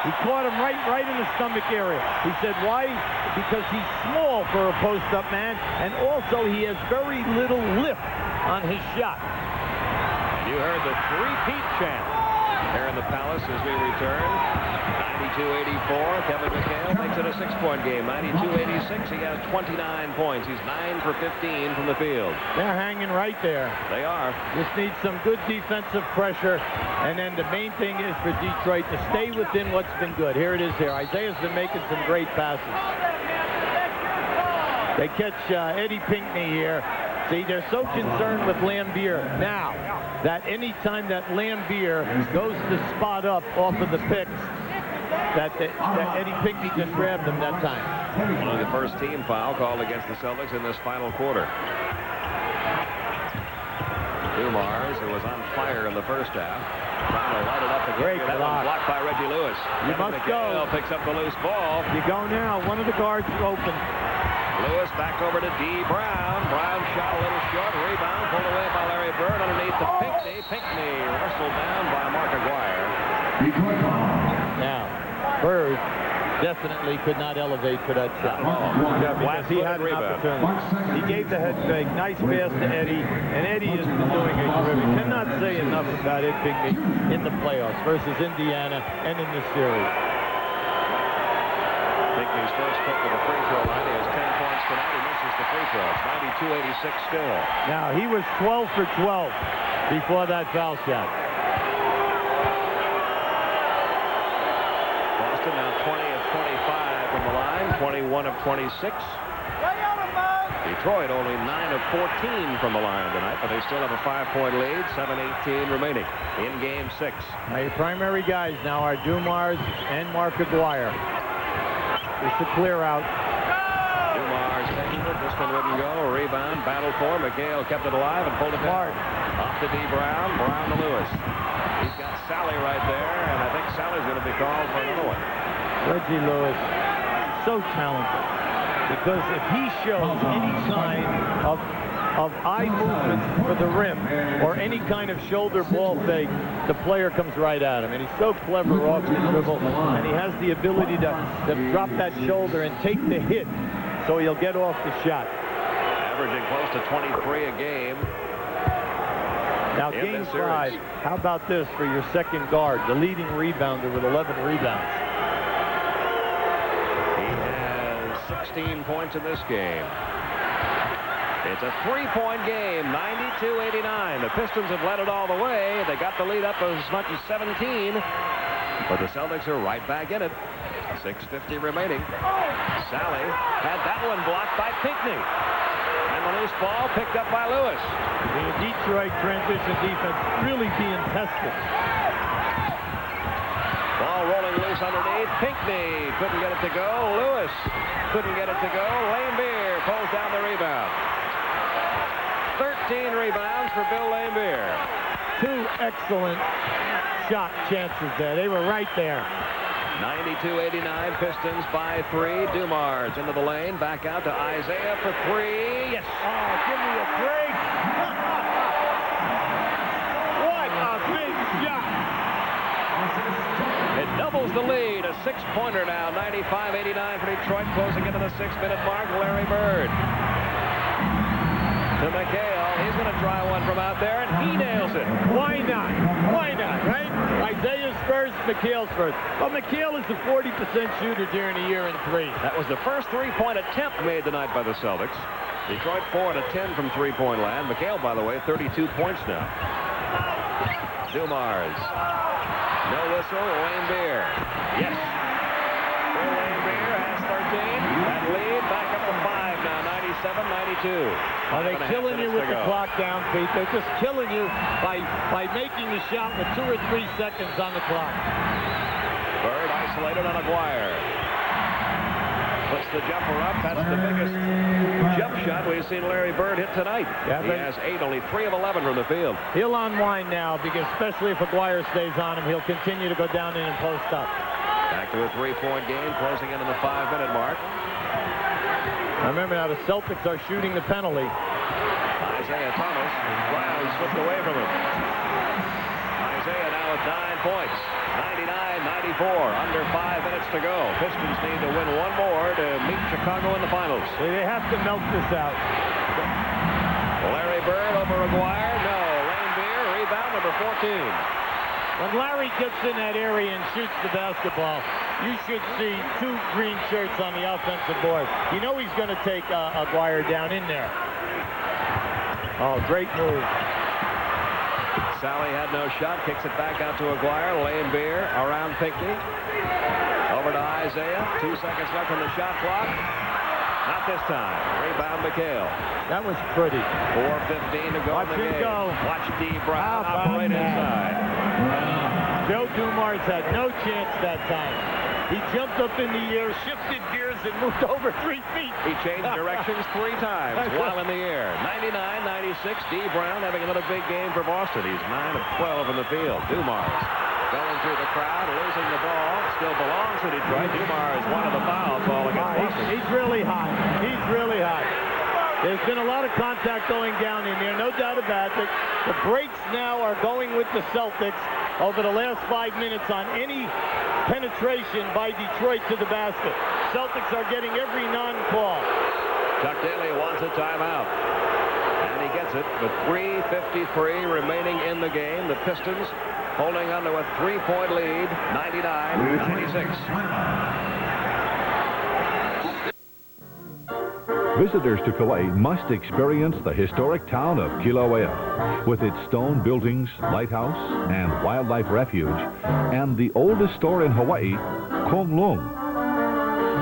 Speaker 5: He caught him right in the stomach area. He said, why? Because he's small for a post-up man, and also he has very little lift on his shot.
Speaker 2: And you heard the three-peat chant here in the Palace as we return. 92-84. Kevin McHale makes it a 6-point game. 92-86. He has 29 points. He's 9 for 15 from the field.
Speaker 5: They're hanging right there.
Speaker 2: They are.
Speaker 5: Just need some good defensive pressure. And then the main thing is for Detroit to stay within what's been good. Here it is here. Isaiah's been making some great passes. They catch Eddie Pinckney here. See, they're so concerned with Lambier now that any time that Lambier goes to spot up off of the picks, that Eddie Pinckney just grabbed him that time.
Speaker 2: Only the first team foul called against the Celtics in this final quarter. Dumars, who was on fire in the first half, trying to light it up again.
Speaker 5: Great block.
Speaker 2: Blocked by Reggie Lewis.
Speaker 5: You must go.
Speaker 2: Picks up the loose ball.
Speaker 5: You go now. One of the guards is open.
Speaker 2: Lewis back over to D. Brown. Brown shot a little short. Rebound pulled away by Larry Bird underneath to Pinckney. Pinckney wrestled down by Mark Aguirre.
Speaker 5: Now, Bird definitely could not elevate for that shot. Because he had an opportunity. He gave the head fake. Nice pass to Eddie. And Eddie has been doing a terrific. Cannot say enough about Ed Pinckney in the playoffs versus Indiana and in this series.
Speaker 2: Pinckney's first trip to the free throw line. He has 10 points tonight. He misses the free throw. It's 92-86 still.
Speaker 5: Now, he was 12 for 12 before that foul shot.
Speaker 2: Boston now 20 of 25 from the line, 21 of 26. Detroit only 9 of 14 from the line tonight, but they still have a 5-point lead, 7:18 remaining in Game 6.
Speaker 5: Now, your primary guys now are Dumars and Mark Aguirre. It's a clear out.
Speaker 2: Dumars taking it. This one wouldn't go. Rebound, battle for. McHale kept it alive and pulled it down. Off to D. Brown. Brown to Lewis. He's got Sally right there, and I think Sally's going to be called for another one.
Speaker 5: Reggie Lewis, so talented. Because if he shows any sign of eye movement for the rim or any kind of shoulder ball fake, the player comes right at him. And he's so clever off the dribble, and he has the ability to drop that shoulder and take the hit so he'll get off the shot.
Speaker 2: Averaging close to 23 a game.
Speaker 5: Now, Game 5, how about this for your second guard, the leading rebounder with 11 rebounds?
Speaker 2: He has 16 points in this game. It's a 3-point game, 92-89. The Pistons have led it all the way. They got the lead up as much as 17, but the Celtics are right back in it. 6:50 remaining. Sally had that one blocked by Pinckney. And the loose ball picked up by Lewis.
Speaker 5: The Detroit transition defense really being tested.
Speaker 2: Ball rolling loose underneath. Pinckney couldn't get it to go. Lewis couldn't get it to go. Lambier pulls down the rebound. 13 rebounds for Bill Lambier.
Speaker 5: Two excellent shot chances there. They were right there.
Speaker 2: 92-89, Pistons by 3. Dumars into the lane, back out to Isaiah for 3. Yes.
Speaker 5: Oh, give me a break. What a big shot.
Speaker 2: It doubles the lead. A 6-pointer now. 95-89 for Detroit, closing into the 6-minute mark. Larry Bird to McHale. He's going to try one from out there, and he nails it.
Speaker 5: Why not? Why not, right? Isaiah's first, McHale's first. Well, McHale is a 40% shooter during the year in 3.
Speaker 2: That was the first 3-point attempt made tonight by the Celtics. Detroit 4 out of 10 from 3-point land. McHale, by the way, 32 points now. Dumars. No whistle. Lambier. Yes. Bill Lambier has 13. That lead back up to 5 now. 97-92.
Speaker 5: Are they killing you with the clock down, Pete? They're just killing you by making the shot with 2 or 3 seconds on the clock.
Speaker 2: Bird isolated on Aguirre. Puts the jumper up. That's the biggest jump shot we've seen Larry Bird hit tonight. Yeah, he has 8, only 3 of 11 from the field.
Speaker 5: He'll unwind now, because especially if Aguirre stays on him, he'll continue to go down in and post up.
Speaker 2: Back to a 3-point game, closing into the 5-minute mark.
Speaker 5: Remember now, the Celtics are shooting the penalty.
Speaker 2: Isaiah Thomas. Brown slipped away from him. Isaiah now with 9 points. 99-94. Under 5 minutes to go. Pistons need to win one more to meet Chicago in the finals.
Speaker 5: They have to milk this out.
Speaker 2: Larry Bird over Aguirre. No. Lambier, rebound number 14.
Speaker 5: When Larry gets in that area and shoots the basketball, you should see 2 green shirts on the offensive board. You know he's going to take Aguirre down in there. Oh, great move.
Speaker 2: Sally had no shot, kicks it back out to Aguirre. Lane Beer around Pinckney. Over to Isaiah. 2 seconds left on the shot clock. Not this time. Rebound McHale.
Speaker 5: That was pretty.
Speaker 2: 4:15 to go in the game.
Speaker 5: Go.
Speaker 2: Watch D. Brown operate inside.
Speaker 5: Joe Dumars had no chance that time. He jumped up in the air, shifted gears, and moved over 3 feet.
Speaker 2: He changed directions 3 times while in the air. 99-96. D. Brown having another big game for Boston. He's 9 of 12 in the field. Dumars going through the crowd, losing the ball. Still belongs to Detroit. Dumars wanted the foul call against Boston.
Speaker 5: He's really hot. He's really hot. There's been a lot of contact going down in there, no doubt about it. The breaks now are going with the Celtics over the last 5 minutes on any penetration by Detroit to the basket. Celtics are getting every non-call.
Speaker 2: Chuck Daly wants a timeout. And he gets it with 3:53 remaining in the game. The Pistons holding on to a 3-point lead, 99-96.
Speaker 3: Visitors to Kauai must experience the historic town of Kilauea with its stone buildings, lighthouse, and wildlife refuge, and the oldest store in Hawaii, Konglung.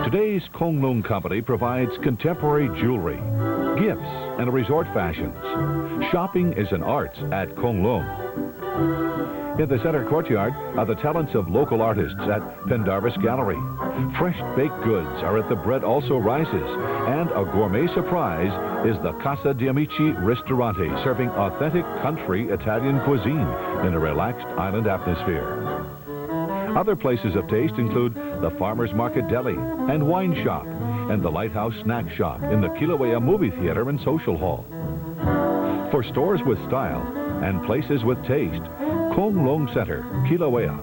Speaker 3: Today's Konglung Company provides contemporary jewelry, gifts, and resort fashions. Shopping is an art at Konglung. In the center courtyard are the talents of local artists at Pendarvis Gallery. Fresh baked goods are at the Bread Also Rises, and a gourmet surprise is the Casa di Amici Ristorante, serving authentic country Italian cuisine in a relaxed island atmosphere. Other places of taste include the Farmers Market Deli and Wine Shop, and the Lighthouse Snack Shop in the Kilauea Movie Theater and Social Hall. For stores with style and places with taste, Konglung Center, Kilauea.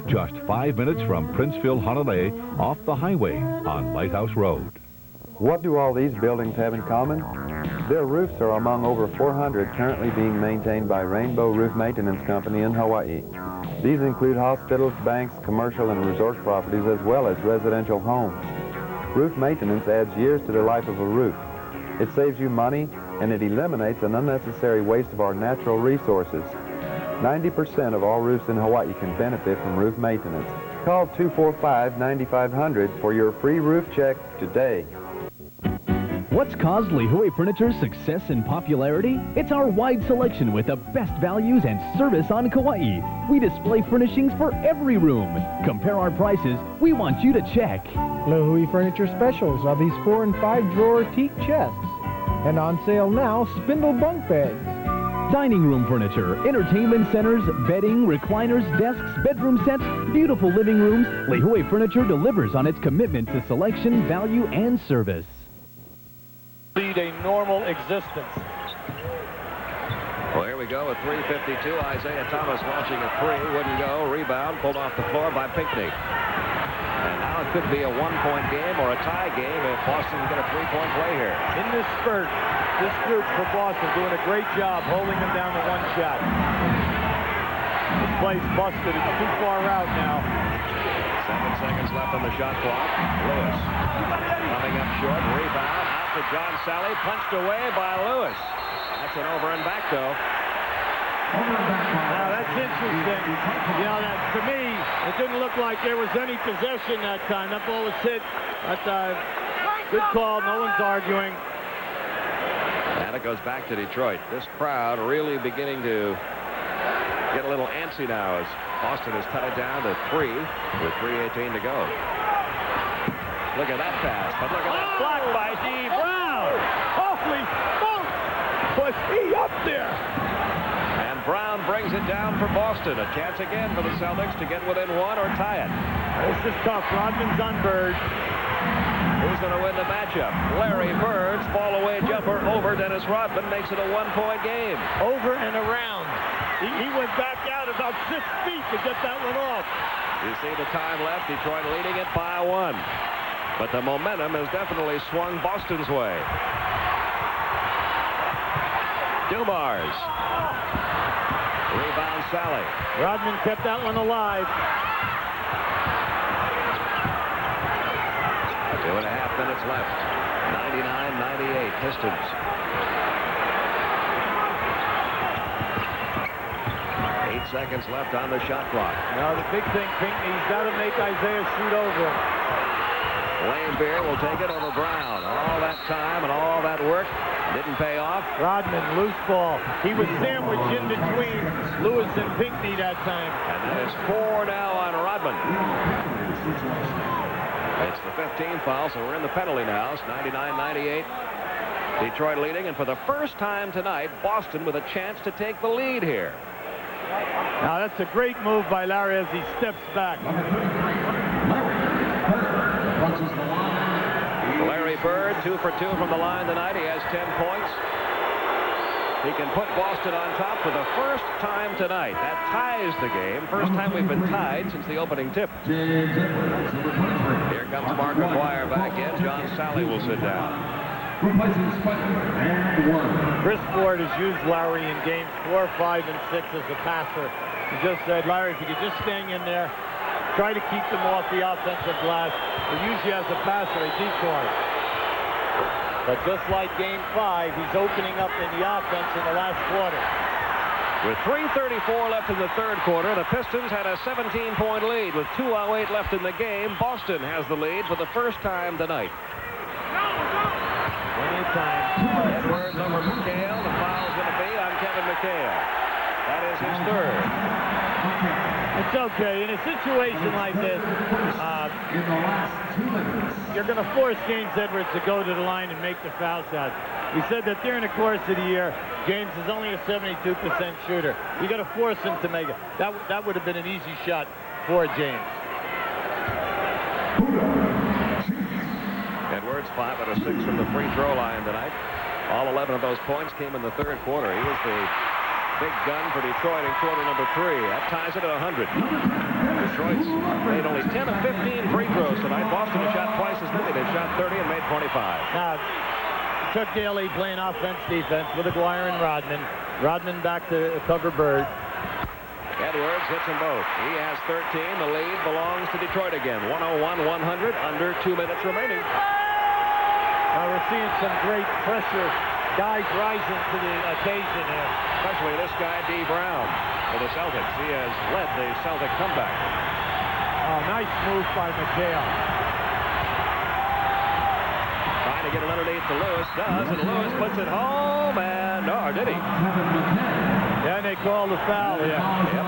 Speaker 3: Just 5 minutes from Princeville, Honolulu, off the highway on Lighthouse Road.
Speaker 16: What do all these buildings have in common? Their roofs are among over 400 currently being maintained by Rainbow Roof Maintenance Company in Hawaii. These include hospitals, banks, commercial and resort properties, as well as residential homes. Roof maintenance adds years to the life of a roof. It saves you money, and it eliminates an unnecessary waste of our natural resources. 90% of all roofs in Hawaii can benefit from roof maintenance. Call 245-9500 for your free roof check today.
Speaker 19: What's caused Lihue Furniture's success and popularity? It's our wide selection with the best values and service on Kauai. We display furnishings for every room. Compare our prices. We want you to check.
Speaker 21: Lihue Furniture specials are these 4- and 5-drawer teak chests. And on sale now, spindle bunk beds.
Speaker 19: Dining room furniture, entertainment centers, bedding, recliners, desks, bedroom sets, beautiful living rooms. Lihue Furniture delivers on its commitment to selection, value, and service.
Speaker 5: Lead a normal existence.
Speaker 2: Well, here we go at 3:52. Isaiah Thomas launching a 3. Wouldn't go. Rebound pulled off the floor by Pinckney. And now it could be a 1-point game or a tie game if Boston can get a 3-point play here.
Speaker 5: In this spurt, this group for Boston doing a great job holding them down to 1 shot. This play's busted. It's too far out now.
Speaker 2: 7 seconds left on the shot clock. Lewis coming up short. Rebound out to John Sally. Punched away by Lewis. That's an over and back, though.
Speaker 5: Now, that's interesting. You know, to me, it didn't look like there was any possession that time. That ball was hit. But, good call. No one's arguing.
Speaker 2: And it goes back to Detroit. This crowd really beginning to get a little antsy now as Boston has cut it down to 3 with 3:18 to go. Look at that pass, but look at that block by D. Brown.
Speaker 5: Holy smoke! Was he up there?
Speaker 2: And Brown brings it down for Boston. A chance again for the Celtics to get within 1 or tie it.
Speaker 5: This is tough. Rodman's on Bird.
Speaker 2: Who's going to win the matchup? Larry Bird's fall-away jumper over Dennis Rodman makes it a 1-point game.
Speaker 5: Over and around. He went back out about 6 feet to get that one off.
Speaker 2: You see the time left. Detroit leading it by 1. But the momentum has definitely swung Boston's way. Dumars. Rebound Sally.
Speaker 5: Rodman kept that one alive.
Speaker 2: 2.5 minutes left. 99-98 Pistons. 8 seconds left on the shot clock.
Speaker 5: Now the big thing, Pinckney's got to make Isaiah shoot over him.
Speaker 2: Wayne Beer will take it over Brown. All that time and all that work didn't pay off.
Speaker 5: Rodman, loose ball. He was sandwiched in between Lewis and Pinckney that time.
Speaker 2: And that is 4 now on Rodman. It's the 15th foul, so we're in the penalty now. It's 99-98. Detroit leading, and for the first time tonight, Boston with a chance to take the lead here.
Speaker 5: Now that's a great move by Larry as he steps back.
Speaker 2: Larry Bird, 2 for 2 from the line tonight. He has 10 points. He can put Boston on top for the first time tonight. That ties the game. First time we've been tied since the opening tip. Here comes Mark McGuire back in. John Sally will sit down.
Speaker 5: Chris Ford has used Larry in games 4, 5, and 6 as a passer. He just said, Larry, if you could just stay in there, try to keep them off the offensive glass. He usually has a passer, a decoy. But just like game 5, he's opening up in the offense in the last quarter.
Speaker 2: With 3:34 left in the third quarter, the Pistons had a 17-point lead. With 2:08 left in the game, Boston has the lead for the first time tonight.
Speaker 5: Plenty of time.
Speaker 2: Edwards over McHale. The foul's going to be on Kevin McHale. That is his third.
Speaker 5: It's okay. In a situation like this, you're going to force James Edwards to go to the line and make the foul shot. We said that during the course of the year, James is only a 72% shooter. You got to force him to make it. That would have been an easy shot for James.
Speaker 2: Edwards 5 out of 6 from the free throw line tonight. All 11 of those points came in the third quarter. He was the big gun for Detroit in quarter number 3. That ties it at 100. Detroit's made only 10 of 15 free throws tonight. Boston has shot twice as many. They've shot 30 and made 25.
Speaker 5: Now, Chuck Daly playing offense, defense with Aguirre and Rodman. Rodman back to cover Bird.
Speaker 2: Edwards hits them both. He has 13. The lead belongs to Detroit again. 101-100, under 2 minutes remaining.
Speaker 5: Now we're seeing some great pressure. Guys rising to the occasion here.
Speaker 2: Especially this guy, D. Brown, for the Celtics. He has led the Celtic comeback.
Speaker 5: Oh, nice move by McHale.
Speaker 2: Trying to get it underneath to Lewis. Does, and Lewis puts it home, and no, did he?
Speaker 5: Yeah, they call the foul here. Yep.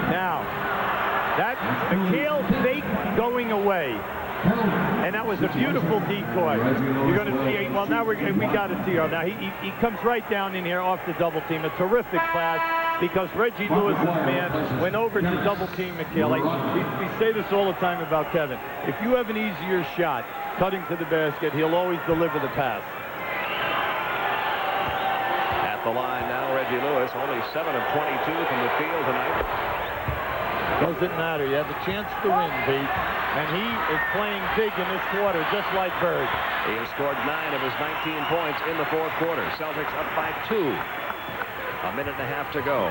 Speaker 5: Now, that McHale fake going away. And that was a beautiful decoy. You're going to see, well, now we got it here. Now, he comes right down in here off the double team. A terrific pass because Reggie Lewis's man went over to double team McHale. We say this all the time about Kevin. If you have an easier shot cutting to the basket, he'll always deliver the pass.
Speaker 2: At the line now, Reggie Lewis, only 7 of 22 from the field tonight.
Speaker 5: Doesn't matter. You have a chance to win, Pete. And he is playing big in this quarter, just like Bird.
Speaker 2: He has scored 9 of his 19 points in the fourth quarter. Celtics up by 2. A minute and a half to go.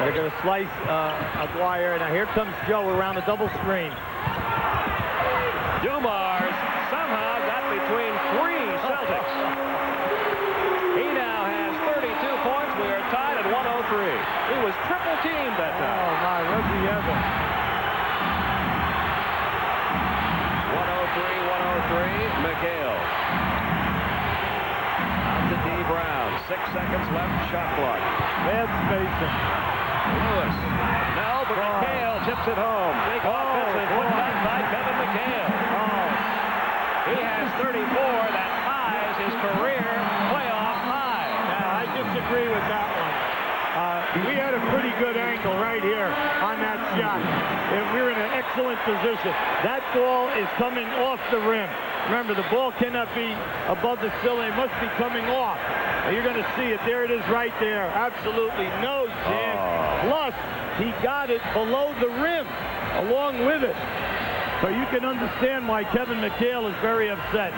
Speaker 5: They're going to slice Aguirre. Now here comes Joe around the double screen.
Speaker 2: Dumars somehow got between 3 Celtics. He now has 32 points. We are tied at 103. He was triple teamed that time.
Speaker 5: Oh my, was he ever?
Speaker 2: 103, McHale. Out to D. Brown. 6 seconds left, shot clock.
Speaker 5: Bad spacing.
Speaker 2: Lewis. No, but McHale tips it home. Big offensive putback by Kevin McHale. He has 34. That ties his career playoff high.
Speaker 5: Now, I disagree with that one. We had a pretty good angle right here on that shot. And we're in an excellent position. That ball is coming off the rim. Remember, the ball cannot be above the ceiling. It must be coming off. And you're going to see it. There it is right there. Absolutely no chance. Plus, he got it below the rim along with it. So you can understand why Kevin McHale is very upset.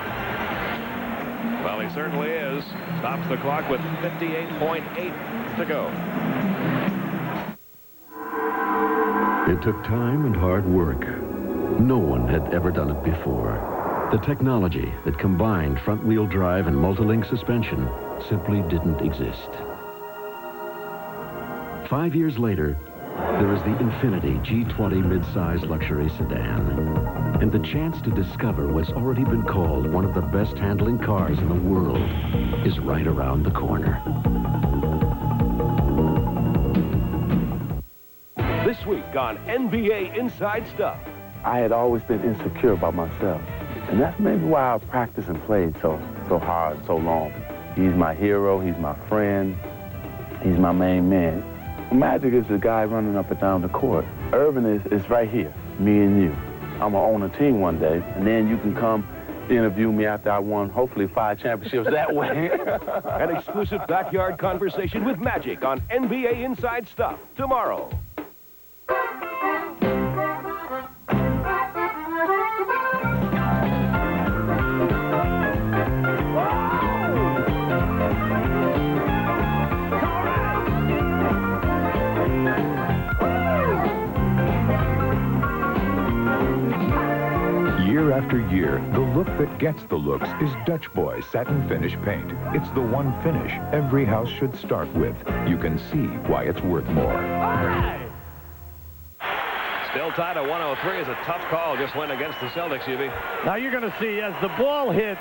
Speaker 2: Well, he certainly is. Stops the clock with 58.8 to go.
Speaker 4: It took time and hard work, No one had ever done it before. The technology that combined front-wheel drive and multi-link suspension simply didn't exist. 5 years later, there is the Infiniti G20 midsize luxury sedan. And the chance to discover what's already been called one of the best handling cars in the world is right around the corner.
Speaker 6: This week on NBA Inside Stuff.
Speaker 17: I had always been insecure about myself. And that's maybe why I practiced and played so hard, so long. He's my hero, he's my friend, he's my main man. Magic is the guy running up and down the court. Irvin is right here, me and you. I'm gonna own a team one day, and then you can come interview me after I won, hopefully 5 championships that way.
Speaker 6: An exclusive backyard conversation with Magic on NBA Inside Stuff tomorrow.
Speaker 20: Year after year, the look that gets the looks is Dutch Boy Satin Finish Paint. It's the one finish every house should start with. You can see why it's worth more.
Speaker 2: Still tied at 103 is a tough call. Just went against the Celtics, UB.
Speaker 5: Now you're going to see as the ball hits,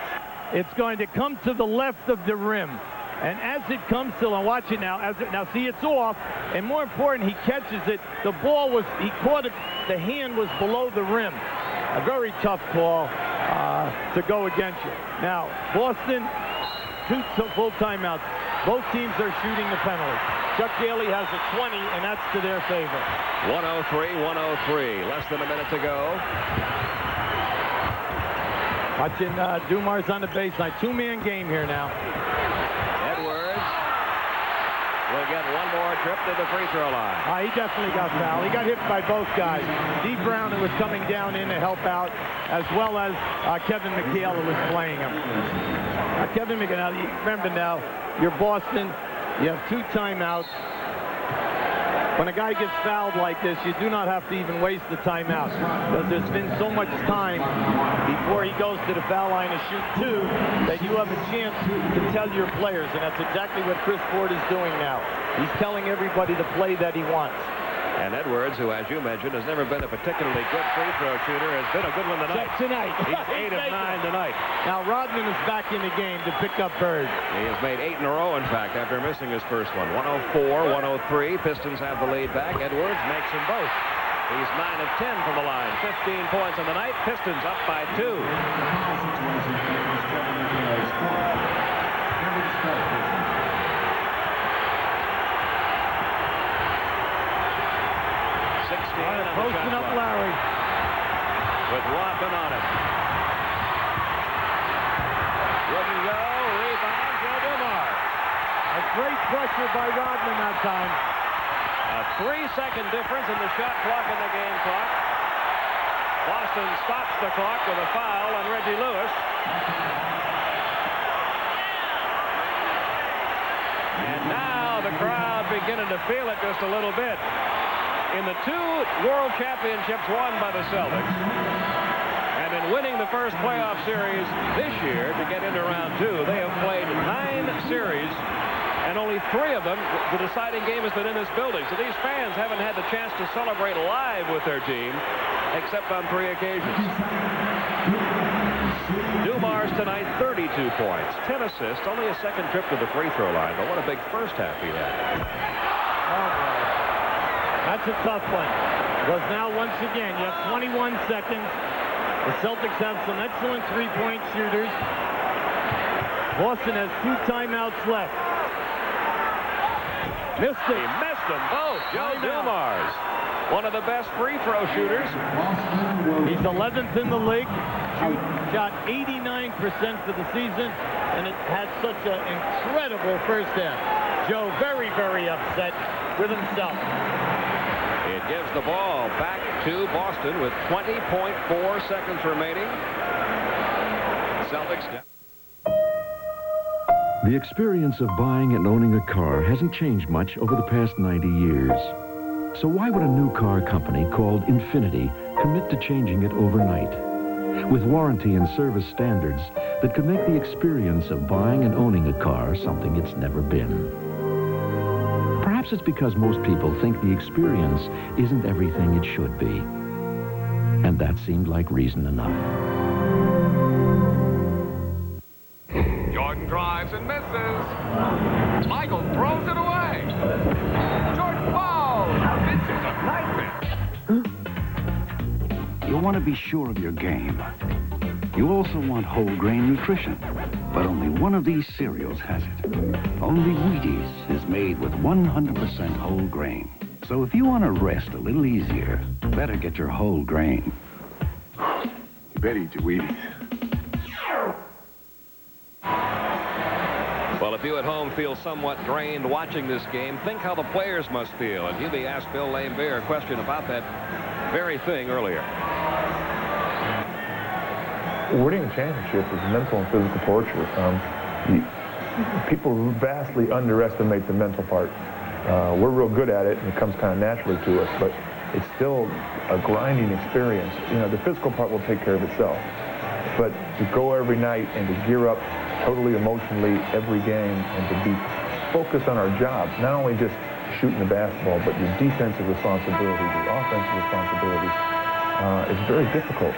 Speaker 5: it's going to come to the left of the rim. And as it comes to, and watch it now, now see it's off, and more important, he catches it. The ball was, he caught it, the hand was below the rim. A very tough call to go against you. Now, Boston, 2 full timeouts. Both teams are shooting the penalty. Chuck Daly has a 20, and that's to their favor.
Speaker 2: 103, less than a minute to go.
Speaker 5: Watching Dumars on the baseline. 2-man game here now.
Speaker 2: Edwards will get one more trip to the free throw line.
Speaker 5: He definitely got fouled. He got hit by both guys. Dee Brown, who was coming down in to help out, as well as Kevin McHale, who was playing him. Kevin McHale, remember now, you're Boston. You have 2 timeouts. When a guy gets fouled like this, you do not have to even waste the timeout, because there's been so much time before he goes to the foul line to shoot 2 that you have a chance to tell your players, and that's exactly what Chris Ford is doing now. He's telling everybody the play that he wants.
Speaker 2: And Edwards, who, as you mentioned, has never been a particularly good free throw shooter, has been a good one tonight. He's 8 of 9 tonight.
Speaker 5: Now Rodman is back in the game to pick up Bird.
Speaker 2: He has made 8 in a row, in fact, after missing his first one. 104-103. Pistons have the lead back. Edwards makes them both. He's 9 of 10 from the line. 15 points on the night. Pistons up by 2.
Speaker 5: Posting up Larry.
Speaker 2: With Rodman on it. Wouldn't go. Rebound, Joe Dumars.
Speaker 5: A great pressure by Rodman that time.
Speaker 2: A 3-second difference in the shot clock and the game clock. Boston stops the clock with a foul on Reggie Lewis. And now the crowd beginning to feel it just a little bit. In the 2 world championships won by the Celtics, and in winning the first playoff series this year to get into round 2, they have played 9 series, and only 3 of them, the deciding game has been in this building. So these fans haven't had the chance to celebrate live with their team, except on 3 occasions. Dumars tonight, 32 points, 10 assists, only a second trip to the free throw line, but what a big first half he had.
Speaker 5: That's a tough one. Because now, once again, you have 21 seconds. The Celtics have some excellent 3-point shooters. Boston has 2 timeouts left. Missed it.
Speaker 2: He missed them both. Joe Dumars, one of the best free throw shooters.
Speaker 5: He's 11th in the league. Shot 89% for the season, and it had such an incredible first half. Joe very, very upset with himself.
Speaker 2: It gives the ball back to Boston with 20.4 seconds remaining. Celtics down.
Speaker 4: The experience of buying and owning a car hasn't changed much over the past 90 years. So why would a new car company called Infiniti Commit to changing it overnight, with warranty and service standards that could make the experience of buying and owning a car something it's never been. Perhaps it's because most people think the experience isn't everything it should be. And that seemed like reason enough.
Speaker 7: Jordan drives and misses. Michael throws it away. Jordan falls. This is a nightmare.
Speaker 10: You want to be sure of your game. You also want whole grain nutrition. But only one of these cereals has it. Only Wheaties is made with 100% whole grain. So if you want to rest a little easier, better get your whole grain.
Speaker 7: You better eat your Wheaties.
Speaker 2: Well, if you at home feel somewhat drained watching this game, think how the players must feel. And Hubie asked Bill Laimbeer a question about that very thing earlier.
Speaker 18: Winning a championship is mental and physical torture. People vastly underestimate the mental part. We're real good at it, and it comes kind of naturally to us, but it's still a grinding experience. You know, the physical part will take care of itself. But to go every night and to gear up totally emotionally every game and to be focused on our jobs, not only just shooting the basketball, but your defensive responsibilities, your offensive responsibilities, it's very difficult.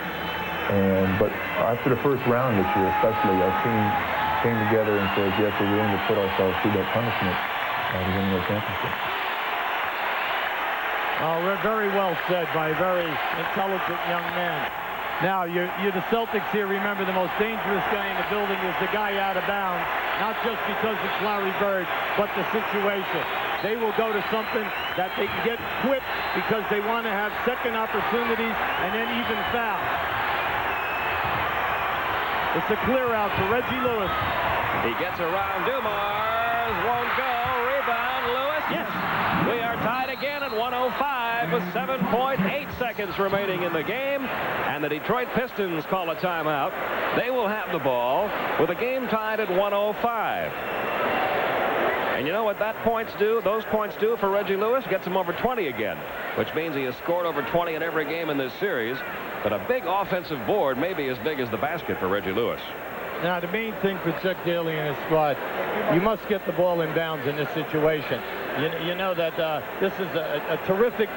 Speaker 18: But after the first round this year, especially, our team came together and said, yes, we're willing to put ourselves through that punishment to win the championship.
Speaker 5: Oh, very well said by a very intelligent young man. Now, you're the Celtics here. Remember, the most dangerous guy in the building is the guy out of bounds, not just because it's Larry Bird, but the situation. They will go to something that they can get quick because they want to have second opportunities and then even foul. It's a clear out for Reggie Lewis.
Speaker 2: He gets around Dumars, won't go, rebound, Lewis. Yes. We are tied again at 105 with 7.8 seconds remaining in the game, and the Detroit Pistons call a timeout. They will have the ball with the game tied at 105. And you know what that points do? Those points do for Reggie Lewis? Gets him over 20 again, which means he has scored over 20 in every game in this series. But a big offensive board may be as big as the basket for Reggie Lewis.
Speaker 5: Now, the main thing for Chuck Daly and his squad, you must get the ball in bounds in this situation. You know that this is a terrific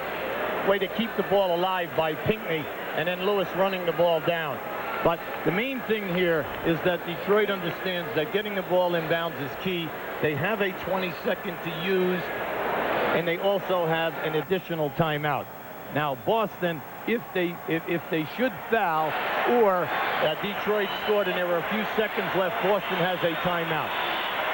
Speaker 5: way to keep the ball alive by Pinckney and then Lewis running the ball down. But the main thing here is that Detroit understands that getting the ball in bounds is key. They have a 20-second to use, and they also have an additional timeout. Now, Boston, if they should foul or Detroit scored and there were a few seconds left, Boston has a timeout.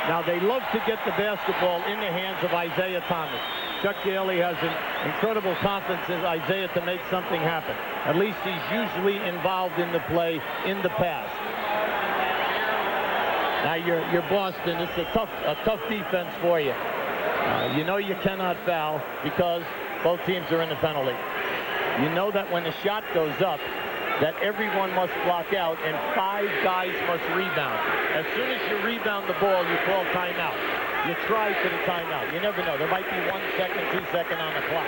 Speaker 5: Now, they love to get the basketball in the hands of Isaiah Thomas. Chuck Daly has an incredible confidence in Isaiah to make something happen. At least he's usually involved in the play in the past. Now, you're Boston. It's a tough defense for you. You know you cannot foul because both teams are in the penalty. You know that when the shot goes up, that everyone must block out and 5 guys must rebound. As soon as you rebound the ball, you call timeout. You try for the timeout. You never know. There might be 1 second, 2 seconds on the clock.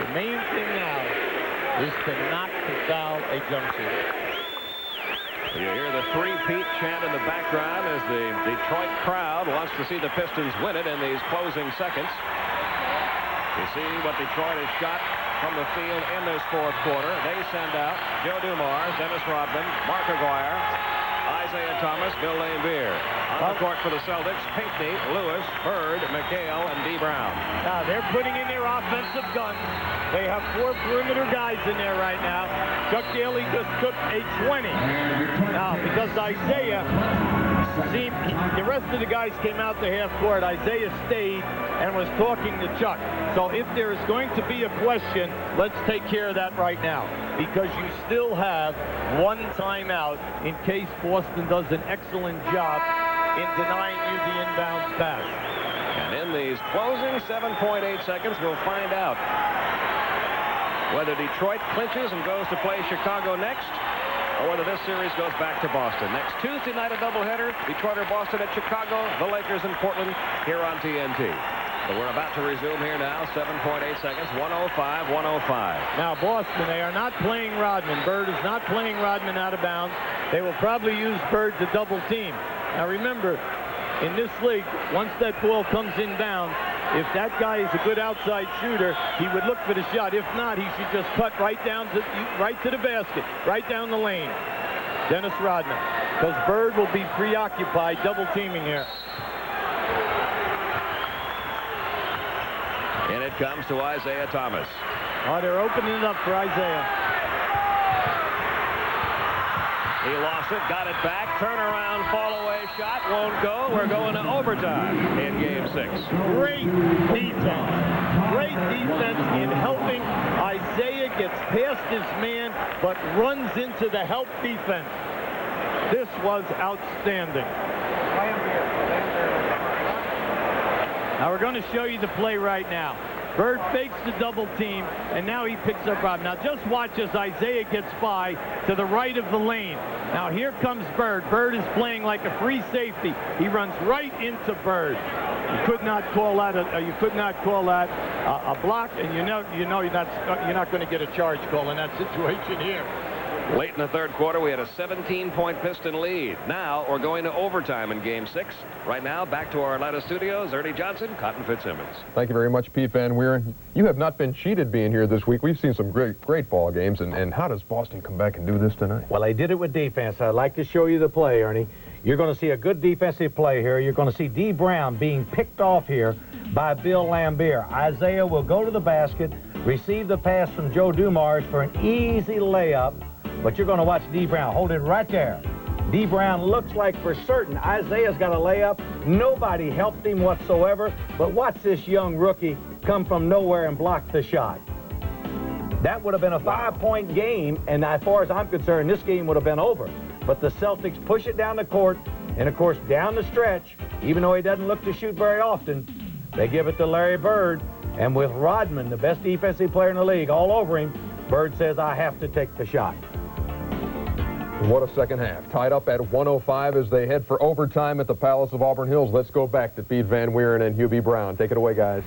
Speaker 5: The main thing now is to not foul a jump shooter.
Speaker 2: You hear the three-peat chant in the background as the Detroit crowd wants to see the Pistons win it in these closing seconds. You see what Detroit has shot from the field in this fourth quarter. They send out Joe Dumars, Dennis Rodman, Mark Aguirre, Isaiah Thomas, Bill Laimbeer. On the court for the Celtics, Pinckney, Lewis, Bird, McHale, and D. Brown.
Speaker 5: Now, they're putting in their offensive guns. They have 4 perimeter guys in there right now. Chuck Daly just took a 20. Now, because Isaiah seemed, the rest of the guys came out to half court. Isaiah stayed and was talking to Chuck. So if there is going to be a question, let's take care of that right now, because you still have 1 timeout in case Boston does an excellent job in denying you the inbounds pass.
Speaker 2: And in these closing 7.8 seconds, we'll find out whether Detroit clinches and goes to play Chicago next, or whether this series goes back to Boston. Next Tuesday night, a doubleheader, Detroit or Boston at Chicago, the Lakers in Portland, here on TNT. But we're about to resume here now. 7.8 seconds. 105-105.
Speaker 5: Now, Boston, they are not playing Rodman. Bird is not playing Rodman out of bounds. They will probably use Bird to double team. Now, remember, in this league, once that ball comes inbound, if that guy is a good outside shooter, he would look for the shot. If not, he should just cut right to the basket, right down the lane. Dennis Rodman, because Bird will be preoccupied double teaming here.
Speaker 2: And it comes to Isaiah Thomas.
Speaker 5: Oh, they're opening it up for Isaiah.
Speaker 2: He lost it, got it back, turnaround, fall away shot, won't go. We're going to overtime in Game 6.
Speaker 5: Great defense. Great defense in helping. Isaiah gets past his man, but runs into the help defense. This was outstanding. Now we're going to show you the play right now. Bird fakes the double team, and now he picks up Rob. Now just watch as Isaiah gets by to the right of the lane. Now here comes Bird. Bird is playing like a free safety. He runs right into Bird. You could not call that a block, and you know you're not going to get a charge call in that situation here.
Speaker 2: Late in the third quarter, we had a 17-point Piston lead. Now we're going to overtime in Game 6. Right now, back to our Atlanta studios, Ernie Johnson, Cotton Fitzsimmons.
Speaker 8: Thank you very much, Pete Van Wieren. You have not been cheated being here this week. We've seen some great ball games. And how does Boston come back and do this tonight?
Speaker 13: Well, they did it with defense. I'd like to show you the play, Ernie. You're going to see a good defensive play here. You're going to see D. Brown being picked off here by Bill Lambier. Isaiah will go to the basket, receive the pass from Joe Dumars for an easy layup. But you're going to watch D. Brown. Hold it right there. D. Brown looks like for certain Isaiah's got a layup. Nobody helped him whatsoever. But watch this young rookie come from nowhere and block the shot. That would have been a 5-point game, and as far as I'm concerned, this game would have been over. But the Celtics push it down the court, and of course down the stretch, even though he doesn't look to shoot very often, they give it to Larry Bird. And with Rodman, the best defensive player in the league, all over him, Bird says, I have to take the shot.
Speaker 8: What a second half. Tied up at 105 as they head for overtime at the Palace of Auburn Hills. Let's go back to Pete Van Wieren and Hugh B. Brown. Take it away, guys.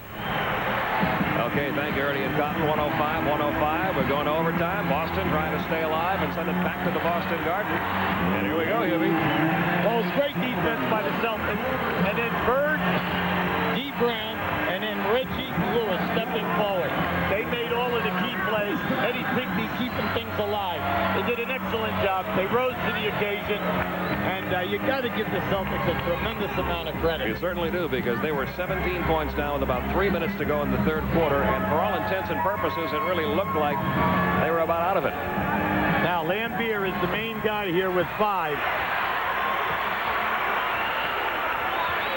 Speaker 2: Okay, thank you, Ernie and Cotton. 105-105. We're going to overtime. Boston trying to stay alive and send it back to the Boston Garden. And here we go, Hubie.
Speaker 5: Well, it's great defense by the Celtics. And then Bird, D. Brown, and then Reggie Lewis stepping forward. They made all of the key plays. Eddie Pinckney keeping things alive. They did an excellent job. They rose to the occasion. And you got to give the Celtics a tremendous amount of credit.
Speaker 2: You certainly do, because they were 17 points down with about 3 minutes to go in the third quarter. And for all intents and purposes, it really looked like they were about out of it.
Speaker 5: Now, Lambier is the main guy here with 5.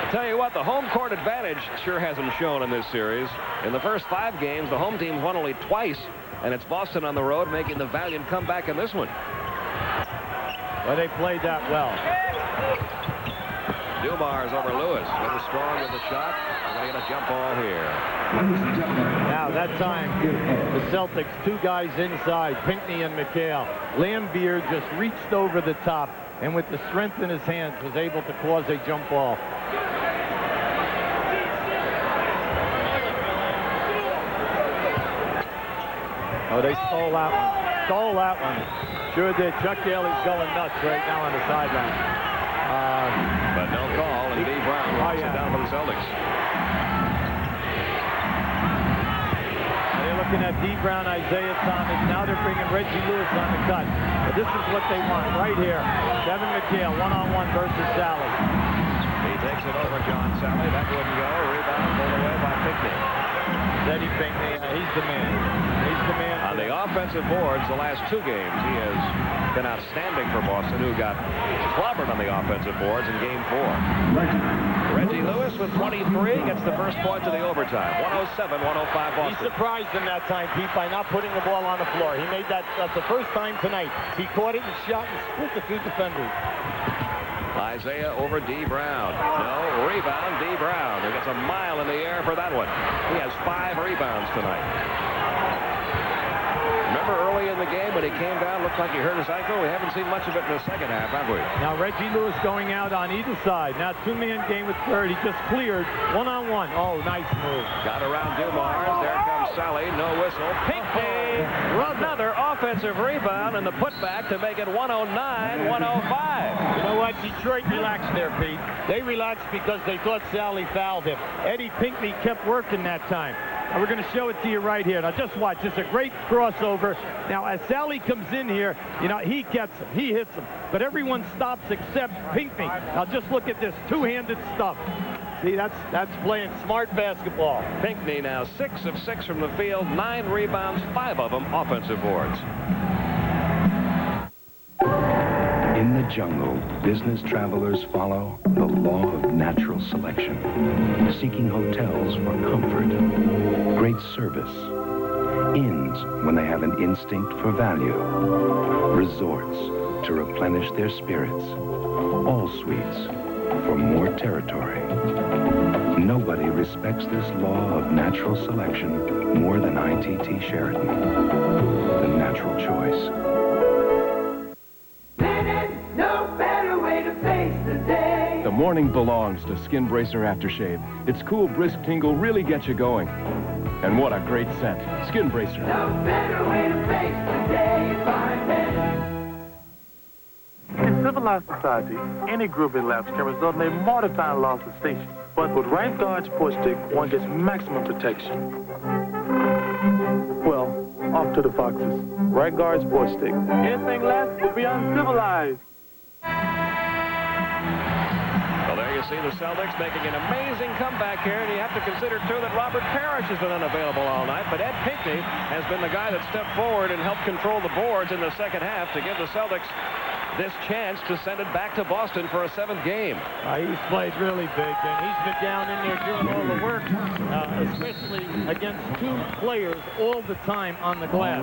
Speaker 2: I'll tell you what, the home court advantage sure hasn't shown in this series. In the first 5 games, the home team won only twice, and it's Boston on the road making the valiant comeback in this one.
Speaker 5: Well, they played that well.
Speaker 2: Dumars over Lewis. Really strong with the shot. We're going to get a jump ball here.
Speaker 5: Now, that time, the Celtics, 2 guys inside, Pinckney and McHale. Lambier just reached over the top, and with the strength in his hands, was able to cause a jump ball. Oh, they stole that one. Stole that one. Sure did. Chuck Daly's going nuts right now on the sideline.
Speaker 2: But no call, and D. Brown walks it down for the Celtics.
Speaker 5: They're looking at D. Brown, Isaiah Thomas. Now they're bringing Reggie Lewis on the cut. But this is what they want right here. Kevin McHale, one-on-one versus Sally.
Speaker 2: He takes it over John Sally. That wouldn't go. Rebound pulled away by Pinckney.
Speaker 5: Eddie Pinckney, he's the man. He's the man.
Speaker 2: On the offensive boards, the last 2 games, he has been outstanding for Boston, who got clobbered on the offensive boards in Game 4. Reggie Lewis with 23 gets the first point of the overtime. 107-105 Boston.
Speaker 5: He surprised them that time, Pete, by not putting the ball on the floor. He made that's the first time tonight. He caught it and shot and split the 2 defenders.
Speaker 2: Isaiah over D. Brown. No, rebound, D. Brown. He gets a mile in the air for that one. He has 5 rebounds tonight. Remember Remember early in the game when he came down, looked like he hurt his ankle? We haven't seen much of it in the second half, have we?
Speaker 5: Now Reggie Lewis going out on either side. Now two-man game with third. He just cleared one-on-one. Oh, nice move.
Speaker 2: Got around Dumars. There comes Sally. No whistle. Pinckney. Another offensive rebound and the putback to make it 109-105.
Speaker 5: You know what? Detroit relaxed there, Pete. They relaxed because they thought Sally fouled him. Eddie Pinckney kept working that time. Now we're going to show it to you right here. Now just watch. It's a great crossover. Now as Sally comes in here, you know, he gets him. He hits him. But everyone stops except Pinckney. Now just look at this two-handed stuff. See, that's playing smart basketball.
Speaker 2: Pinckney now 6 of 6 from the field, 9 rebounds, 5 of them offensive boards.
Speaker 4: In the jungle, business travelers follow the law of natural selection, seeking hotels for comfort, great service, inns when they have an instinct for value, resorts to replenish their spirits, all suites for more territory. Nobody respects this law of natural selection more than ITT Sheraton, the natural choice.
Speaker 6: The morning belongs to Skin Bracer Aftershave. Its cool, brisk tingle really gets you going. And what a great scent. Skin Bracer.
Speaker 1: No better way to face the day, find
Speaker 15: In civilized society, any groovy lapse can result in a mortifying loss of station. But with Right Guard Sports Stick, one gets maximum protection. Well, off to the foxes. Right Guard Sports Stick. Anything less will be uncivilized.
Speaker 2: Well, there you see the Celtics making an amazing comeback here, and you have to consider, too, that Robert Parrish has been unavailable all night, but Ed Pinckney has been the guy that stepped forward and helped control the boards in the second half to give the Celtics this chance to send it back to Boston for a 7th game.
Speaker 5: He's played really big, and he's been down in there doing all the work, especially against 2 players all the time on the glass.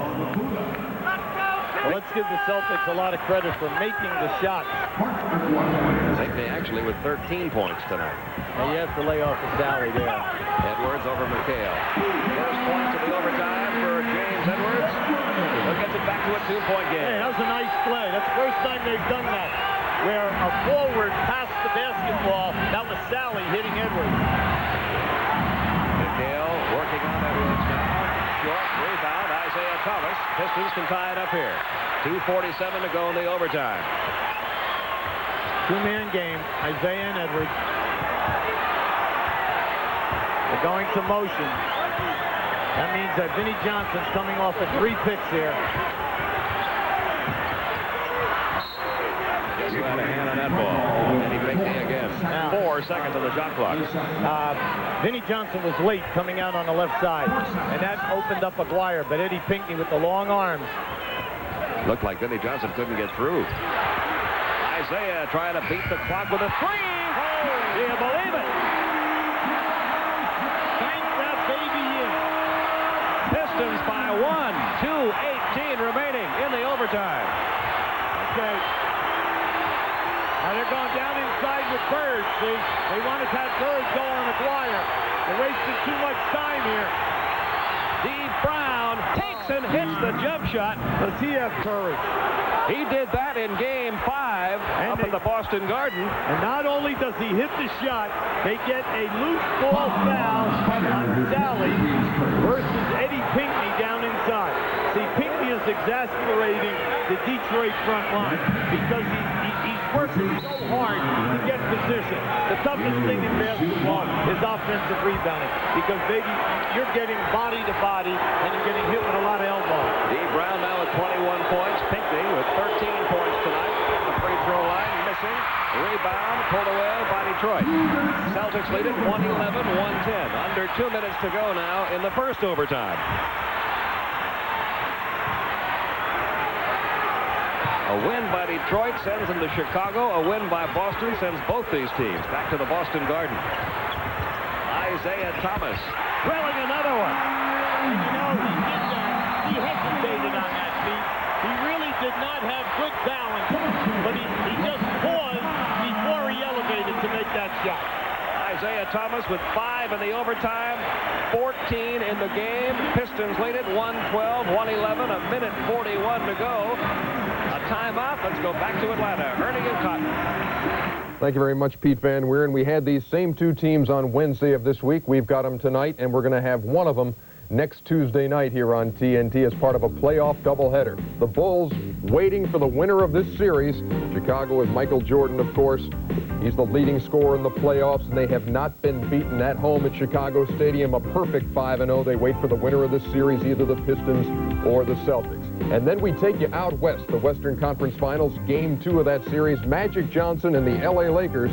Speaker 5: Well, let's give the Celtics a lot of credit for making the shots.
Speaker 2: Pinckney actually with 13 points tonight.
Speaker 5: Now you have to lay off the Sally there.
Speaker 2: Edwards over McHale. First points of the overtime for James Edwards. He'll get it back to a 2-point game.
Speaker 5: Hey, that was a nice play. That's the first time they've done that, where a forward passed the basketball. That was Sally hitting Edwards.
Speaker 2: McHale working on Edwards now. Short rebound, Isaiah Thomas. Pistons can tie it up here. 2:47 to go in the overtime.
Speaker 5: Two-man game, Isaiah and Edwards. They're going to motion. That means that Vinnie Johnson's coming off of 3 picks here.
Speaker 2: Guess who had a hand on that ball? Eddie Pinckney again. 4 seconds on the shot clock.
Speaker 5: Vinnie Johnson was late coming out on the left side, and that opened up Aguirre, but Eddie Pinckney with the long arms.
Speaker 2: Looked like Vinnie Johnson couldn't get through. Isaiah trying to beat the clock with a 3. Do you believe it?
Speaker 5: Bank that baby in.
Speaker 2: Pistons by 1. 2:18 remaining in the overtime.
Speaker 5: Okay. Now they're going down inside with Bird. See, they wanted to have Bird go on Aguirre. They're wasting too much time here.
Speaker 2: Steve Brown takes and hits the jump shot.
Speaker 5: Does he have courage?
Speaker 2: He did that in Game 5 up at the Boston Garden.
Speaker 5: And not only does he hit the shot, they get a loose ball foul on Sally versus Eddie Pinckney down inside. See, Pinckney is exasperating the Detroit front line because he's working so hard to get position. The toughest thing in basketball is offensive rebounding because, baby, you're getting body to body and you're getting hit with a lot of elbows.
Speaker 2: Steve Brown now with 21 points. Pinckney with 13 points tonight. The free throw line missing. Rebound pulled away by Detroit. Celtics lead it 111-110. Under 2 minutes to go now in the first overtime. A win by Detroit sends them to Chicago. A win by Boston sends both these teams back to the Boston Garden. Isaiah Thomas drilling another one.
Speaker 5: And you know, he did that. He hesitated on that beat. He really did not have good balance, but he just paused before he elevated to make that shot.
Speaker 2: Isaiah Thomas with 5 in the overtime, 14 in the game. Pistons lead it 112, 111, a minute 41 to go. A timeout. Let's go back to Atlanta. Ernie and Cotton.
Speaker 8: Thank you very much, Pete Van Weeren. We had these same two teams on Wednesday of this week. We've got them tonight, and we're going to have one of them next Tuesday night here on TNT as part of a playoff doubleheader. The Bulls waiting for the winner of this series. Chicago with Michael Jordan, of course. He's the leading scorer in the playoffs, and they have not been beaten at home at Chicago Stadium. A perfect 5-0. They wait for the winner of this series, either the Pistons or the Celtics. And then we take you out west, the Western Conference Finals, Game 2 of that series. Magic Johnson and the LA Lakers,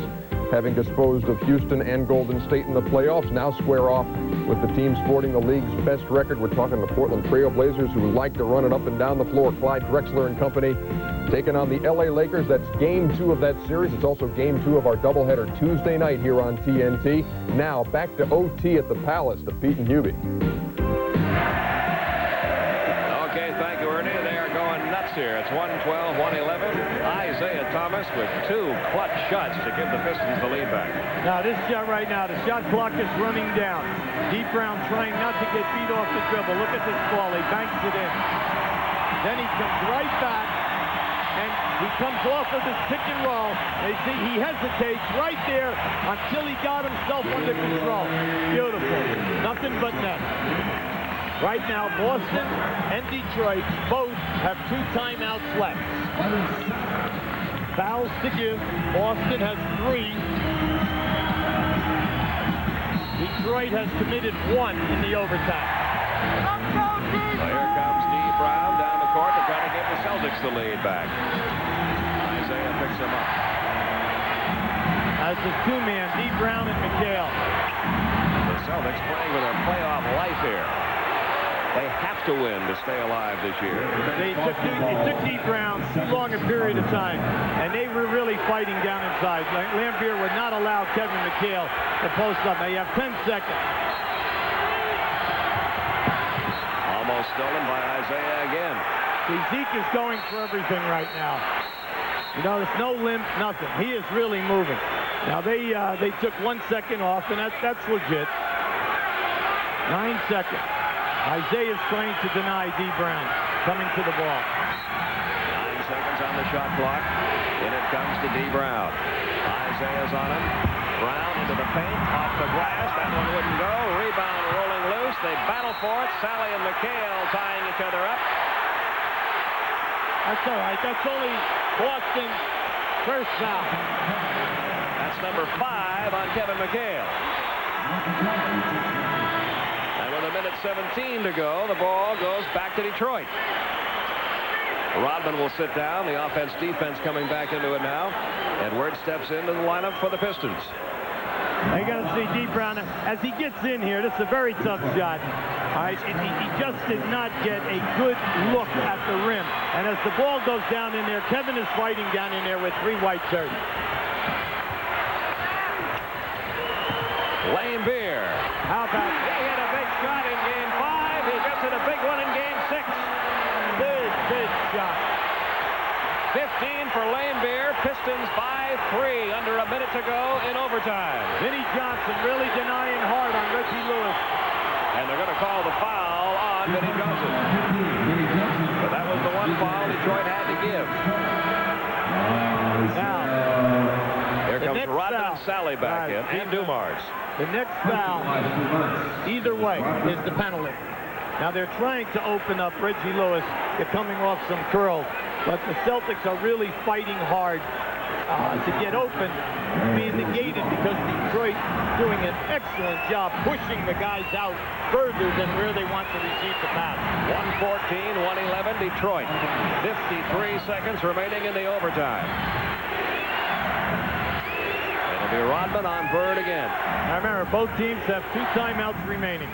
Speaker 8: having disposed of Houston and Golden State in the playoffs, now square off with the team sporting the league's best record. We're talking the Portland Trail Blazers, who like to run it up and down the floor. Clyde Drexler and company taking on the LA Lakers. That's Game 2 of that series. It's also Game 2 of our doubleheader Tuesday night here on TNT. Now back to OT at the Palace to Pete and Hubie.
Speaker 2: Okay, thank you, Ernie. They are going nuts here. It's 112, 111. Isaiah Thomas with 2 clutch shots to give the Pistons the lead back.
Speaker 5: Now this shot right now, the shot clock is running down. D. Brown trying not to get beat off the dribble. Look at this ball. He banks it in. Then he comes right back, and he comes off of this pick and roll. They see he hesitates right there until he got himself under control. Beautiful. Nothing but net. Right now, Boston and Detroit both have 2 timeouts left. Fouls to give. Boston has 3. Detroit has committed 1 in the overtime.
Speaker 2: So here comes D. Brown down the court to try to give the Celtics the lead back. Isaiah picks him up.
Speaker 5: As a 2-man, D. Brown and McHale.
Speaker 2: The Celtics playing with their playoff life here. They have to win to stay alive this year.
Speaker 5: It took D. Brown too long a period of time, and they were really fighting down inside. Lambier would not allow Kevin McHale to post up. Now you have 10 seconds.
Speaker 2: Almost stolen by Isaiah again.
Speaker 5: See, Zeke is going for everything right now. You know, there's no limp, nothing. He is really moving. Now they took 1 second off, and that's legit. 9 seconds. Isaiah's trying to deny D. Brown coming to the ball.
Speaker 2: 9 seconds on the shot clock. In it comes to D. Brown. Isaiah's on him. Brown into the paint, off the glass. That one wouldn't go. Rebound rolling loose. They battle for it. Sally and McHale tying each other up.
Speaker 5: That's all right. That's only Boston's first foul.
Speaker 2: That's number 5 on Kevin McHale. With a minute 17 to go, the ball goes back to Detroit. Rodman will sit down. The offense-defense coming back into it now. Edwards steps into the lineup for the Pistons.
Speaker 5: They're going to see D. Brown as he gets in here. This is a very tough shot. All right, he just did not get a good look at the rim. And as the ball goes down in there, Kevin is fighting down in there with 3 white shirts.
Speaker 2: Lambier.
Speaker 5: How about
Speaker 2: he hit a big shot in Game 5. He gets it a big one in Game 6.
Speaker 5: Big shot.
Speaker 2: 15 for Lambier. Pistons by 3 under a minute to go in overtime.
Speaker 5: Vinnie Johnson really denying hard on Reggie Lewis.
Speaker 2: And they're going to call the foul on Vinnie Johnson. But that was the one foul Detroit had to give.
Speaker 5: Now,
Speaker 2: here comes Rodman and Sally back in, and Dumars.
Speaker 5: The next foul, either way, is the penalty. Now they're trying to open up Reggie Lewis. They're coming off some curls. But the Celtics are really fighting hard to get open, being negated because Detroit doing an excellent job pushing the guys out further than where they want to receive the pass.
Speaker 2: 114, 111 Detroit. 53 seconds remaining in the overtime. It'll be Rodman on Bird again.
Speaker 5: Now remember, both teams have 2 timeouts remaining.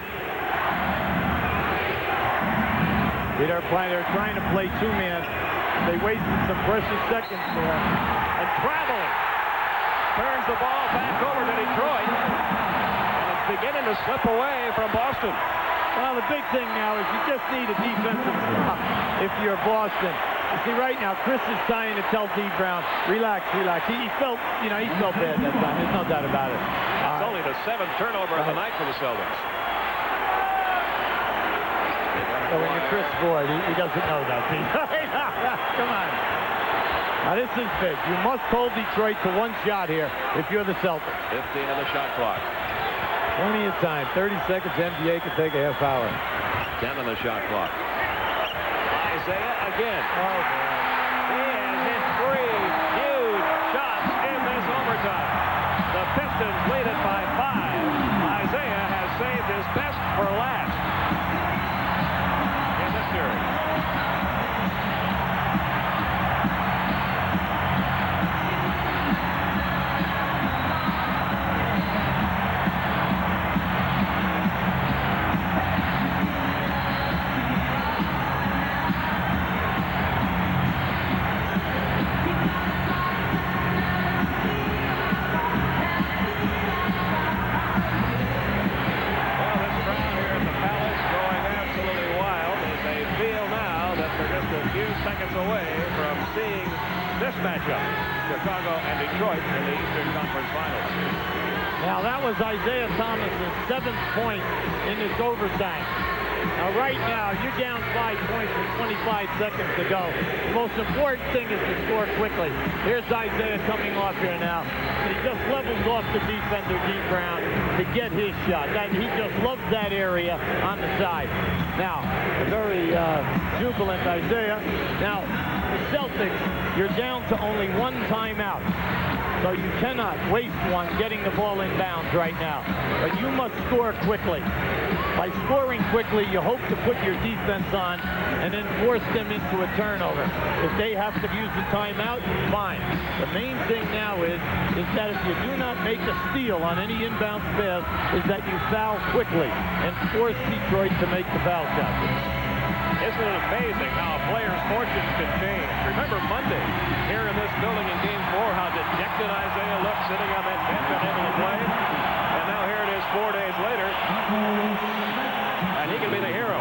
Speaker 5: They're trying to play 2-man. They wasted some precious seconds there. And traveling. Turns the ball back over to Detroit. And it's beginning to slip away from Boston. Well, the big thing now is you just need a defensive stop if you're Boston. You see, right now, Chris is trying to tell D. Brown, relax, relax. He felt bad that time. There's no doubt about it.
Speaker 2: It's only the 7th turnover of the night for the Celtics.
Speaker 5: So when you're Chris Boyd, he doesn't know that, Pete. Come on. Now, this is big. You must hold Detroit to one shot here if you're the Celtics.
Speaker 2: 15 on the shot clock.
Speaker 5: Plenty of time. 30 seconds. NBA can take a half hour.
Speaker 2: 10 on the shot clock. Isaiah again. Oh, he has hit 3 huge shots in this overtime. The Pistons lead it by 5. Isaiah has saved his best for last in this series. Seconds away from seeing this matchup, Chicago and Detroit in the Eastern Conference Finals.
Speaker 5: Now that was Isaiah Thomas's 7th point in this overtime. Now right now you're down 5 points with 25 seconds to go. The most important thing is to score quickly. Here's Isaiah coming off here now. He just levels off the defender, D. Brown, to get his shot. He just loves that area on the side. Now, a very jubilant Isaiah. Now, the Celtics, you're down to only 1 timeout. So you cannot waste one getting the ball in bounds right now. But you must score quickly. By scoring quickly, you hope to put your defense on and then force them into a turnover. If they have to use the timeout, fine. The main thing now is that if you do not make a steal on any inbound pass, is that you foul quickly and force Detroit to make the foul shot.
Speaker 2: Isn't it amazing how a player's fortunes can change? Remember Monday, here in this building in Game 4, how dejected Isaiah looked sitting on that bench unable to play. And now here it is 4 days later, and he can be the hero.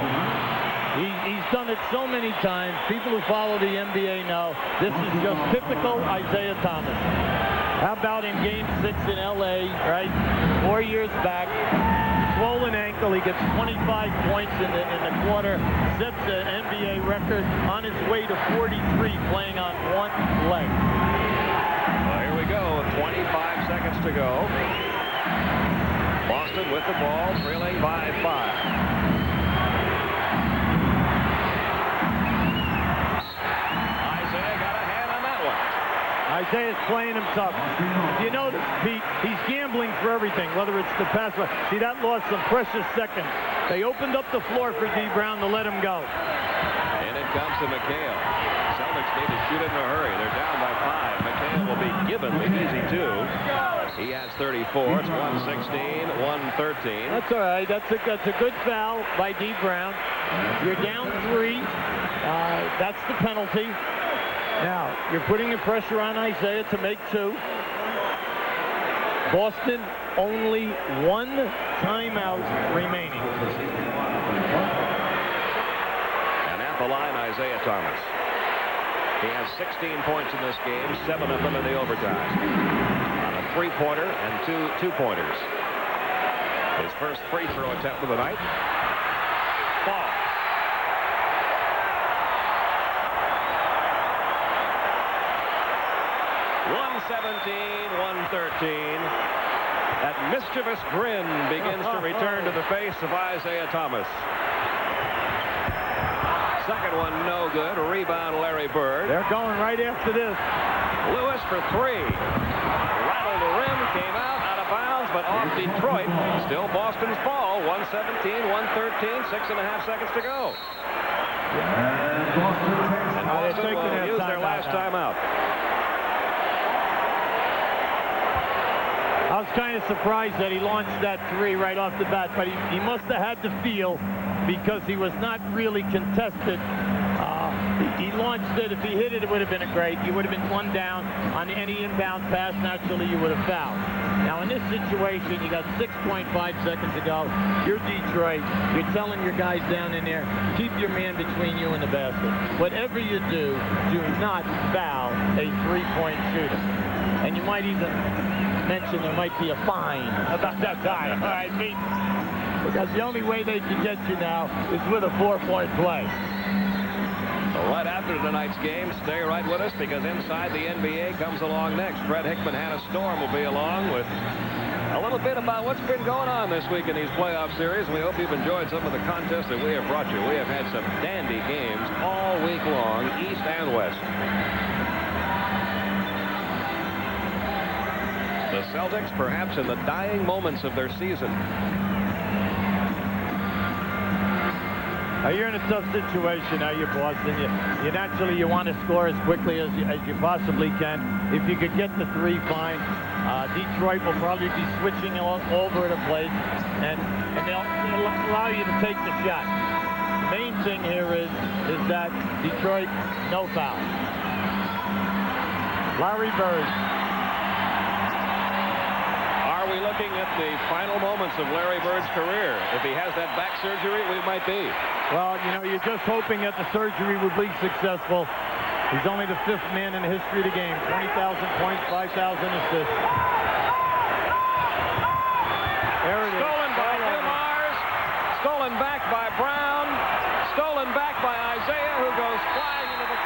Speaker 5: He's done it so many times. People who follow the NBA know this is just typical Isaiah Thomas. How about in Game 6 in L.A., right? 4 years back. Swollen ankle, he gets 25 points in the quarter, sets the NBA record on his way to 43 playing on one leg.
Speaker 2: Well, here we go, 25 seconds to go. Boston with the ball, trailing by 5.
Speaker 5: Isaiah's playing him tough. You notice, Pete, he's gambling for everything, whether it's the pass. See, that lost some precious seconds. They opened up the floor for D. Brown to let him go.
Speaker 2: And it comes to McHale. Celtics need to shoot it in a hurry. They're down by 5. McHale will be given the easy 2. He has 34. It's 116, 113.
Speaker 5: That's all right. That's a good foul by D. Brown. You're down 3. That's the penalty. Now, you're putting the pressure on Isaiah to make 2. Boston, only 1 timeout remaining.
Speaker 2: And at the line, Isaiah Thomas. He has 16 points in this game, 7 of them in the overtime. On a 3-pointer and 2 2-pointers. His first free throw attempt of the night. Ball. 113. That mischievous grin begins to return to the face of Isaiah Thomas. Second one, no good. Rebound, Larry Bird.
Speaker 5: They're going right after this.
Speaker 2: Lewis for 3. Rattled the rim, came out of bounds, but off Detroit. Still Boston's ball. 117, 113, 6.5 seconds to go. And Boston will use their last timeout.
Speaker 5: I was kind of surprised that he launched that 3 right off the bat, but he must have had the feel because he was not really contested. He launched it. If he hit it, it would have been a great. You would have been 1 down on any inbound pass. Naturally, you would have fouled. Now, in this situation, you got 6.5 seconds to go. You're Detroit. You're telling your guys down in there, keep your man between you and the basket. Whatever you do not foul a 3-point shooter. And you might even mention there might be a fine about that guy. All right, Pete? Because the only way they can get you now is with a 4-point play.
Speaker 2: Well, right after tonight's game, stay right with us because Inside the NBA comes along next. Fred Hickman, Hannah Storm will be along with a little bit about what's been going on this week in these playoff series. We hope you've enjoyed some of the contests that we have brought you. We have had some dandy games all week long, East and West. The Celtics perhaps in the dying moments of their season.
Speaker 5: Now you're in a tough situation now, you're Boston. You naturally want to score as quickly as you possibly can. If you could get the 3, fine. Detroit will probably be switching all over the place, and they'll allow you to take the shot. The main thing here is that Detroit, no foul. Larry Bird.
Speaker 2: Are we looking at the final moments of Larry Bird's career? If he has that back surgery, we might be.
Speaker 5: Well, you know, you're just hoping that the surgery would be successful. He's only the 5th man in the history of the game. 20,000 points, 5,000 assists. There it is.
Speaker 2: Stolen by Dumars. Stolen back by Brown. Stolen back by Isaiah, who goes flying into the